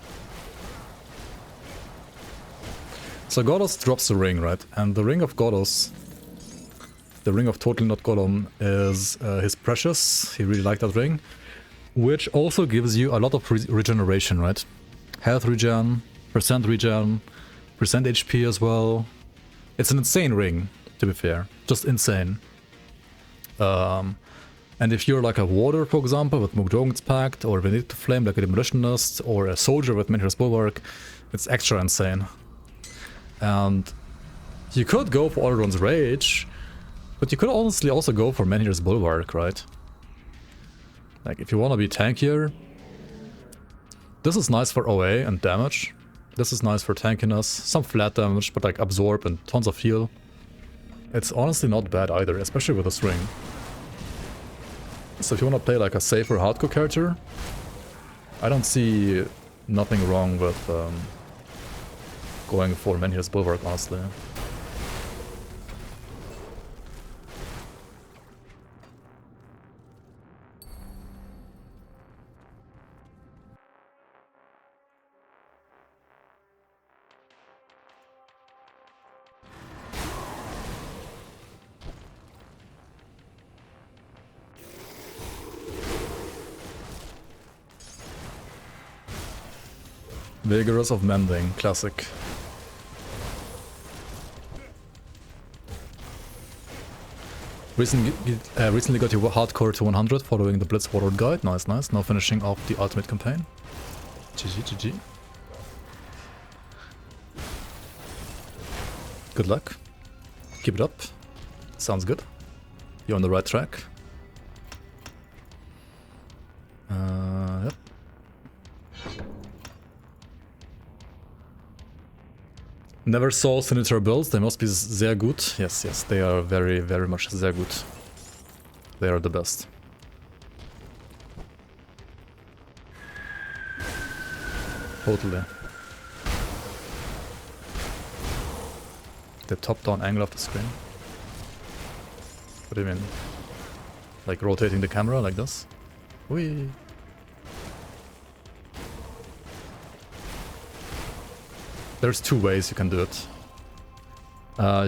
So Godos drops the ring, right? And the ring of Godos, the ring of Totally Not Gollum, is his precious. He really liked that ring. Which also gives you a lot of regeneration, right? Health regen, percent HP as well. It's an insane ring, to be fair. Just insane. And if you're like a warder, for example, with Mugdogan's Pact, or Benedictive Flame, like a Demolitionist, or a soldier with Menhir's Bulwark, it's extra insane. And you could go for Alrund's Rage, but you could honestly also go for Menhir's Bulwark, right? Like, if you want to be tankier, this is nice for OA and damage. This is nice for tankiness, some flat damage, but like absorb and tons of heal. It's honestly not bad either, especially with this ring. So if you want to play like a safer hardcore character, I don't see nothing wrong with going for Menhir's Bulwark, honestly. Vigorous of Mending, classic. Recently got your hardcore to 100 following the Blitz Warlord guide. Nice. Now finishing off the ultimate campaign. GG. Good luck. Keep it up. Sounds good. You're on the right track. Yep. Never saw Senator builds, they must be sehr gut. Yes, they are very much sehr gut. They are the best. totally. The top-down angle of the screen. What do you mean? Like rotating the camera like this? Whee! There's two ways you can do it.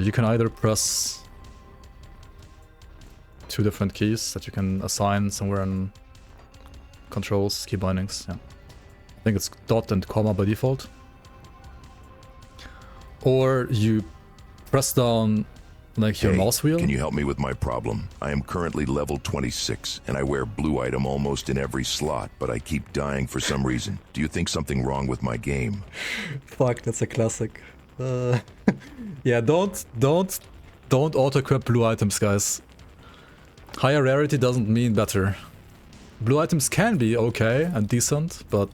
You can either press two different keys that you can assign somewhere in controls, key bindings, yeah. I think it's dot and comma by default. Or you press down like your mouse wheel. Can you help me with my problem? I am currently level 26 and I wear blue item almost in every slot, but I keep dying for some reason. Do you think something wrong with my game? Fuck, that's a classic. Yeah, don't auto-equip blue items, guys. Higher rarity doesn't mean better. Blue items can be okay and decent, but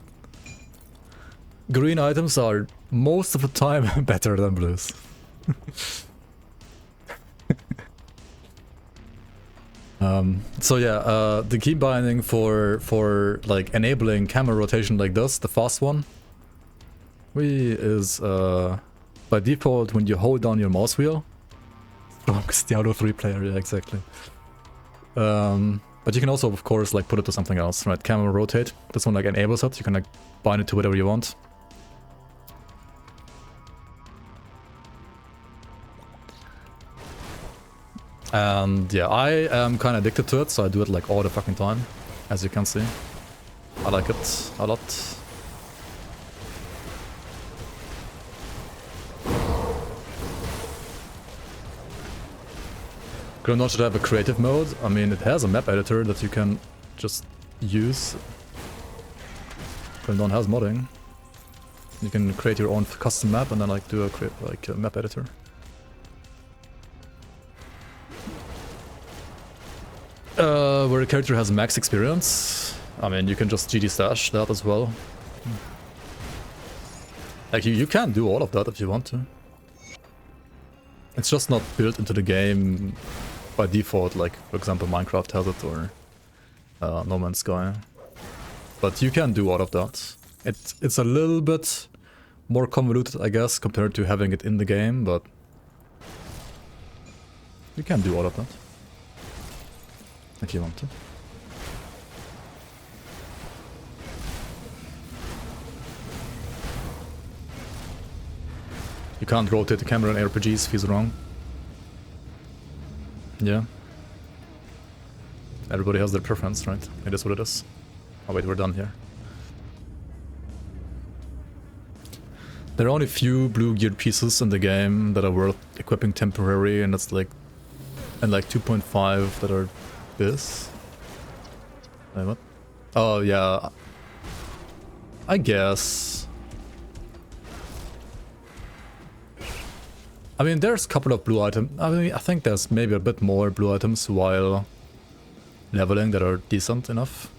green items are most of the time better than blues. So yeah, the key binding for like enabling camera rotation like this, the fast one, is by default when you hold down your mouse wheel. Strongest Diablo 3 player, yeah, exactly. But you can also, of course, like put it to something else, right? Camera rotate. This one like enables it. You can like bind it to whatever you want. And yeah, I am kind of addicted to it, so I do it like all the fucking time, as you can see. I like it a lot. Grimdawn should have a creative mode. I mean, it has a map editor that you can just use. Grimdawn has modding. You can create your own custom map and then like do a map editor. Where a character has max experience, I mean, you can just GD stash that as well. Like, you can do all of that if you want to. It's just not built into the game by default, like, for example, Minecraft has it, or No Man's Sky. But you can do all of that. It's a little bit more convoluted, I guess, compared to having it in the game, but you can do all of that. If you want to. You can't rotate the camera in RPGs if he's wrong. Yeah. Everybody has their preference, right? It is what it is. Oh wait, we're done here. There are only a few blue geared pieces in the game that are worth equipping temporary, and that's like... and like 2.5 that are this. Wait, what? Oh yeah. I guess. I mean, there's a couple of blue items. I mean, I think there's maybe a bit more blue items while leveling that are decent enough.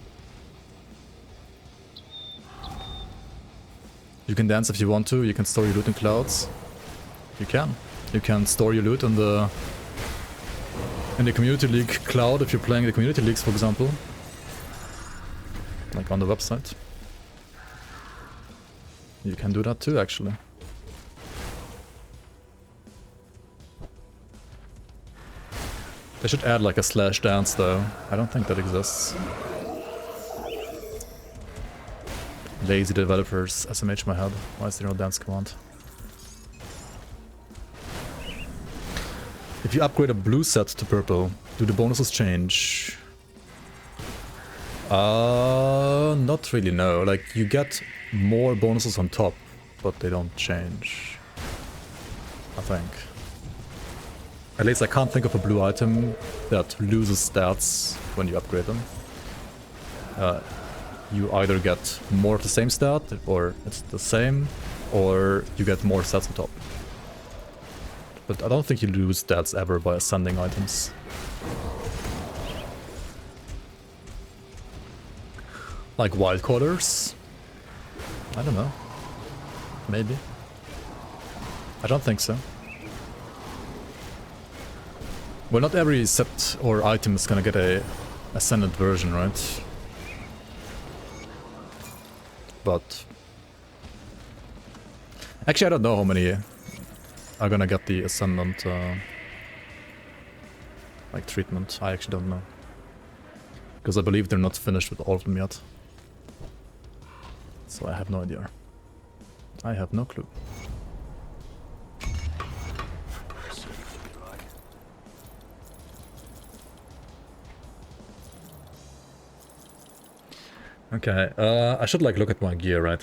You can dance if you want to. You can store your loot in clouds. You can. You can store your loot in the community league cloud if you're playing the community leagues, for example. Like on the website. You can do that too, actually. They should add like a slash dance though. I don't think that exists. Lazy developers, SMH my head. Why is there no dance command? If you upgrade a blue set to purple, do the bonuses change? Not really, no. Like, you get more bonuses on top, but they don't change. I think. At least I can't think of a blue item that loses stats when you upgrade them. You either get more of the same stat, or it's the same, or you get more stats on top. But I don't think you lose stats ever by ascending items. Like wild colors? I don't know. Maybe. I don't think so. Well, not every set or item is gonna get a ascended version, right? But Actually, I don't know how many are gonna get the Ascendant, like, treatment. I actually don't know. Because I believe they're not finished with all of them yet. So I have no idea. I have no clue. Okay, I should like look at my gear, right?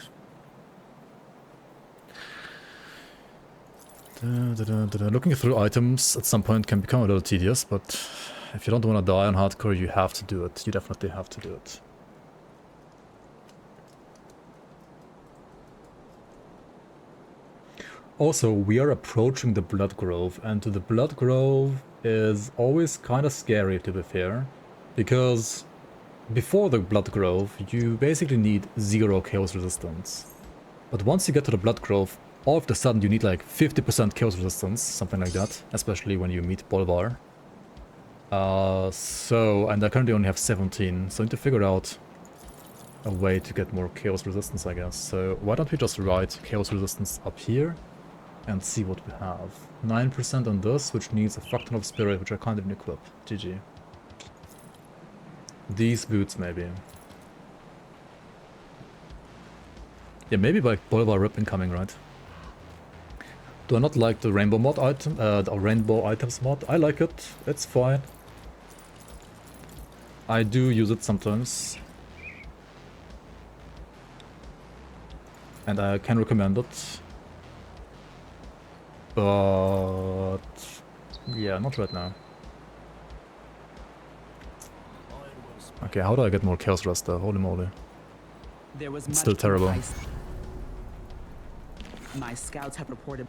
Looking through items at some point can become a little tedious, but if you don't want to die on hardcore, you have to do it. You definitely have to do it. Also, we are approaching the Blood Grove, and the Blood Grove is always kind of scary, to be fair, because before the Blood Grove, you basically need 0 chaos resistance. But once you get to the Blood Grove, all of a sudden you need like 50% chaos resistance, something like that, especially when you meet Bolvar. And I currently only have 17, so I need to figure out a way to get more chaos resistance, I guess. So why don't we just write chaos resistance up here and see what we have. 9% on this, which needs a Fractal of Spirit, which I can't even equip. GG. These boots, maybe. Yeah, maybe by Bolvar Rip incoming, right? Do I not like the rainbow mod item? The rainbow items mod? I like it. It's fine. I do use it sometimes. And I can recommend it. But yeah, not right now. Okay, how do I get more Chaos Rust though? Holy moly. It's still terrible. My scouts have reported.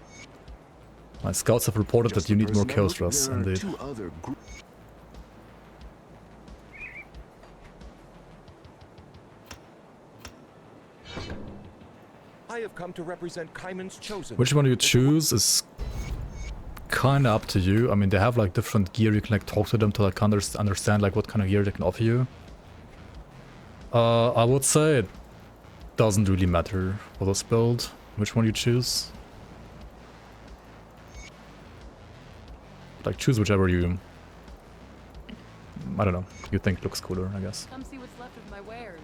My scouts have reported that you need more Chaos Rust, indeed. I have come to represent Kaiman's chosen. Which one you choose is kinda up to you. I mean, they have like different gear. You can like talk to them to like understand like what kind of gear they can offer you. I would say it doesn't really matter for this build, which one you choose. Like choose whichever you, I don't know, you think looks cooler, I guess. Come see what's left of my wares.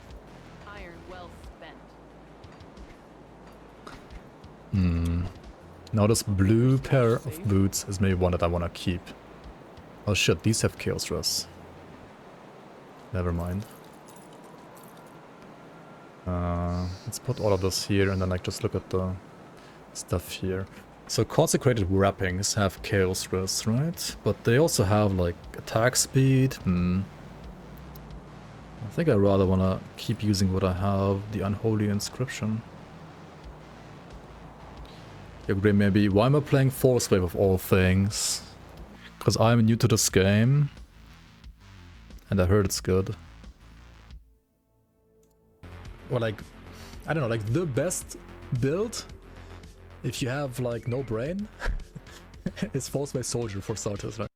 Iron well spent. Now this blue pair of boots is maybe one that I want to keep. Oh shit, these have Chaos Rust. Never mind. Let's put all of this here and then like just look at the stuff here. So consecrated wrappings have Chaos Rust, right? But they also have like attack speed. I think I rather want to keep using what I have, the Unholy Inscription. Yeah, great, maybe. Why am I playing Forcewave of all things? Because I'm new to this game. And I heard it's good. Or like, I don't know, like the best build, if you have like no brain, is Forcewave Soldier for starters, right?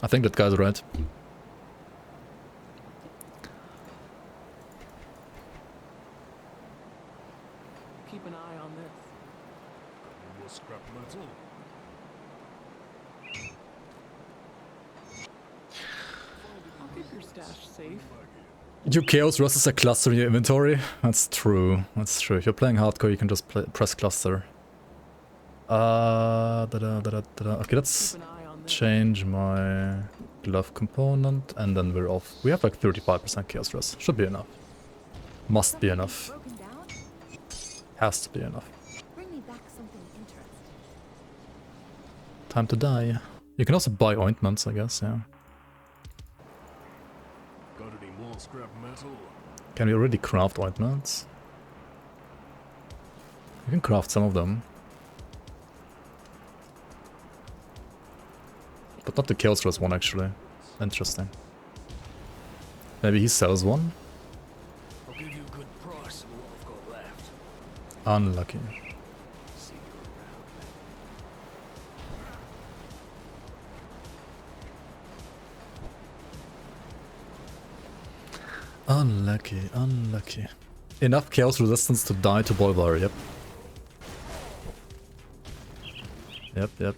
I think that guy's right. Keep an eye on this. More scrap metal. I'll keep your stash safe. Your Chaos Rust is a cluster in your inventory? That's true, that's true. If you're playing hardcore, you can just press cluster. Okay, let's change my glove component and then we're off. We have like 35% Chaos Rust. Should be enough. Must be enough. Has to be enough. Bring me back something interesting. Time to die. You can also buy ointments, I guess, yeah. Got any more scrap metal? Can we already craft ointments? You can craft some of them. But not the Chaos Rust one, actually. Interesting. Maybe he sells one? I'll give you a good price for what I've got left. Unlucky. See you Unlucky, unlucky. enough chaos resistance to die to Bolvar, yep. Yep.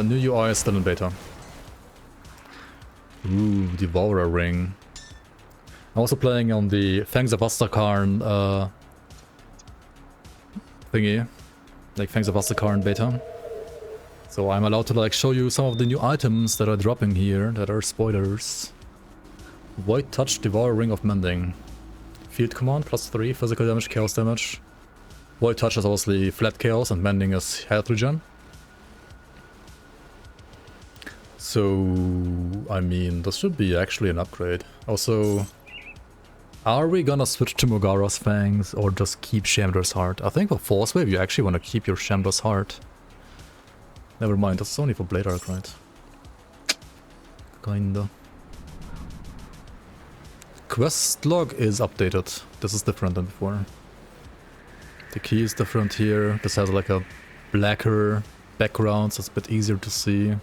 New UI is still in beta. Ooh, Devourer Ring. I'm also playing on the Fangs of Astakarn thingy. Like Fangs of Astakarn beta. So I'm allowed to like show you some of the new items that are dropping here that are spoilers. White Touch Devourer Ring of Mending. Field Command +3 physical damage, chaos damage. White Touch is obviously flat chaos and Mending is health regen. So, I mean, this should be actually an upgrade. Also, are we gonna switch to Mogara's Fangs or just keep Shamdra's Heart? I think for Forcewave you actually want to keep your Shamdra's Heart. Never mind, that's only for Blade Arc, right? Kinda. Quest log is updated. This is different than before. The key is different here. This has like a blacker background, so it's a bit easier to see.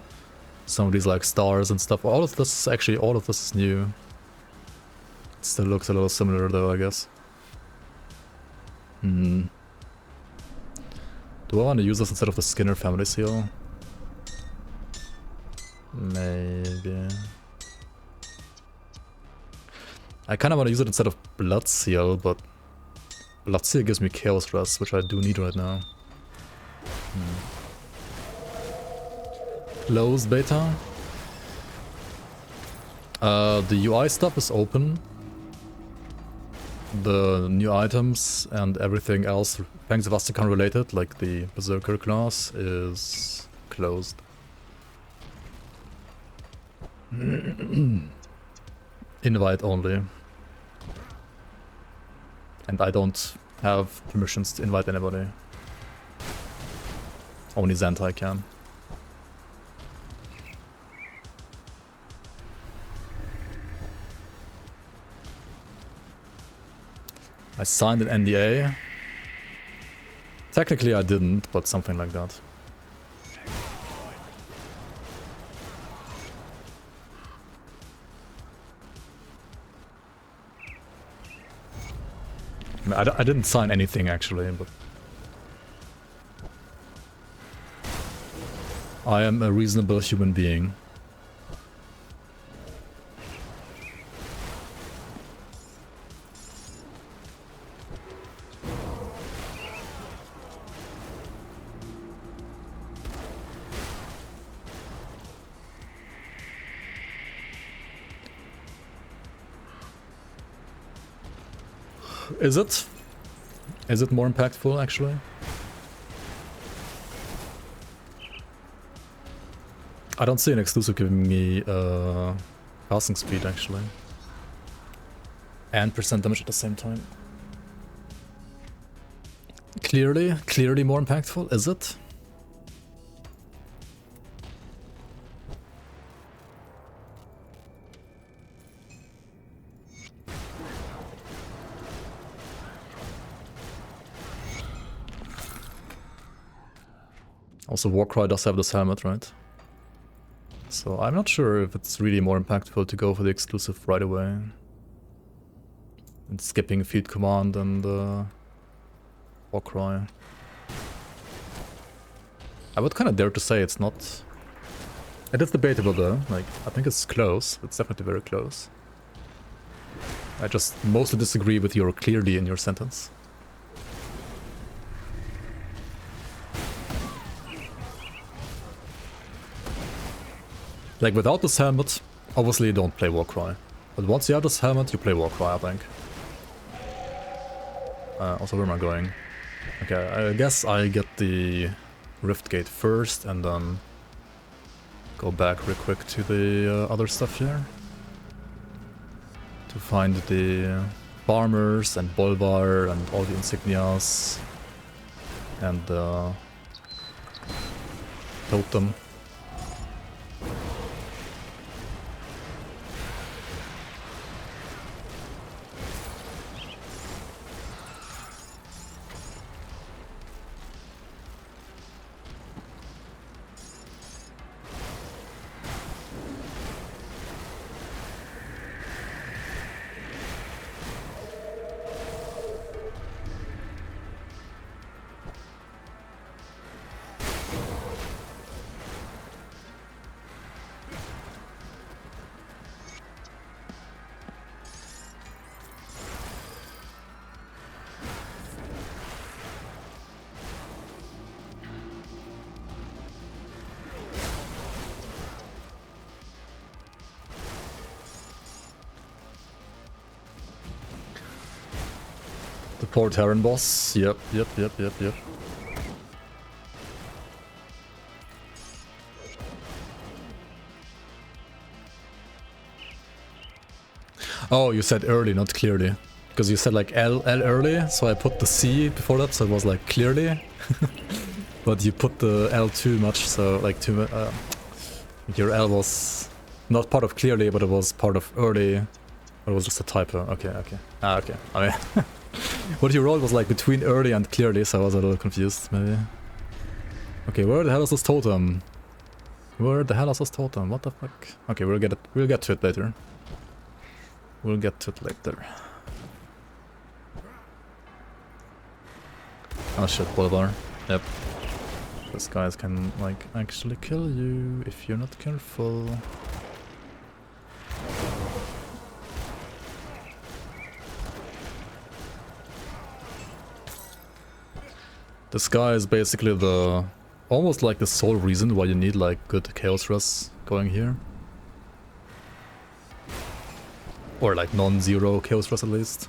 Some of these like stars and stuff. All of this is new. It still looks a little similar though, I guess. Do I want to use this instead of the Skinner family seal? Maybe. I kind of want to use it instead of Blood Seal, but Blood Seal gives me Chaos Rust, which I do need right now. Closed beta. The UI stuff is open. The new items and everything else Fangs of Astakarn related, like the Berserker class, is closed. Invite only. And I don't have permissions to invite anybody. Only Zentai can. I signed an NDA. Technically I didn't, but something like that. I didn't sign anything actually, but I am a reasonable human being. Is it? Is it more impactful, actually? I don't see an exclusive giving me passing speed, actually. And percent damage at the same time. Clearly more impactful, is it? Also, Warcry does have this helmet, right? So I'm not sure if it's really more impactful to go for the exclusive right away. And skipping Field Command and Warcry. I would kind of dare to say it's not... It is debatable though, like, I think it's close. It's definitely very close. I just mostly disagree with your clearly in your sentence. Like, without this helmet, obviously you don't play Warcry. But once you have this helmet, you play Warcry, I think. Also, where am I going? Okay, I guess I get the Rift Gate first, and then go back real quick to the other stuff here. To find the farmers and Bolvar and all the insignias. And the totem. The poor Terran boss. Yep. Oh, you said early, not clearly. Because you said like L early, so I put the C before that, so it was like clearly. But you put the L too much, so like your L was not part of clearly, but it was part of early. Or it was just a typo. Okay. Okay. I mean, what you wrote was like between early and clearly, so I was a little confused, maybe. Okay, where the hell is this totem? What the fuck? Okay, we'll get to it later. Oh shit, Bolivar. Yep. These guys can, like, actually kill you if you're not careful. This guy is basically almost like the sole reason why you need, like, good Chaos Rush going here. Or, like, non-zero Chaos Rush at least.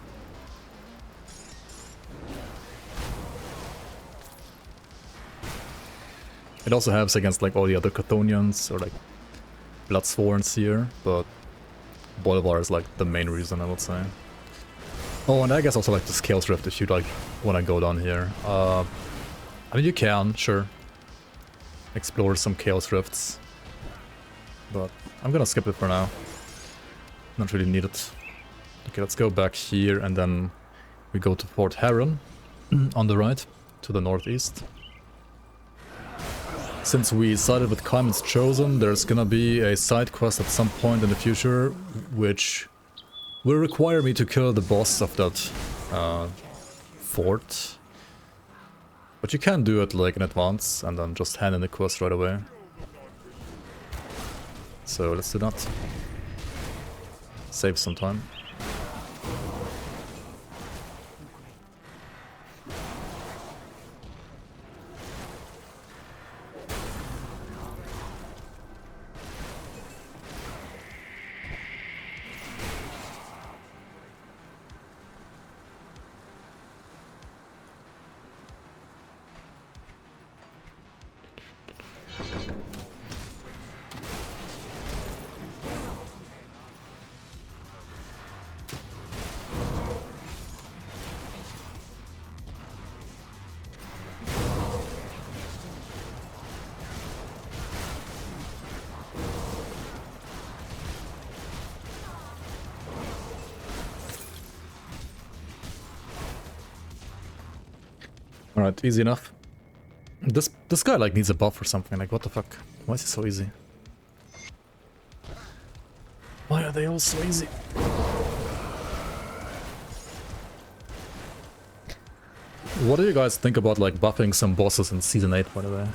It also helps against like all the other Chthonians or like Bloodsworns here, but Bolivar is like the main reason, I would say. Oh, and I guess also like the Chaos Rift if you like want to go down here. I mean, you can, sure, explore some Chaos Rifts, but I'm gonna skip it for now. Not really need it. Okay, let's go back here and then we go to Fort Heron on the right, to the northeast. Since we sided with Kaiman's Chosen, there's gonna be a side quest at some point in the future, which will require me to kill the boss of that fort. But you can do it like in advance and then just hand in the quest right away. So let's do that. Save some time. Alright, easy enough. This guy like needs a buff or something, like what the fuck? Why is he so easy? Why are they all so easy? What do you guys think about like buffing some bosses in Season 8, by the way?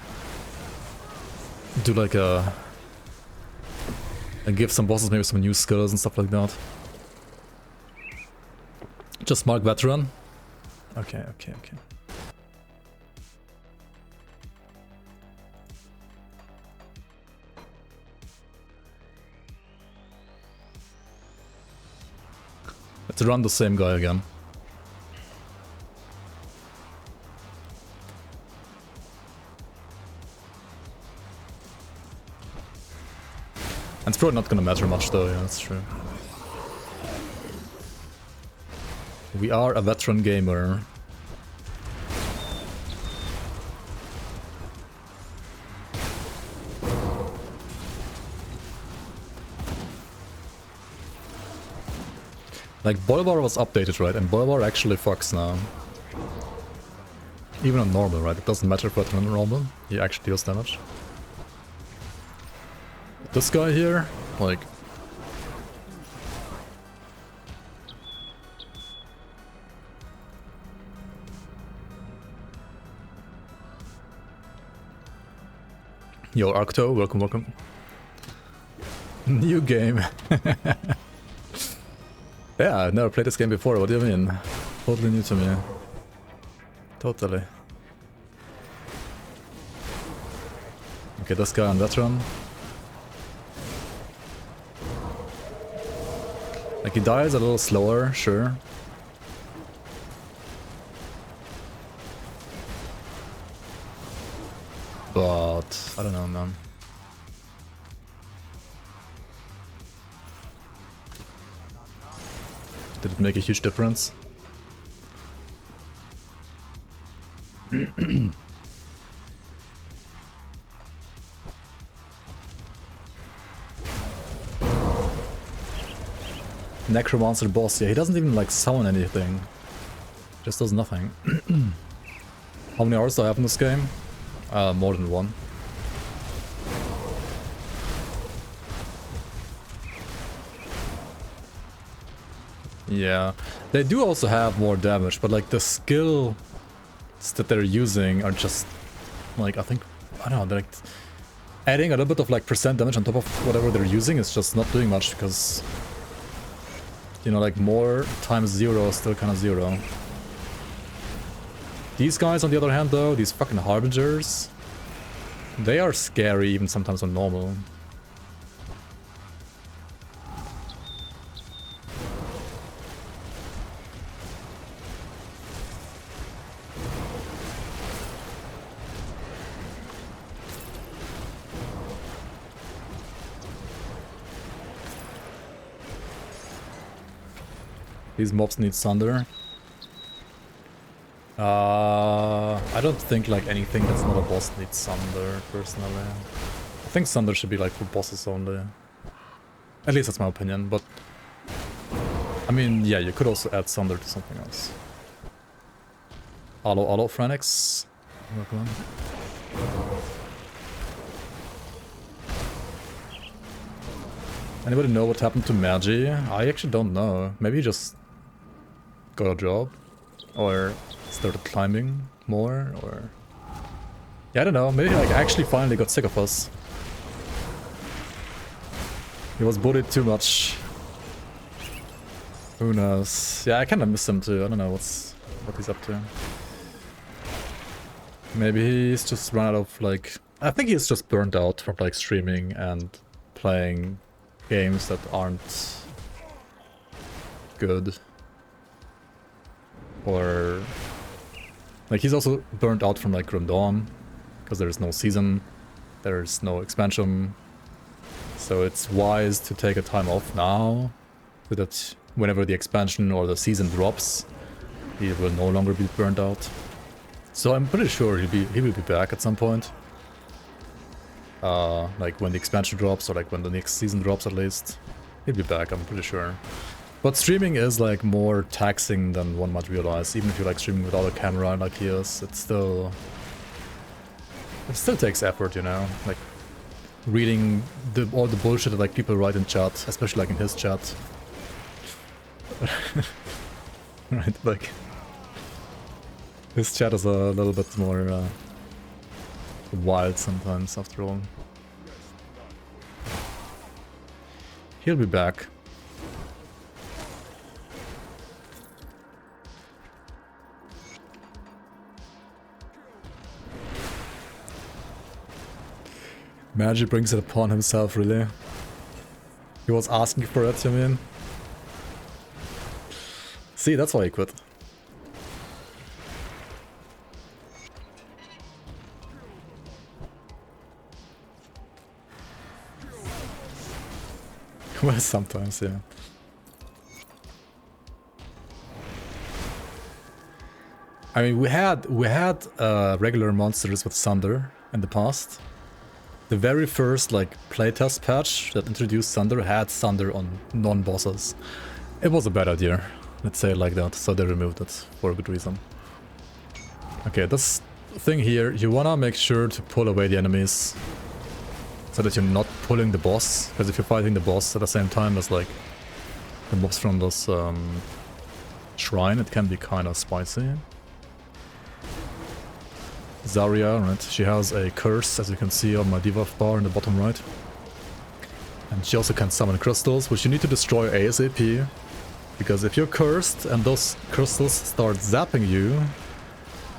Do like and give some bosses maybe some new skills and stuff like that. Just mark veteran. Okay. Let's run the same guy again. And it's probably not gonna matter much though, yeah, that's true. We are a veteran gamer. Like, Bolivar was updated, right? And Bolivar actually fucks now. Even on normal, right? It doesn't matter if it's on normal. He actually deals damage. This guy here, like... Yo, Arcto, welcome. New game. Yeah, I've never played this game before, what do you mean? Totally new to me. Totally. Okay, this guy on veteran. Like, he dies a little slower, sure. but I don't know, man. Did it make a huge difference? Necromancer boss, yeah, he doesn't even like summon anything. Just does nothing. How many hours do I have in this game? More than one. Yeah, they do also have more damage, but like the skills that they're using are just like, I think, I don't know, they're like adding a little bit of like percent damage on top of whatever they're using is just not doing much because, you know, like more times 0 is still kind of 0. These guys on the other hand though, these fucking harbingers, they are scary even sometimes on normal. These mobs need Sunder. I don't think like anything that's not a boss needs Sunder, personally. I think Sunder should be like for bosses only. At least that's my opinion, but... I mean, yeah, you could also add Sunder to something else. Alo Phrenix. Anybody know what happened to Magi? I actually don't know. Maybe he just got a job? Or started climbing more? Or... yeah, I don't know. Maybe like actually finally got sick of us. He was bullied too much. Who knows? Yeah, I kinda miss him too. I don't know what he's up to. Maybe he's just run out of like... I think he's just burnt out from like streaming and playing games that aren't good. Or... like he's also burnt out from like Grim Dawn, because there's no season, there's no expansion. So it's wise to take a time off now, so that whenever the expansion or the season drops, he will no longer be burnt out. So I'm pretty sure he will be back at some point. Like when the expansion drops, or like when the next season drops at least. He'll be back, I'm pretty sure. But streaming is like more taxing than one might realize. Even if you like streaming without a camera like he is, it still takes effort, you know? Like reading all the bullshit that like people write in chat, especially like in his chat. Right, like his chat is a little bit more wild sometimes after all. He'll be back. Magi brings it upon himself, really. He was asking for it, you mean? See, that's why he quit. Well, sometimes, yeah. I mean, we had regular monsters with Sunder in the past. The very first like playtest patch that introduced Sunder had Sunder on non-bosses. It was a bad idea, let's say it like that, so they removed it for a good reason. Okay, this thing here, you wanna make sure to pull away the enemies so that you're not pulling the boss, because if you're fighting the boss at the same time as like the mobs from this shrine, it can be kinda spicy. Zarya, right, she has a curse, as you can see on my debuff bar in the bottom right. And she also can summon crystals, which you need to destroy ASAP. Because if you're cursed and those crystals start zapping you,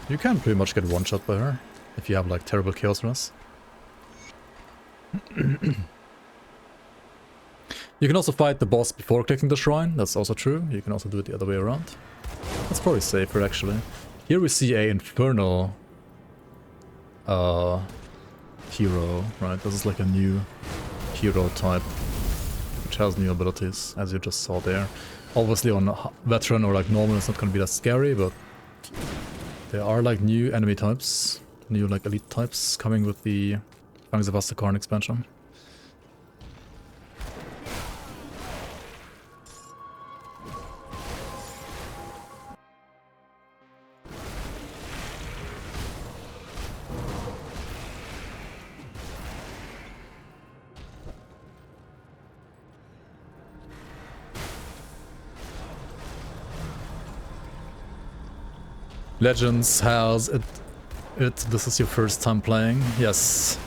you can pretty much get one-shot by her, if you have like terrible chaos rush. You can also fight the boss before clicking the shrine, that's also true. You can also do it the other way around. That's probably safer actually. Here we see a infernal hero, right? This is like a new hero type, which has new abilities, as you just saw there. Obviously on veteran or like normal it's not gonna be that scary, but there are like new enemy types, new like elite types coming with the Fangs of Astakarn expansion. Legends has it. This is your first time playing? Yes.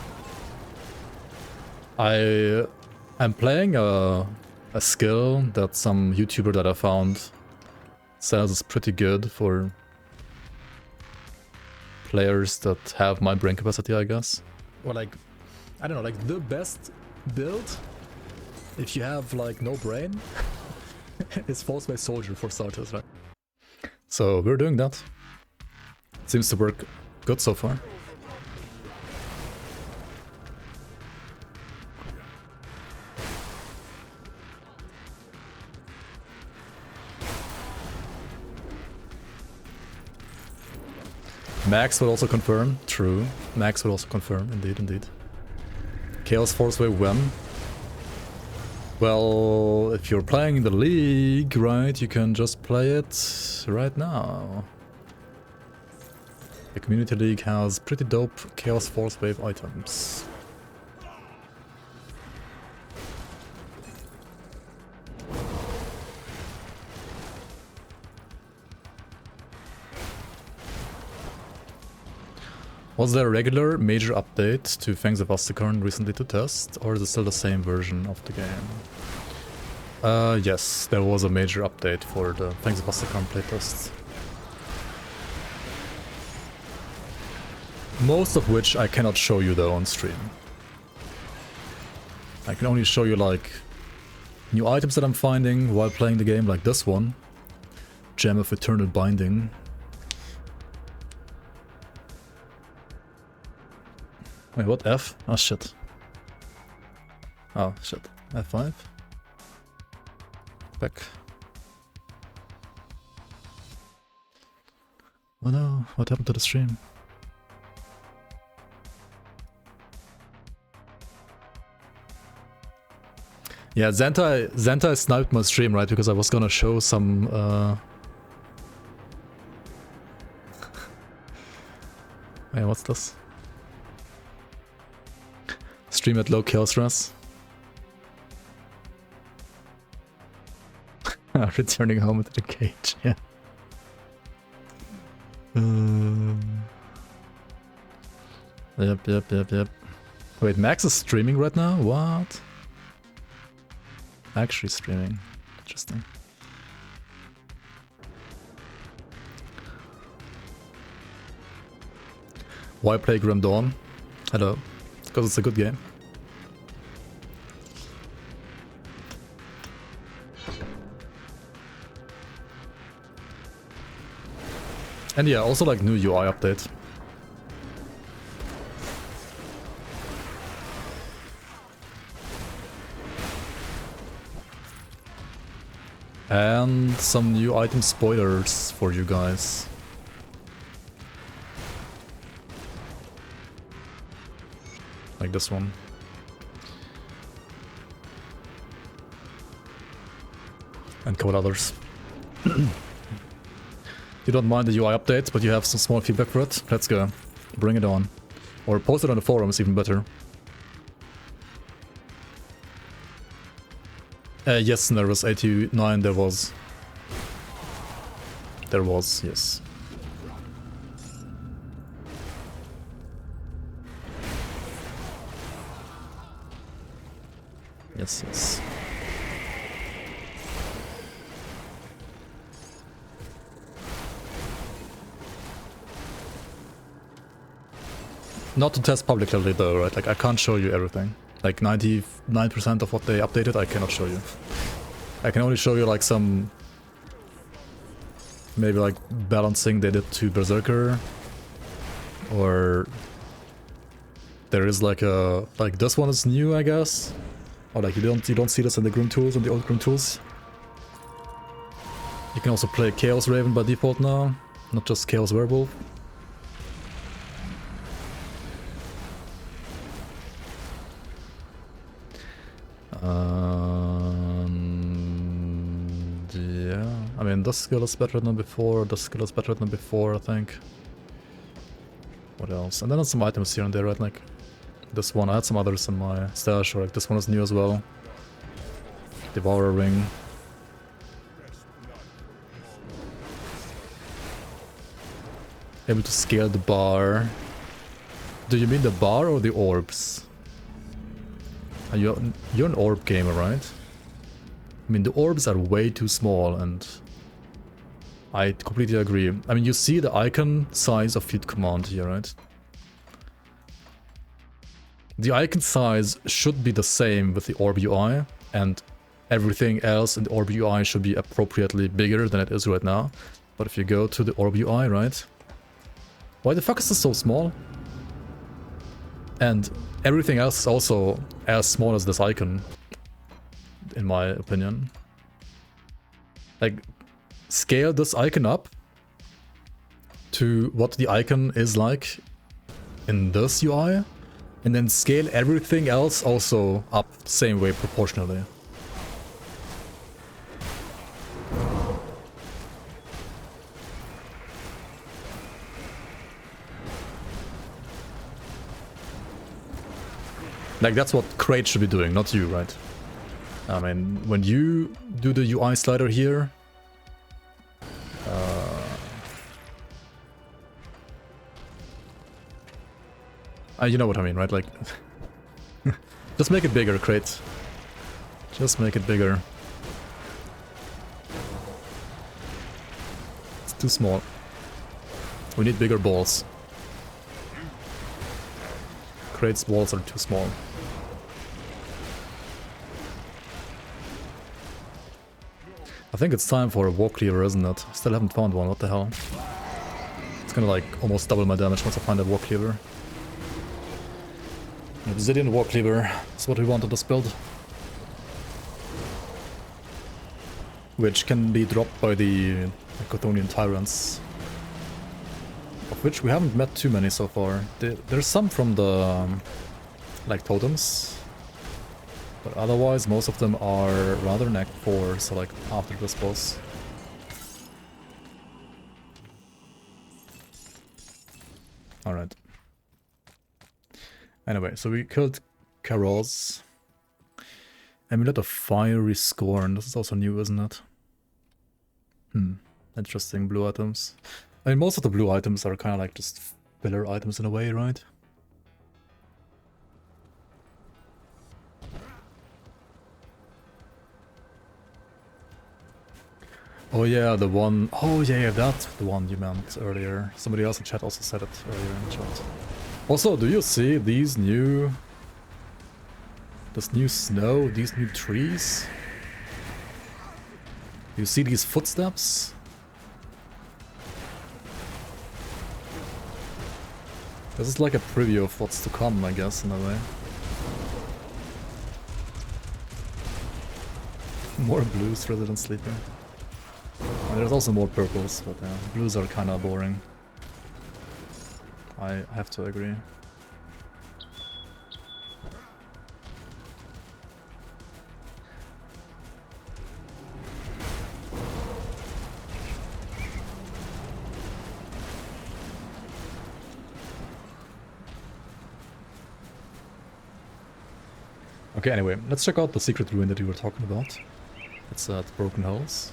I am playing a skill that some YouTuber that I found says is pretty good for players that have my brain capacity, I guess. Or like, I don't know, like the best build if you have like no brain is Forcewave Soldier for starters, right? So we're doing that. Seems to work good so far. Max would also confirm. True. Max would also confirm. Indeed, indeed. Chaos Forcewave when? Well, if you're playing in the league, right, you can just play it right now. The community league has pretty dope Chaos Forcewave items. Was there a regular major update to Fangs of Astakarn recently to test, or is it still the same version of the game? Yes, there was a major update for the Fangs of Astakarn playtest. Most of which I cannot show you though on stream. I can only show you like new items that I'm finding while playing the game, like this one. Gem of Eternal Binding. Wait, what? F? Oh shit. Oh shit. F5? Back. Oh no, what happened to the stream? Yeah, Zentai sniped my stream, right? Because I was gonna show some Wait, what's this? Stream at low kill stress. Returning home to the cage, yeah. Yep. Wait, Max is streaming right now? What? Actually streaming. Interesting. Why play Grim Dawn? Hello. Because it's a good game. And yeah, also like new UI update. And some new item spoilers for you guys. Like this one. And couple others. You don't mind the UI update, but you have some small feedback for it? Let's go. Bring it on. Or post it on the forums, even better. Yes, Nervous 89, there was. There was, yes. Yes. Not to test publicly though, right? Like I can't show you everything. Like 99% of what they updated I cannot show you. I can only show you like some... maybe like balancing they did to Berserker. Or... there is like a this one is new, I guess, or like you don't see this in the Grim tools and the old Grim tools. You can also play Chaos Raven by default now, not just Chaos Werewolf. Yeah, I mean, this skill is better than before, this skill is better than before, I think. What else? And then some items here and there, right? Like this one, I had some others in my stash, or like this one is new as well. Devourer Ring. Able to scale the bar. Do you mean the bar or the orbs? You're an orb gamer, right? I mean, the orbs are way too small, and I completely agree. I mean, you see the icon size of Field Command here, right? The icon size should be the same with the orb UI, and everything else in the orb UI should be appropriately bigger than it is right now. But if you go to the orb UI, right? Why the fuck is this so small? And everything else is also as small as this icon, in my opinion. Like, scale this icon up to what the icon is like in this UI, and then scale everything else also up the same way proportionally. Like, that's what Crate should be doing, not you, right? I mean, when you do the UI slider here, you know what I mean, right? Like, just make it bigger, Crate. Just make it bigger. It's too small. We need bigger balls. Crate's balls are too small. I think it's time for a War Cleaver, isn't it? Still haven't found one, what the hell? It's gonna like almost double my damage once I find a War Cleaver. An Obsidian War Cleaver is what we want in this build. Which can be dropped by the Chthonian Tyrants. Of which we haven't met too many so far. There's some from the like totems. But otherwise, most of them are rather neck 4, so like after this boss. Alright. Anyway, so we killed Karos. Amulet of Fiery Scorn. This is also new, isn't it? Interesting blue items. I mean, most of the blue items are kind of like just filler items in a way, right? Oh yeah, the one... Oh yeah, that's the one you meant earlier. Somebody else in chat also said it earlier in chat. Also, do you see these new... this new snow, these new trees? You see these footsteps? This is like a preview of what's to come, I guess, in a way. More blues rather than sleeping. And there's also more purples, but yeah, blues are kinda boring. I have to agree. Okay, anyway, let's check out the secret ruin that we were talking about. It's at Broken Hulls.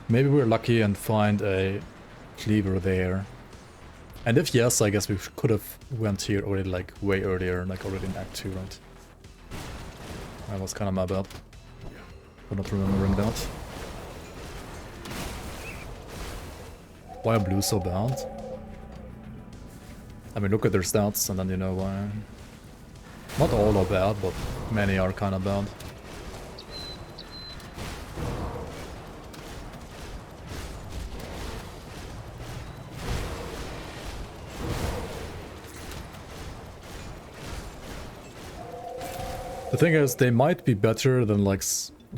Maybe we're lucky and find a cleaver there. And if yes, I guess we could have went here already like way earlier, like already in Act 2, right? That was kind of my bad for not remembering that. Why are blues so bad? I mean, look at their stats and then you know why. Not all are bad, but many are kind of bad. The thing is, they might be better than like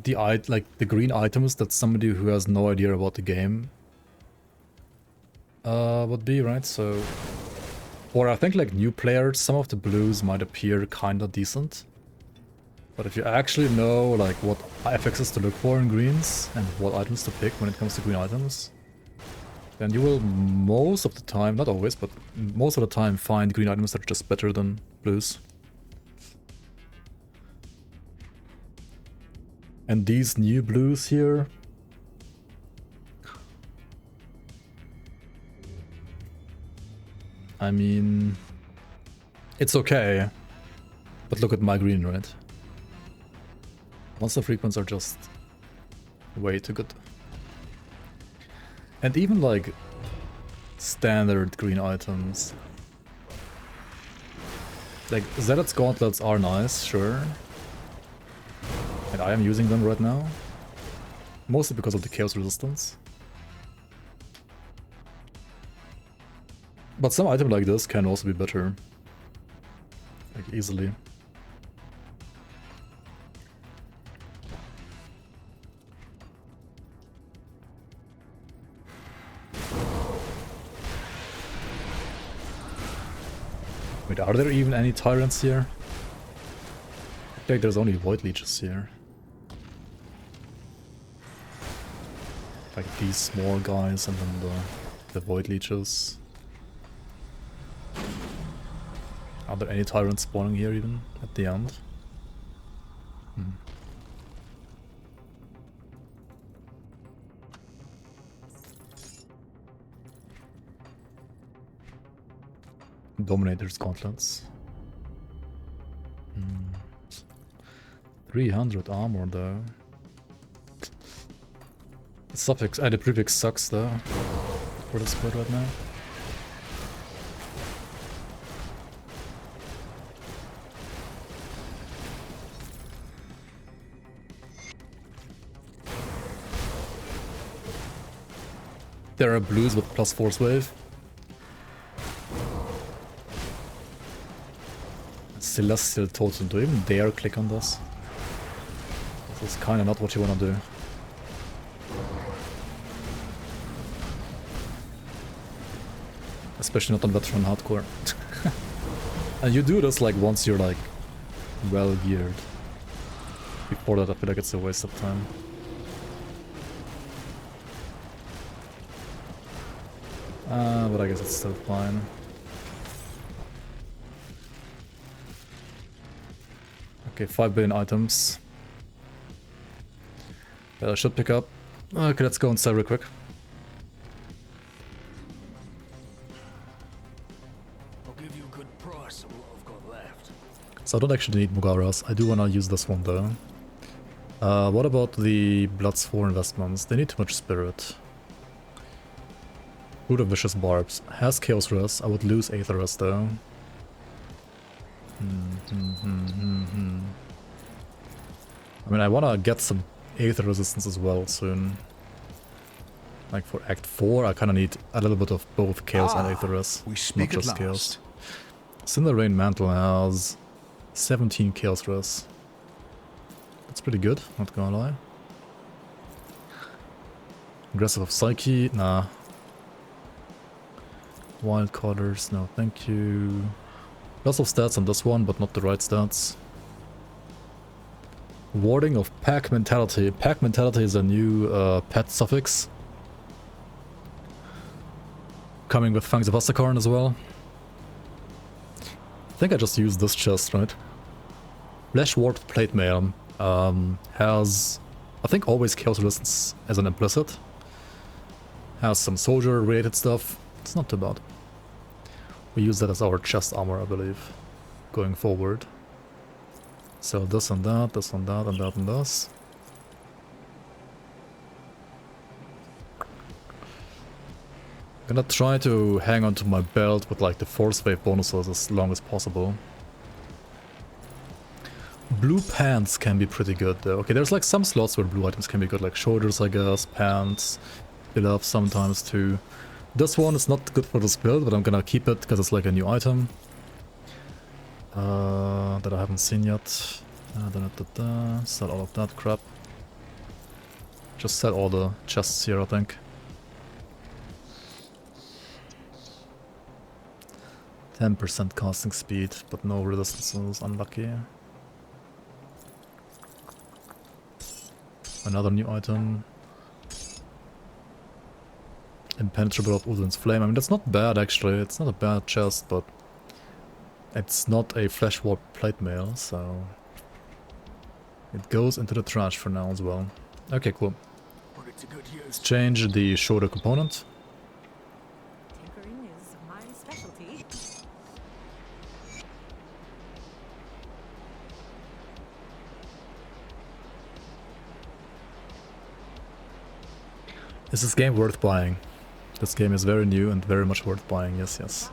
the green items that somebody who has no idea about the game would be, right? So, or I think like new players, some of the blues might appear kinda decent. But if you actually know like what FXs to look for in greens and what items to pick when it comes to green items, then you will most of the time, not always, but most of the time find green items that are just better than blues. And these new blues here, I mean, it's okay, but look at my green, right? Monster frequents are just way too good. And even like standard green items, like Zealot's gauntlets are nice, sure. And I am using them right now, mostly because of the chaos resistance. But some item like this can also be better, like easily. Wait, are there even any tyrants here? I think there's only void leeches here. Like these small guys and then the void leeches. Are there any tyrants spawning here even at the end? Dominator's gauntlets. 300 armor though. The suffix, the prefix sucks though for the squad right now. There are blues with plus Forcewave. Celestial Totem, do you even dare click on this? This is kinda not what you wanna do. Especially not on veteran hardcore. And you do this like once you're like well geared. Before that I feel like it's a waste of time. But I guess it's still fine. Okay, 5 billion items. That I should pick up. Okay, let's go and sell real quick. I'll give you a good price on what I've got left. So I don't actually need Mugaras. I do want to use this one though. What about the Blood's 4 investments? They need too much spirit. Root of Vicious Barbs. Has Chaos Res. I would lose Aether Res though. I mean, I want to get some Aether resistance as well soon. Like for Act 4, I kind of need a little bit of both Chaos and Aether Res, we speak not just at Chaos. last. Cinder Rain Mantle has 17 Chaos Res. That's pretty good, not gonna lie. Aggressive of Psyche, nah. Wild Callers, no thank you. Lots of stats on this one, but not the right stats. Warding of Pack Mentality. Pack Mentality is a new pet suffix. Coming with Fangs of Astakarn as well. I think I just used this chest, right? Flesh Warped Plate Mail has, I think, always Chaos Resistance as an implicit. Has some soldier related stuff. It's not too bad. We use that as our chest armor, I believe, going forward. So this and that, this and that, and that and this. Gonna try to hang on to my belt with like the Forcewave bonuses as long as possible. Blue pants can be pretty good though. Okay, there's like some slots where blue items can be good, like shoulders I guess, pants, gloves sometimes too. This one is not good for this build, but I'm gonna keep it because it's like a new item that I haven't seen yet. Sell all of that crap. Just sell all the chests here, I think. 10% casting speed, but no resistances, unlucky. Another new item. Impenetrable of Udin's Flame. I mean, that's not bad actually, it's not a bad chest, but it's not a flesh warp plate mail, so it goes into the trash for now as well. Okay, cool. Let's change the shoulder component. Tinkering is my specialty. Is this game worth buying? This game is very new and very much worth buying, yes, yes.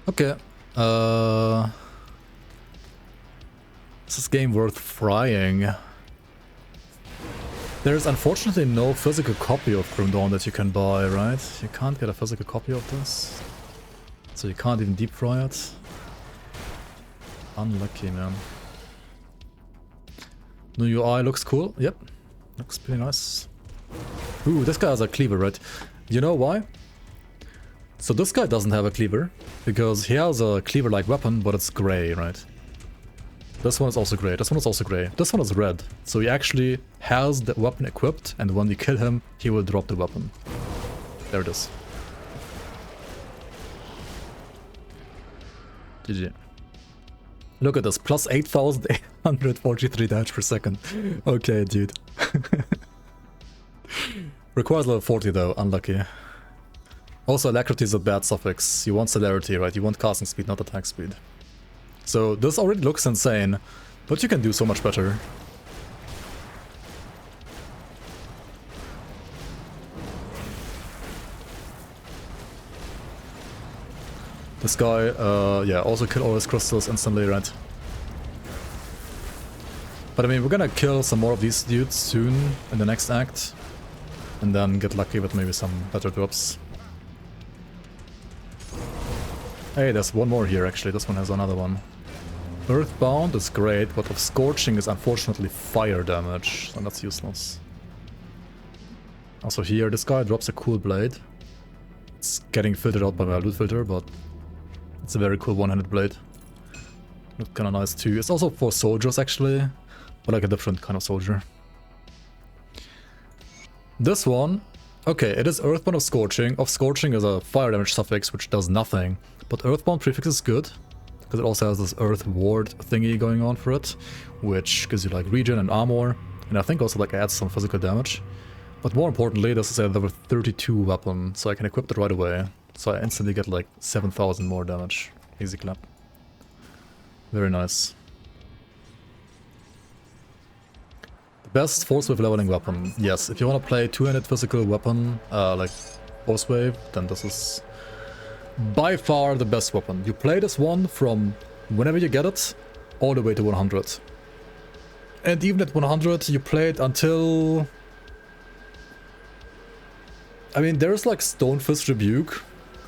Okay, is this game worth frying? There's unfortunately no physical copy of Grim Dawn that you can buy, right? You can't get a physical copy of this. So you can't even deep fry it. Unlucky, man. New UI looks cool. Yep. Looks pretty nice. Ooh, this guy has a cleaver, right? You know why? So this guy doesn't have a cleaver, because he has a cleaver-like weapon, but it's grey, right? This one is also grey, this one is also grey, this one is red. So he actually has the weapon equipped, and when you kill him, he will drop the weapon. There it is. GG. Look at this, plus 8,843 damage per second. Okay, dude. Requires level 40 though, unlucky. Also, alacrity is a bad suffix. You want celerity, right? You want casting speed, not attack speed. So this already looks insane, but you can do so much better. This guy, yeah, also kill all his crystals instantly, right? But I mean, we're gonna kill some more of these dudes soon in the next act, and then get lucky with maybe some better drops. Hey, there's one more here actually, this one has another one. Earthbound is great, but of Scorching is unfortunately fire damage, and that's useless. Also here, this guy drops a cool blade. It's getting filtered out by my loot filter, but it's a very cool one-handed blade. Looks kinda nice too. It's also for soldiers actually, but like a different kind of soldier. This one, okay, it is Earthbound of Scorching. Of Scorching is a fire damage suffix which does nothing, but Earthbound prefix is good, because it also has this Earth Ward thingy going on for it, which gives you like regen and armor, and I think also like adds some physical damage. But more importantly, this is a level 32 weapon, so I can equip it right away. So I instantly get like 7,000 more damage. Easy clap. Very nice. Best Forcewave leveling weapon. Yes, if you want to play two-handed physical weapon, like Forcewave, then this is by far the best weapon. You play this one from whenever you get it, all the way to 100. And even at 100, you play it until... I mean, there's like Stonefist Rebuke,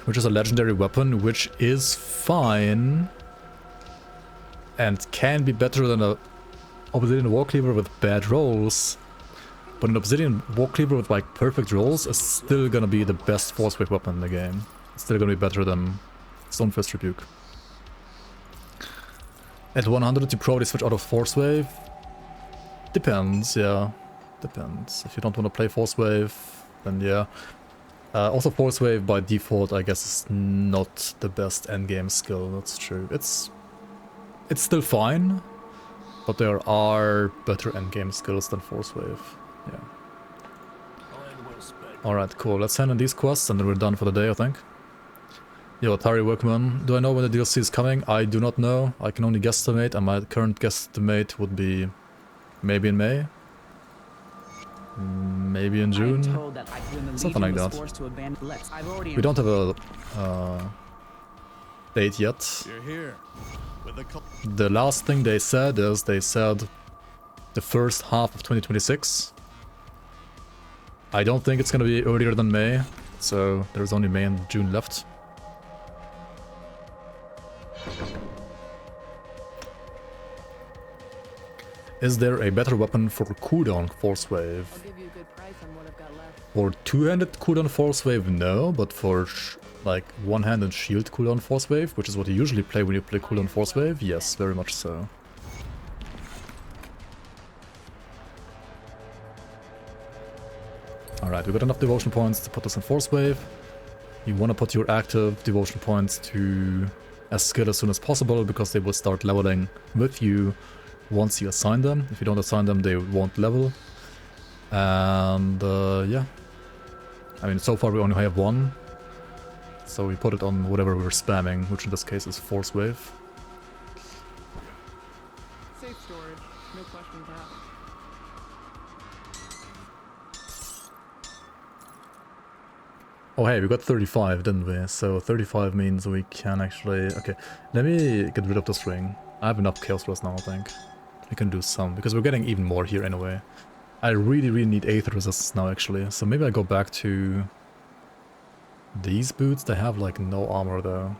which is a legendary weapon, which is fine and can be better than a Obsidian Warcleaver with bad rolls. But an Obsidian Warcleaver with like perfect rolls is still gonna be the best Forcewave weapon in the game. It's still gonna be better than Stonefist Rebuke. At 100 you probably switch out of Forcewave. Depends, yeah. Depends. If you don't want to play Forcewave, then yeah. Also Forcewave by default I guess is not the best endgame skill, that's true. It's still fine, but there are better endgame skills than Forcewave, yeah. Alright, cool, let's hand in these quests and then we're done for the day, I think. Yo, Atari Workman, do I know when the DLC is coming? I do not know, I can only guesstimate, and my current guesstimate would be maybe in May. Maybe in June, something like that. We don't have a date yet. The last thing they said is they said the first half of 2026. I don't think it's gonna be earlier than May, so there's only May and June left. Is there a better weapon for cooldown Forcewave? I'll give you a good price on what I've got left. For two-handed cooldown Forcewave, no, but for like one-handed shield cooldown Forcewave, which is what you usually play when you play cooldown Forcewave, yes, very much so. Alright, we got enough devotion points to put us in Forcewave. You want to put your active devotion points to a skill as soon as possible, because they will start leveling with you once you assign them. If you don't assign them, they won't level. And yeah. I mean, so far we only have one. So we put it on whatever we're spamming, which in this case is Forcewave. Safe storage. No questions asked. Oh hey, we got 35, didn't we? So 35 means we can actually... Okay, let me get rid of this ring. I have enough Chaos Rust now, I think. We can do some, because we're getting even more here anyway. I really need Aether Resistance now, actually. So maybe I go back to... these boots. They have, like, no armor, though.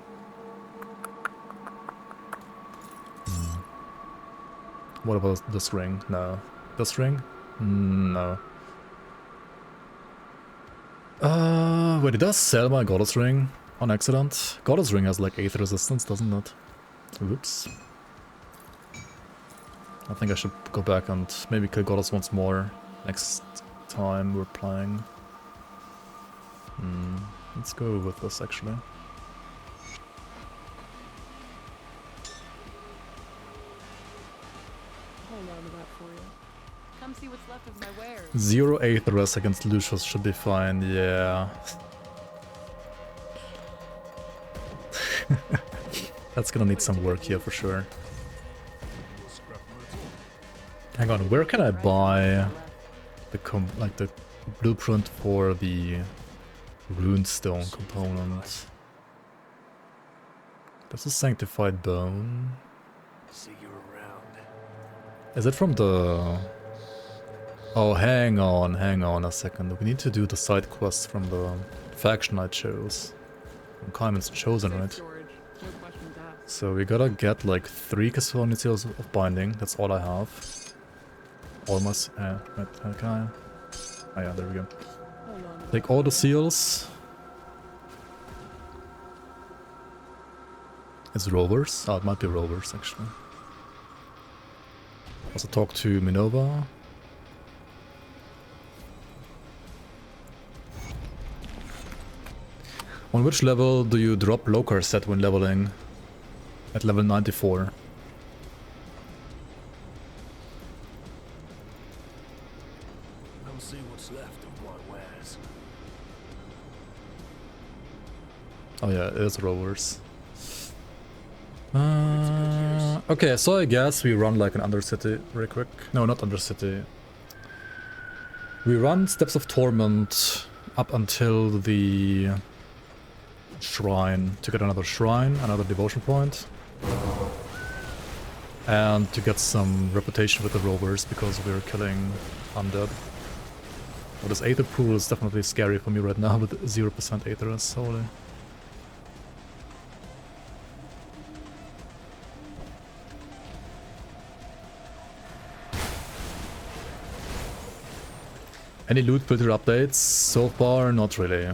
What about this ring? No. This ring? No. Wait, it does sell my Goddess Ring on accident. Goddess Ring has, like, Aether Resistance, doesn't it? Oops. I think I should go back and maybe kill Goddess once more next time we're playing. Let's go with this, actually. Hold on to that for you. Come see what's left of my wares. 0 Aether Rest against Lucius should be fine, yeah. That's gonna need some work here for sure. Hang on, where can I buy the blueprint for the runestone component? That's a sanctified bone. See you around. Is it from the... Oh, hang on a second. We need to do the side quests from the faction I chose. From Kaiman's chosen, Safe right? storage. No questions asked. So we gotta get like 3 Custodian Seals of Binding. That's all I have. Almost. Right, can I? Oh yeah, there we go. Hold on. Take all the seals. It's rovers. Oh, it might be rovers actually. Also talk to Minova. On which level do you drop Locar set when leveling? At level 94. Come see what's left of my wares. Oh yeah, it is rovers. Okay, so I guess we run like an Undercity very quick. No, not Undercity. We run Steps of Torment up until the shrine to get another shrine, another devotion point. And to get some reputation with the rovers because we're killing undead. But this Aether pool is definitely scary for me right now with 0% Aether as solely. Any loot filter updates? So far, not really.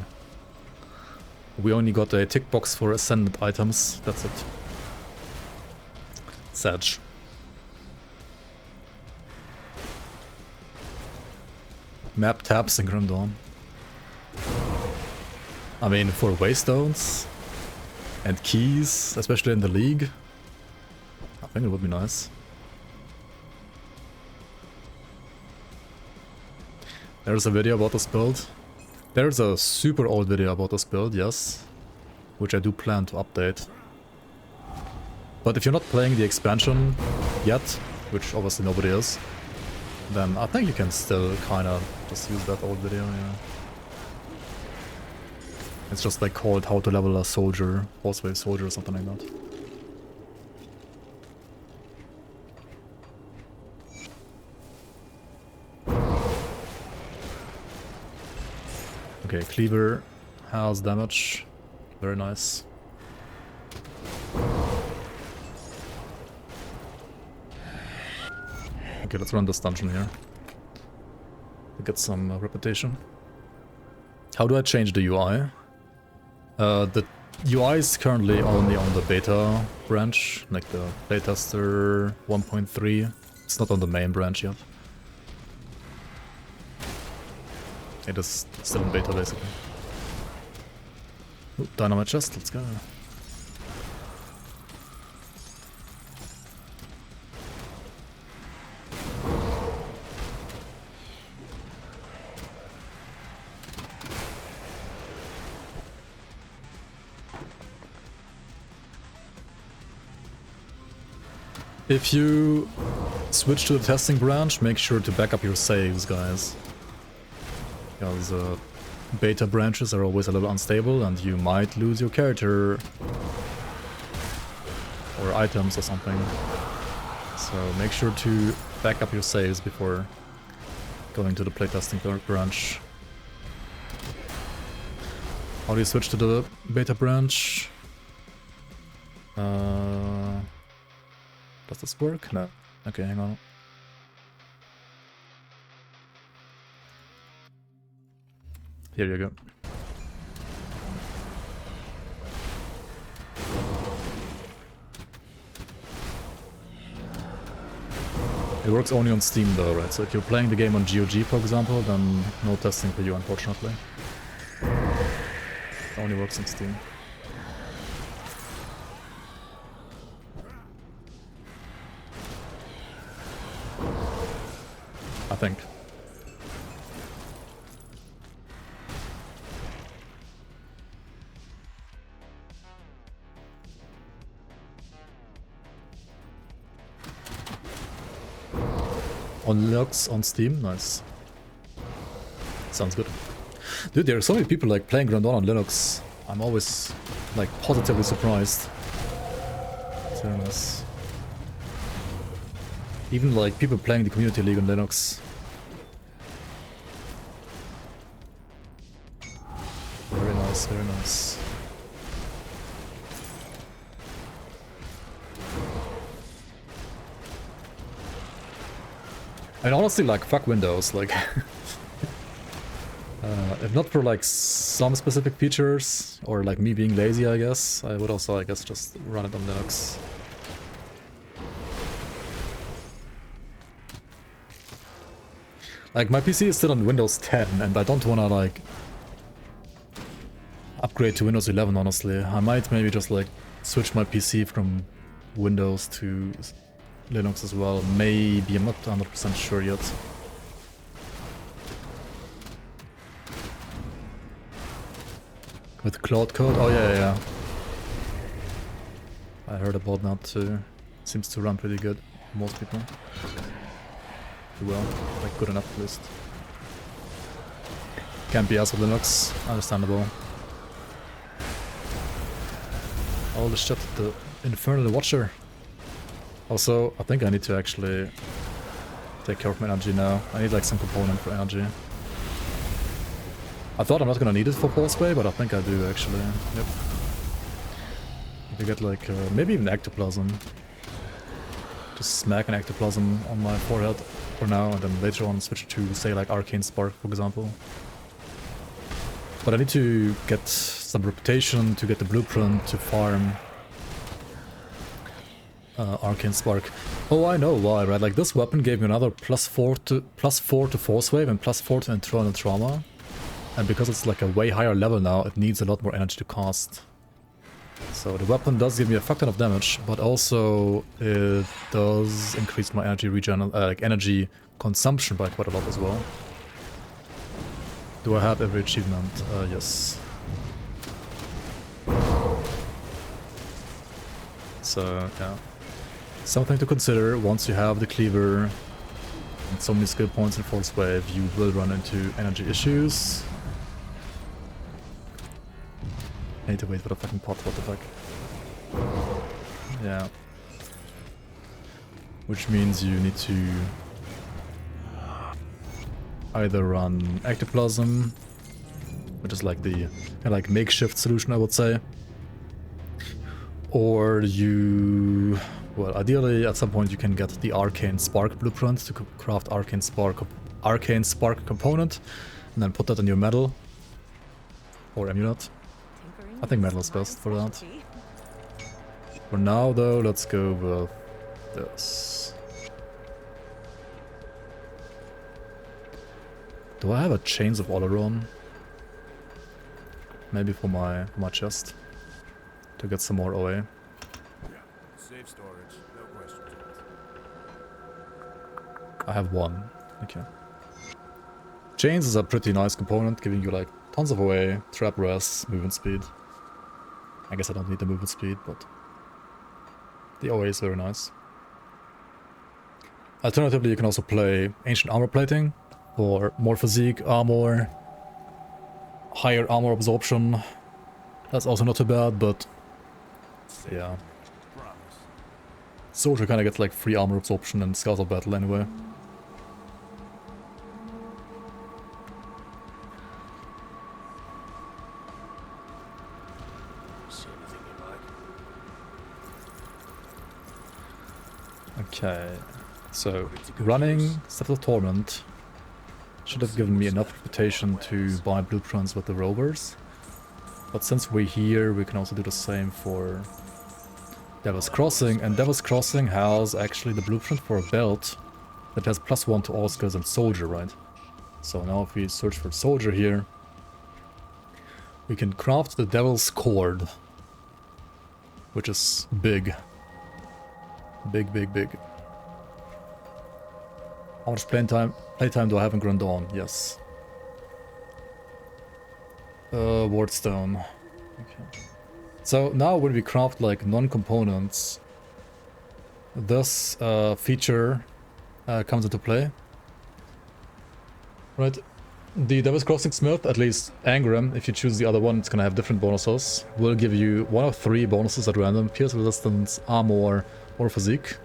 We only got a tick box for ascendant items, that's it. Sad. Map tabs in Grim Dawn. I mean, for waystones and keys, especially in the league, I think it would be nice. There's a video about this build. There's a super old video about this build, yes, which I do plan to update. But if you're not playing the expansion yet, which obviously nobody is, then I think you can still kinda just use that old video, yeah. It's just like called How to Level a Soldier, Forcewave Soldier or something like that. Okay, Cleaver has damage. Very nice. Okay, let's run this dungeon here. To get some reputation. How do I change the UI? The UI is currently only on the beta branch, like the playtester 1.3. It's not on the main branch yet. It is still in beta basically. Ooh, dynamite chest, let's go. If you switch to the testing branch, make sure to back up your saves, guys. Because beta branches are always a little unstable and you might lose your character or items or something. So make sure to back up your saves before going to the playtesting branch. How do you switch to the beta branch? Does this work? No. Okay, hang on. Here you go. It works only on Steam though, right? So if you're playing the game on GOG, for example, then no testing for you, unfortunately. It only works on Steam. I think. On Linux, on Steam, nice. Sounds good. Dude, there are so many people like playing Grand Dawn on Linux. I'm always like positively surprised. It's very nice. Even like people playing the Community League on Linux. Very nice, very nice. And honestly, like, fuck Windows, like... if not for, like, some specific features, or, like, me being lazy, I guess, I would also, I guess, just run it on Linux. Like, my PC is still on Windows 10, and I don't wanna, like... upgrade to Windows 11, honestly. I might maybe just, like, switch my PC from Windows to Linux as well. Maybe, I'm not 100% sure yet. With Cloud Code? Oh yeah, yeah. I heard about that too. Seems to run pretty good. Most people. Pretty well. Like good enough at least. Can't be as with Linux. Understandable. Holy shit, the Infernal Watcher. Also, I think I need to actually take care of my energy now. I need like some component for energy. I thought I'm not gonna need it for Forcewave, but I think I do actually. Yep. If you get like, maybe even ectoplasm. Just smack an ectoplasm on my forehead for now, and then later on switch to, say, like Arcane Spark, for example. But I need to get some reputation to get the blueprint to farm Arcane Spark. Oh, I know why, right? Like this weapon gave me another +4 to Forcewave and +4 to Internal Trauma. And because it's like a way higher level now, it needs a lot more energy to cast. So the weapon does give me a fuck ton of damage, but also it does increase my energy regen, like energy consumption by quite a lot as well. Do I have every achievement? Yes. So, yeah. Something to consider once you have the cleaver and so many skill points in Forcewave, you will run into energy issues. I need to wait for the fucking pot, what the fuck. Yeah. Which means you need to either run ectoplasm, which is like the kind of like makeshift solution, I would say. Or you, well, ideally at some point you can get the Arcane Spark blueprint to craft Arcane Spark component, and then put that in your metal or amulet. I think metal is best for that. For now, though, let's go with this. Do I have a Chains of Oleron? Maybe for my chest. To get some more OA. Safe storage, no questions asked. I have one. Okay. Chains is a pretty nice component, giving you like tons of OA, trap res, movement speed. I guess I don't need the movement speed, but the OA is very nice. Alternatively, you can also play Ancient Armor Plating for more physique, armor, higher armor absorption. That's also not too bad, but yeah. Soldier kind of gets like free armor absorption and Scars of Battle anyway. See anything you like? Okay, so running Steps of Torment should have given me enough reputation to buy blueprints with the rovers. But since we're here, we can also do the same for Devil's Crossing, and Devil's Crossing has actually the blueprint for a belt that has +1 to all skills and Soldier, right? So now if we search for Soldier here, we can craft the Devil's Cord, which is big. Big, big, big. How much playtime do I have in Grand Dawn? Yes. Wardstone. Okay. So now when we craft like non-components, this feature comes into play. Right? The Devil's Crossing Smith, at least Angram, if you choose the other one, it's gonna have different bonuses. Will give you 1 of 3 bonuses at random: Pierce Resistance, Armor, or Physique.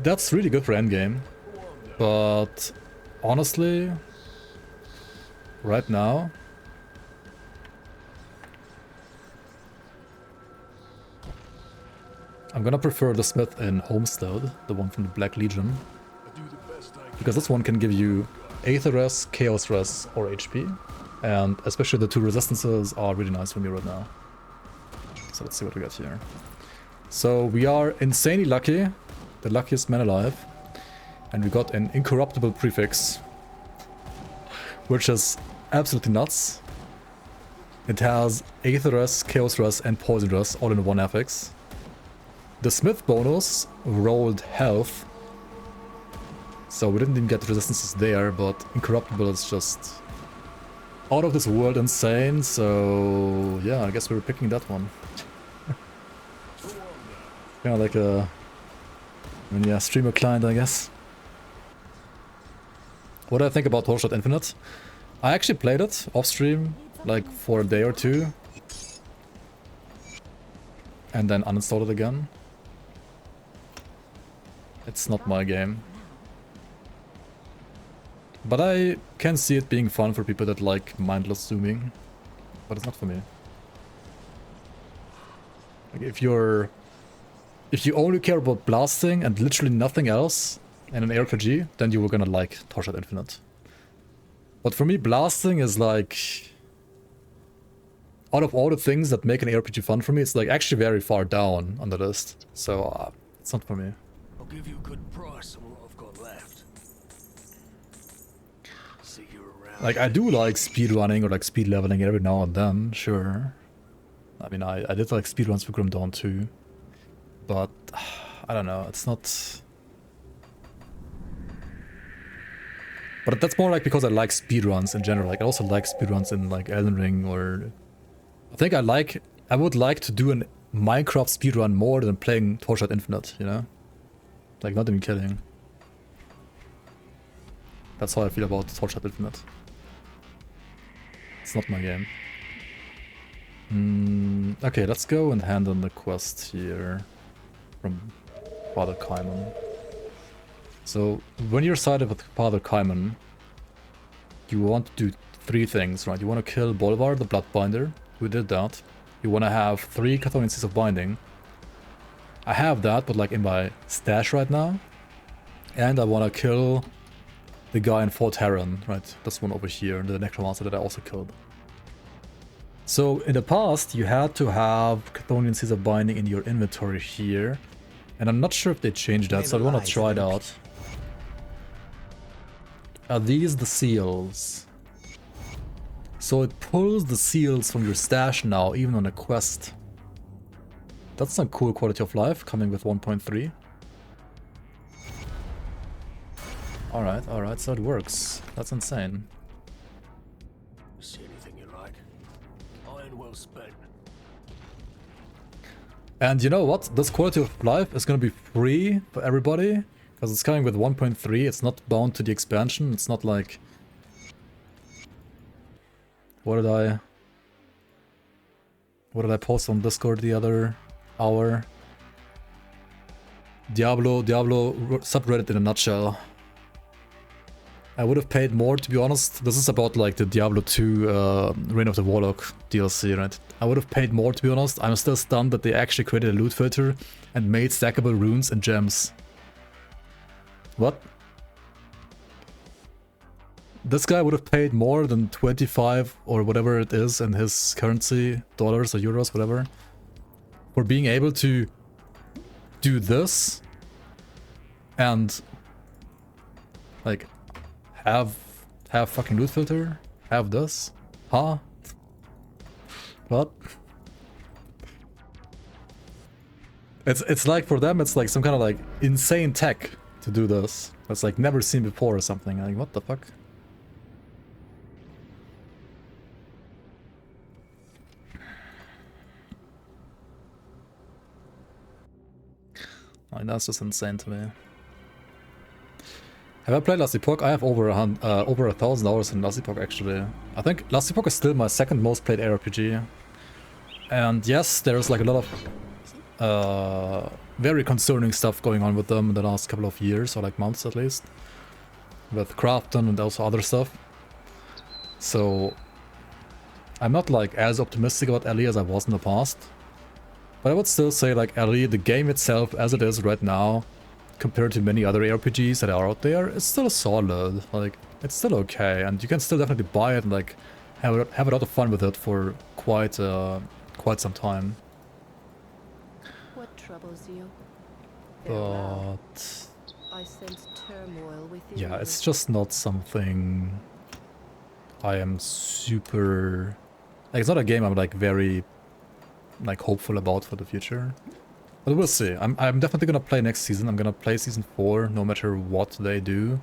That's really good for endgame. But honestly, right now, I'm gonna prefer the Smith in Homestead, the one from the Black Legion, because this one can give you Aether Res, Chaos Res, or HP, and especially the 2 resistances are really nice for me right now. So let's see what we got here. So we are insanely lucky, the luckiest man alive, and we got an incorruptible prefix, which is absolutely nuts. It has Aether Res, Chaos Res, and Poison Res all in one affix. The Smith bonus rolled health, so we didn't even get resistances there, but Incorruptible is just out of this world insane, so yeah, I guess we were picking that one. Kind of like a, I mean, yeah, streamer client, I guess. What do I think about Torchlight Infinite? I actually played it off stream, like for a day or two, and then uninstalled it again. It's not my game. But I can see it being fun for people that like mindless zooming. But it's not for me. Like if you only care about blasting and literally nothing else in an RPG, then you were gonna like Torchlight Infinite. But for me, blasting is like, out of all the things that make an RPG fun for me, it's like actually very far down on the list. So it's not for me. I'll give you a good price on what I've got left. See you around. Like, I do like speedrunning or like speed leveling every now and then, sure. I mean, I did like speedruns for Grim Dawn too. But, I don't know, it's not... But that's more like because I like speedruns in general. Like, I also like speedruns in like Elden Ring, or... I think I would like to do a Minecraft speedrun more than playing Torchlight Infinite, you know? Like, not even kidding. That's how I feel about Torchlight Infinite. It's not my game. Okay, let's go and hand in the quest here from Father Kaiman. So, when you're sided with Father Kaiman, you want to do three things, right? You want to kill Bolvar, the Bloodbinder. We did that. You want to have 3 Chthonian Seeds of Binding. I have that, but like in my stash right now. And I want to kill the guy in Fort Heron, right? This one over here, the Necromancer that I also killed. So in the past, you had to have Chthonian Seeds of Binding in your inventory here. And I'm not sure if they changed that, so I want to try it out. Are these the seals? So it pulls the seals from your stash now, even on a quest. That's some cool quality of life, coming with 1.3. Alright, so it works. That's insane. See anything you like? Iron well spent. And you know what? This quality of life is gonna be free for everybody, because it's coming with 1.3. It's not bound to the expansion. It's not like... What did I post on Discord the other hour? Diablo subreddit in a nutshell. I would have paid more, to be honest. This is about like the Diablo 2 Reign of the Warlock DLC, right? I would have paid more, to be honest. I'm still stunned that they actually created a loot filter and made stackable runes and gems. What? This guy would have paid more than 25 or whatever it is in his currency, dollars or euros, whatever, for being able to do this and like have fucking loot filter, have this, huh? What? It's like for them it's like some kind of like insane tech to do this. That's like never seen before or something. Like what the fuck? Like, that's just insane to me. Have I played Last Epoch? I have over 1,000 hours in Last Epoch actually. I think Last Epoch is still my second most played ARPG. And yes, there's like a lot of very concerning stuff going on with them in the last couple of years, or like months at least. With Crafton and also other stuff. So I'm not like as optimistic about LE as I was in the past. But I would still say like LE, the game itself as it is right now, compared to many other ARPGs that are out there, it's still solid. Like, it's still okay, and you can still definitely buy it and like have a lot of fun with it for quite some time. What troubles you? But I sense turmoil within yeah, you. it's just not something I am super... Like, it's not a game I'm like very like hopeful about for the future. But we'll see. I'm definitely gonna play next season. I'm gonna play season 4 no matter what they do.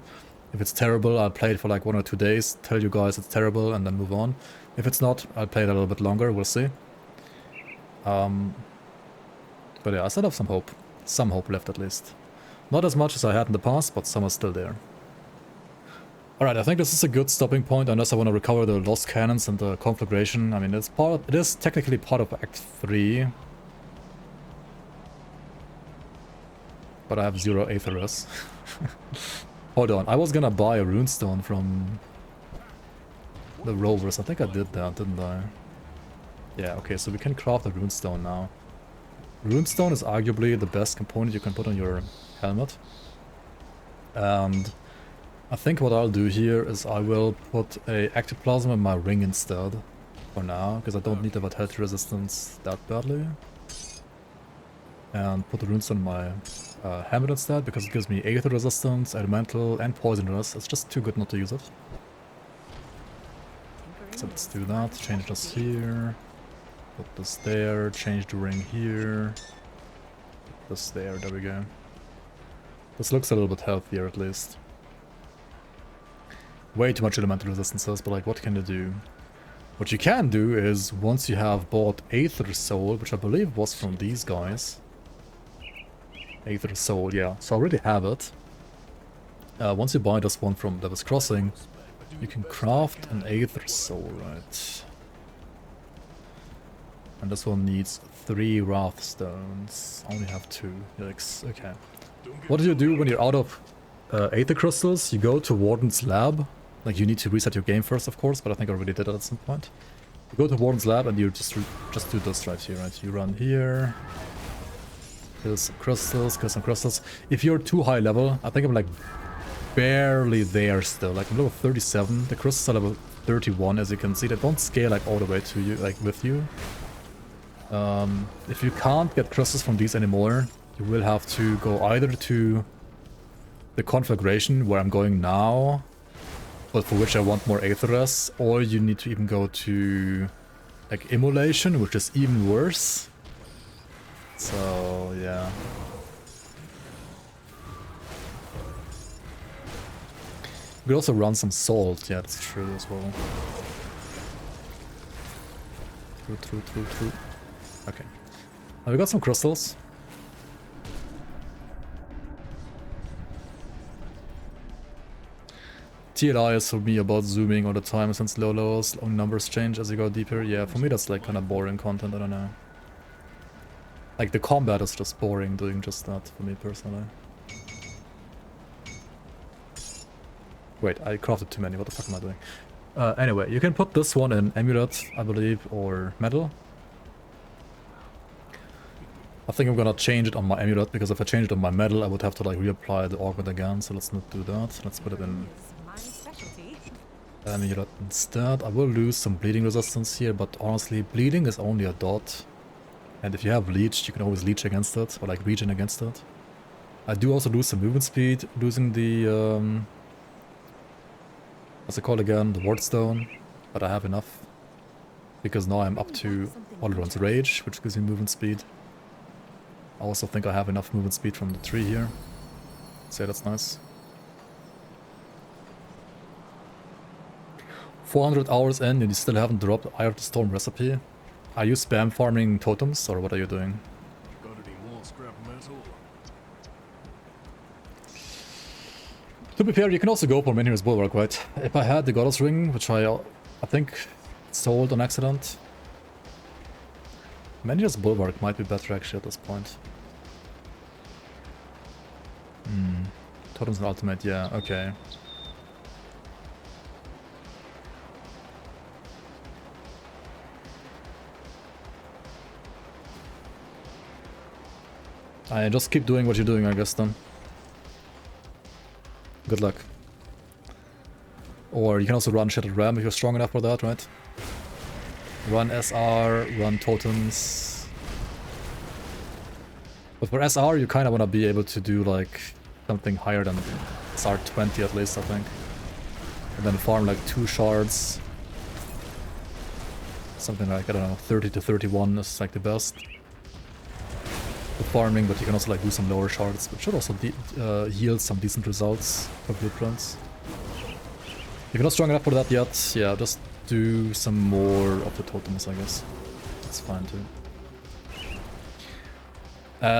If it's terrible, I'll play it for like 1 or 2 days, tell you guys it's terrible, and then move on. If it's not, I'll play it a little bit longer, we'll see. But yeah, I still have some hope. Some hope left at least. Not as much as I had in the past, but some are still there. Alright, I think this is a good stopping point, unless I want to recover the Lost Cannons and the Conflagration. I mean, it is technically part of Act 3. But I have 0 Aetherus. Hold on, I was gonna buy a runestone from the rovers. I think I did that, didn't I? Yeah, okay, so we can craft a runestone now. Runestone is arguably the best component you can put on your helmet. And I think what I'll do here is I will put a ectoplasm in my ring instead. For now, because I don't need the vitality resistance that badly. And put the runestone in my helmet instead, because it gives me aether resistance, elemental, and poisonous. It's just too good not to use it. So let's do that. Change this here. Put this there. Change the ring here. Put this there. There we go. This looks a little bit healthier at least. Way too much elemental resistances, but like, what can you do? What you can do is, once you have bought Aether Soul, which I believe was from these guys. Aether Soul, yeah. So I already have it. Once you buy this one from Devil's Crossing, you can craft an Aether Soul, right? And this one needs 3 Wrath Stones. I only have 2. Yikes, okay. What do you do when you're out of Aether Crystals? You go to Warden's Lab, Like, you need to reset your game first, of course, but I think I already did that at some point. You go to Warden's Lab and you just do this right here, right? You run here, kill some crystals, If you're too high level, I think I'm like barely there still. Like, I'm level 37, the crystals are level 31, as you can see. They don't scale like all the way to you, like with you. If you can't get crystals from these anymore, you will have to go either to the conflagration where I'm going now, but for which I want more Aetheress, or you need to even go to like Immolation, which is even worse. So yeah. We could also run some salt, yeah, that's true as well. True. Okay. Now we got some crystals. TLI is for me about zooming all the time since low numbers change as you go deeper. Yeah, for me that's like kind of boring content, I don't know. Like the combat is just boring doing just that for me personally. Wait, I crafted too many, what the fuck am I doing? Anyway, you can put this one in Amulet, I believe, or Metal. I think I'm gonna change it on my Amulet, because if I change it on my Metal, I would have to like reapply the augment again, so let's not do that. Let's put it in Amulet instead. I will lose some bleeding resistance here, but honestly, bleeding is only a dot. And if you have leech, you can always leech against it, or like regen against it. I do also lose some movement speed, losing the what's it called again? The Ward Stone. But I have enough. Because now I'm up to Oleron's Rage, which gives me movement speed. I also think I have enough movement speed from the tree here. So yeah, that's nice. 400 hours in and you still haven't dropped Eye of the Storm recipe. Are you spam farming totems or what are you doing? Got any more scrap metal? To be fair, you can also go for Menhir's Bulwark, right? If I had the Goddess Ring, which I think sold on accident. Menhir's Bulwark might be better actually at this point. Totems and Ultimate, yeah, okay. I just keep doing what you're doing, I guess, then. Good luck. Or you can also run Shattered Ram if you're strong enough for that, right? Run SR, run totems. But for SR, you kind of want to be able to do, like, something higher than SR 20 at least, I think. And then farm, like, 2 shards. Something like, I don't know, 30 to 31 is, like, the best. Farming, but you can also like do some lower shards, which should also yield some decent results for blueprints. If you're not strong enough for that yet, yeah, just do some more of the totems, I guess. That's fine too.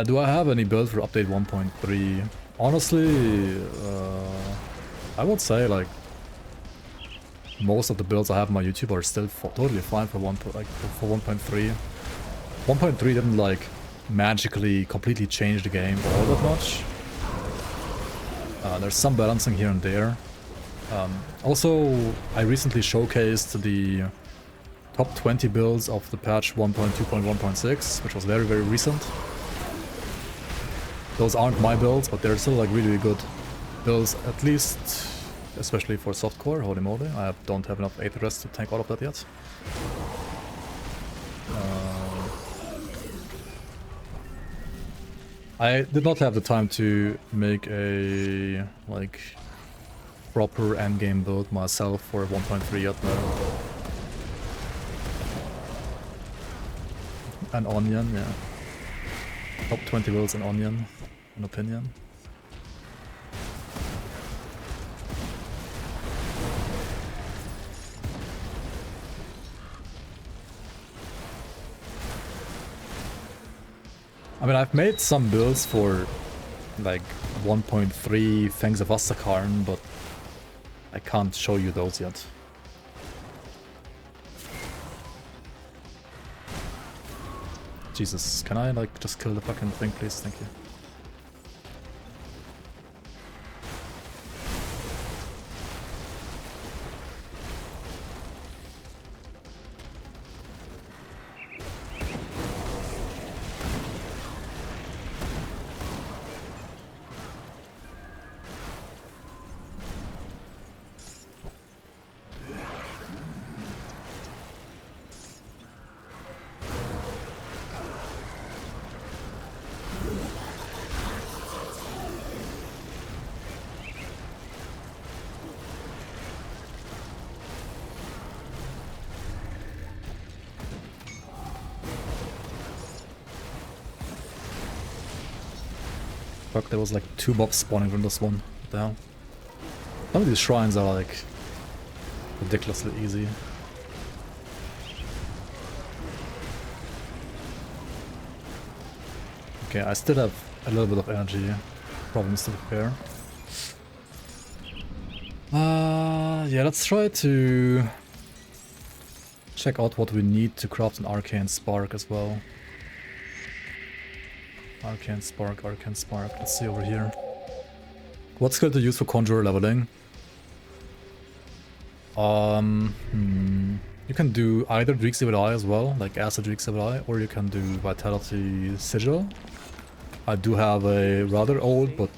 Do I have any build for update 1.3? Honestly, I would say like most of the builds I have on my YouTube are still totally fine for 1.3. 1.3 didn't like magically completely change the game all that much. There's some balancing here and there. Also, I recently showcased the top 20 builds of the patch 1.2.1.6, which was very, very recent. Those aren't my builds, but they're still like really good builds, at least, especially for softcore. Holy moly, I don't have enough Aetheress to tank all of that yet. I did not have the time to make a like proper endgame build myself for 1.3 yet. No. An onion, yeah. Top 20 builds an onion, an opinion. I mean, I've made some builds for like 1.3 Fangs of Astakarn, but I can't show you those yet. Jesus, can I like just kill the fucking thing, please? Thank you. Fuck, there was like 2 mobs spawning from this one. What the hell? Some of these shrines are like ridiculously easy. Okay, I still have a little bit of energy problems to repair. Yeah, let's try to check out what we need to craft an arcane spark as well. Arcane spark, arcane spark. Let's see over here. What skill to use for conjurer leveling? You can do either Dreek's Evil Eye as well, like Acid Dreek's Evil Eye, or you can do Vitality Sigil. I do have a rather old but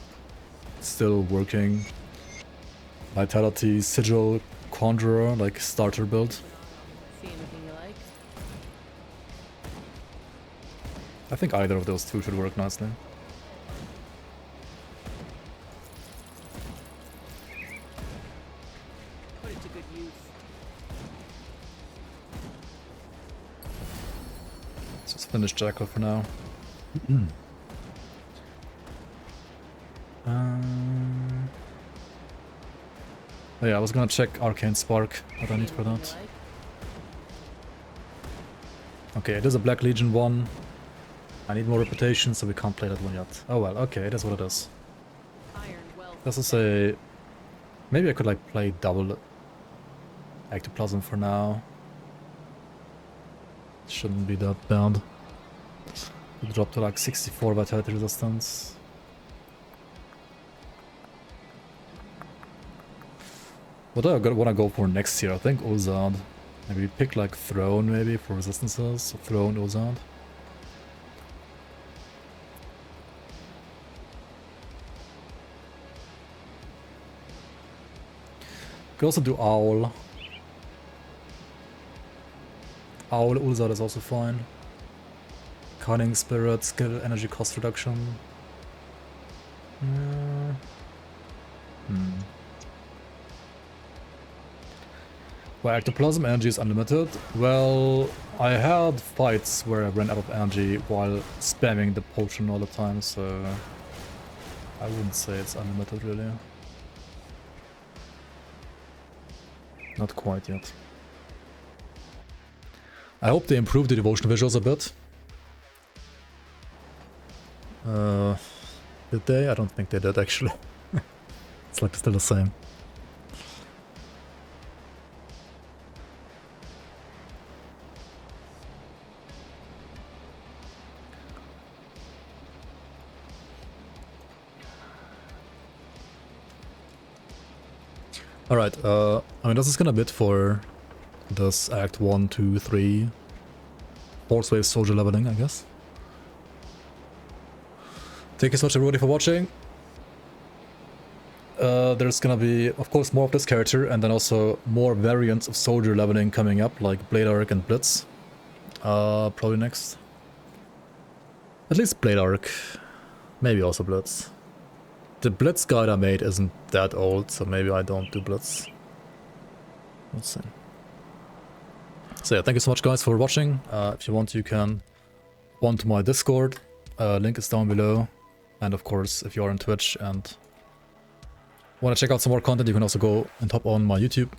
still working Vitality Sigil Conjurer, like starter build. See anything you like? I think either of those two should work nicely. Put it to good use. Let's just finish Jackal for now. Oh yeah, I was gonna check Arcane Spark, what I need for that. Okay, it is a Black Legion one. I need more reputation, so we can't play that one yet. Oh well, okay, it is what it is. This is a... Maybe I could like play double Ectoplasm for now. Shouldn't be that bad. We drop to like 64 Vitality Resistance. What do I wanna go for next year? I think Ozad. Maybe pick like Throne maybe for resistances. So Throne, Ozad. Could also do Owl. Owl, Ulzad is also fine. Cunning Spirit, skill, energy cost reduction. Well, Ectoplasm energy is unlimited. Well, I had fights where I ran out of energy while spamming the potion all the time, so I wouldn't say it's unlimited really. Not quite yet. I hope they improved the devotion visuals a bit. Did they? I don't think they did actually. It's like still the same. Alright, I mean this is gonna be it for this Act 1, 2, 3 Forcewave soldier leveling, I guess. Thank you so much everybody for watching. There's gonna be, of course, more of this character and then also more variants of soldier leveling coming up, like Blade Arc and Blitz. Probably next. At least Blade Arc. Maybe also Blitz. The Blitz guide I made isn't that old, so maybe I don't do Blitz. Let's see. So yeah, thank you so much guys for watching. If you want, you can go on to my Discord. Link is down below. And of course, if you are on Twitch and want to check out some more content, you can also go and hop on my YouTube.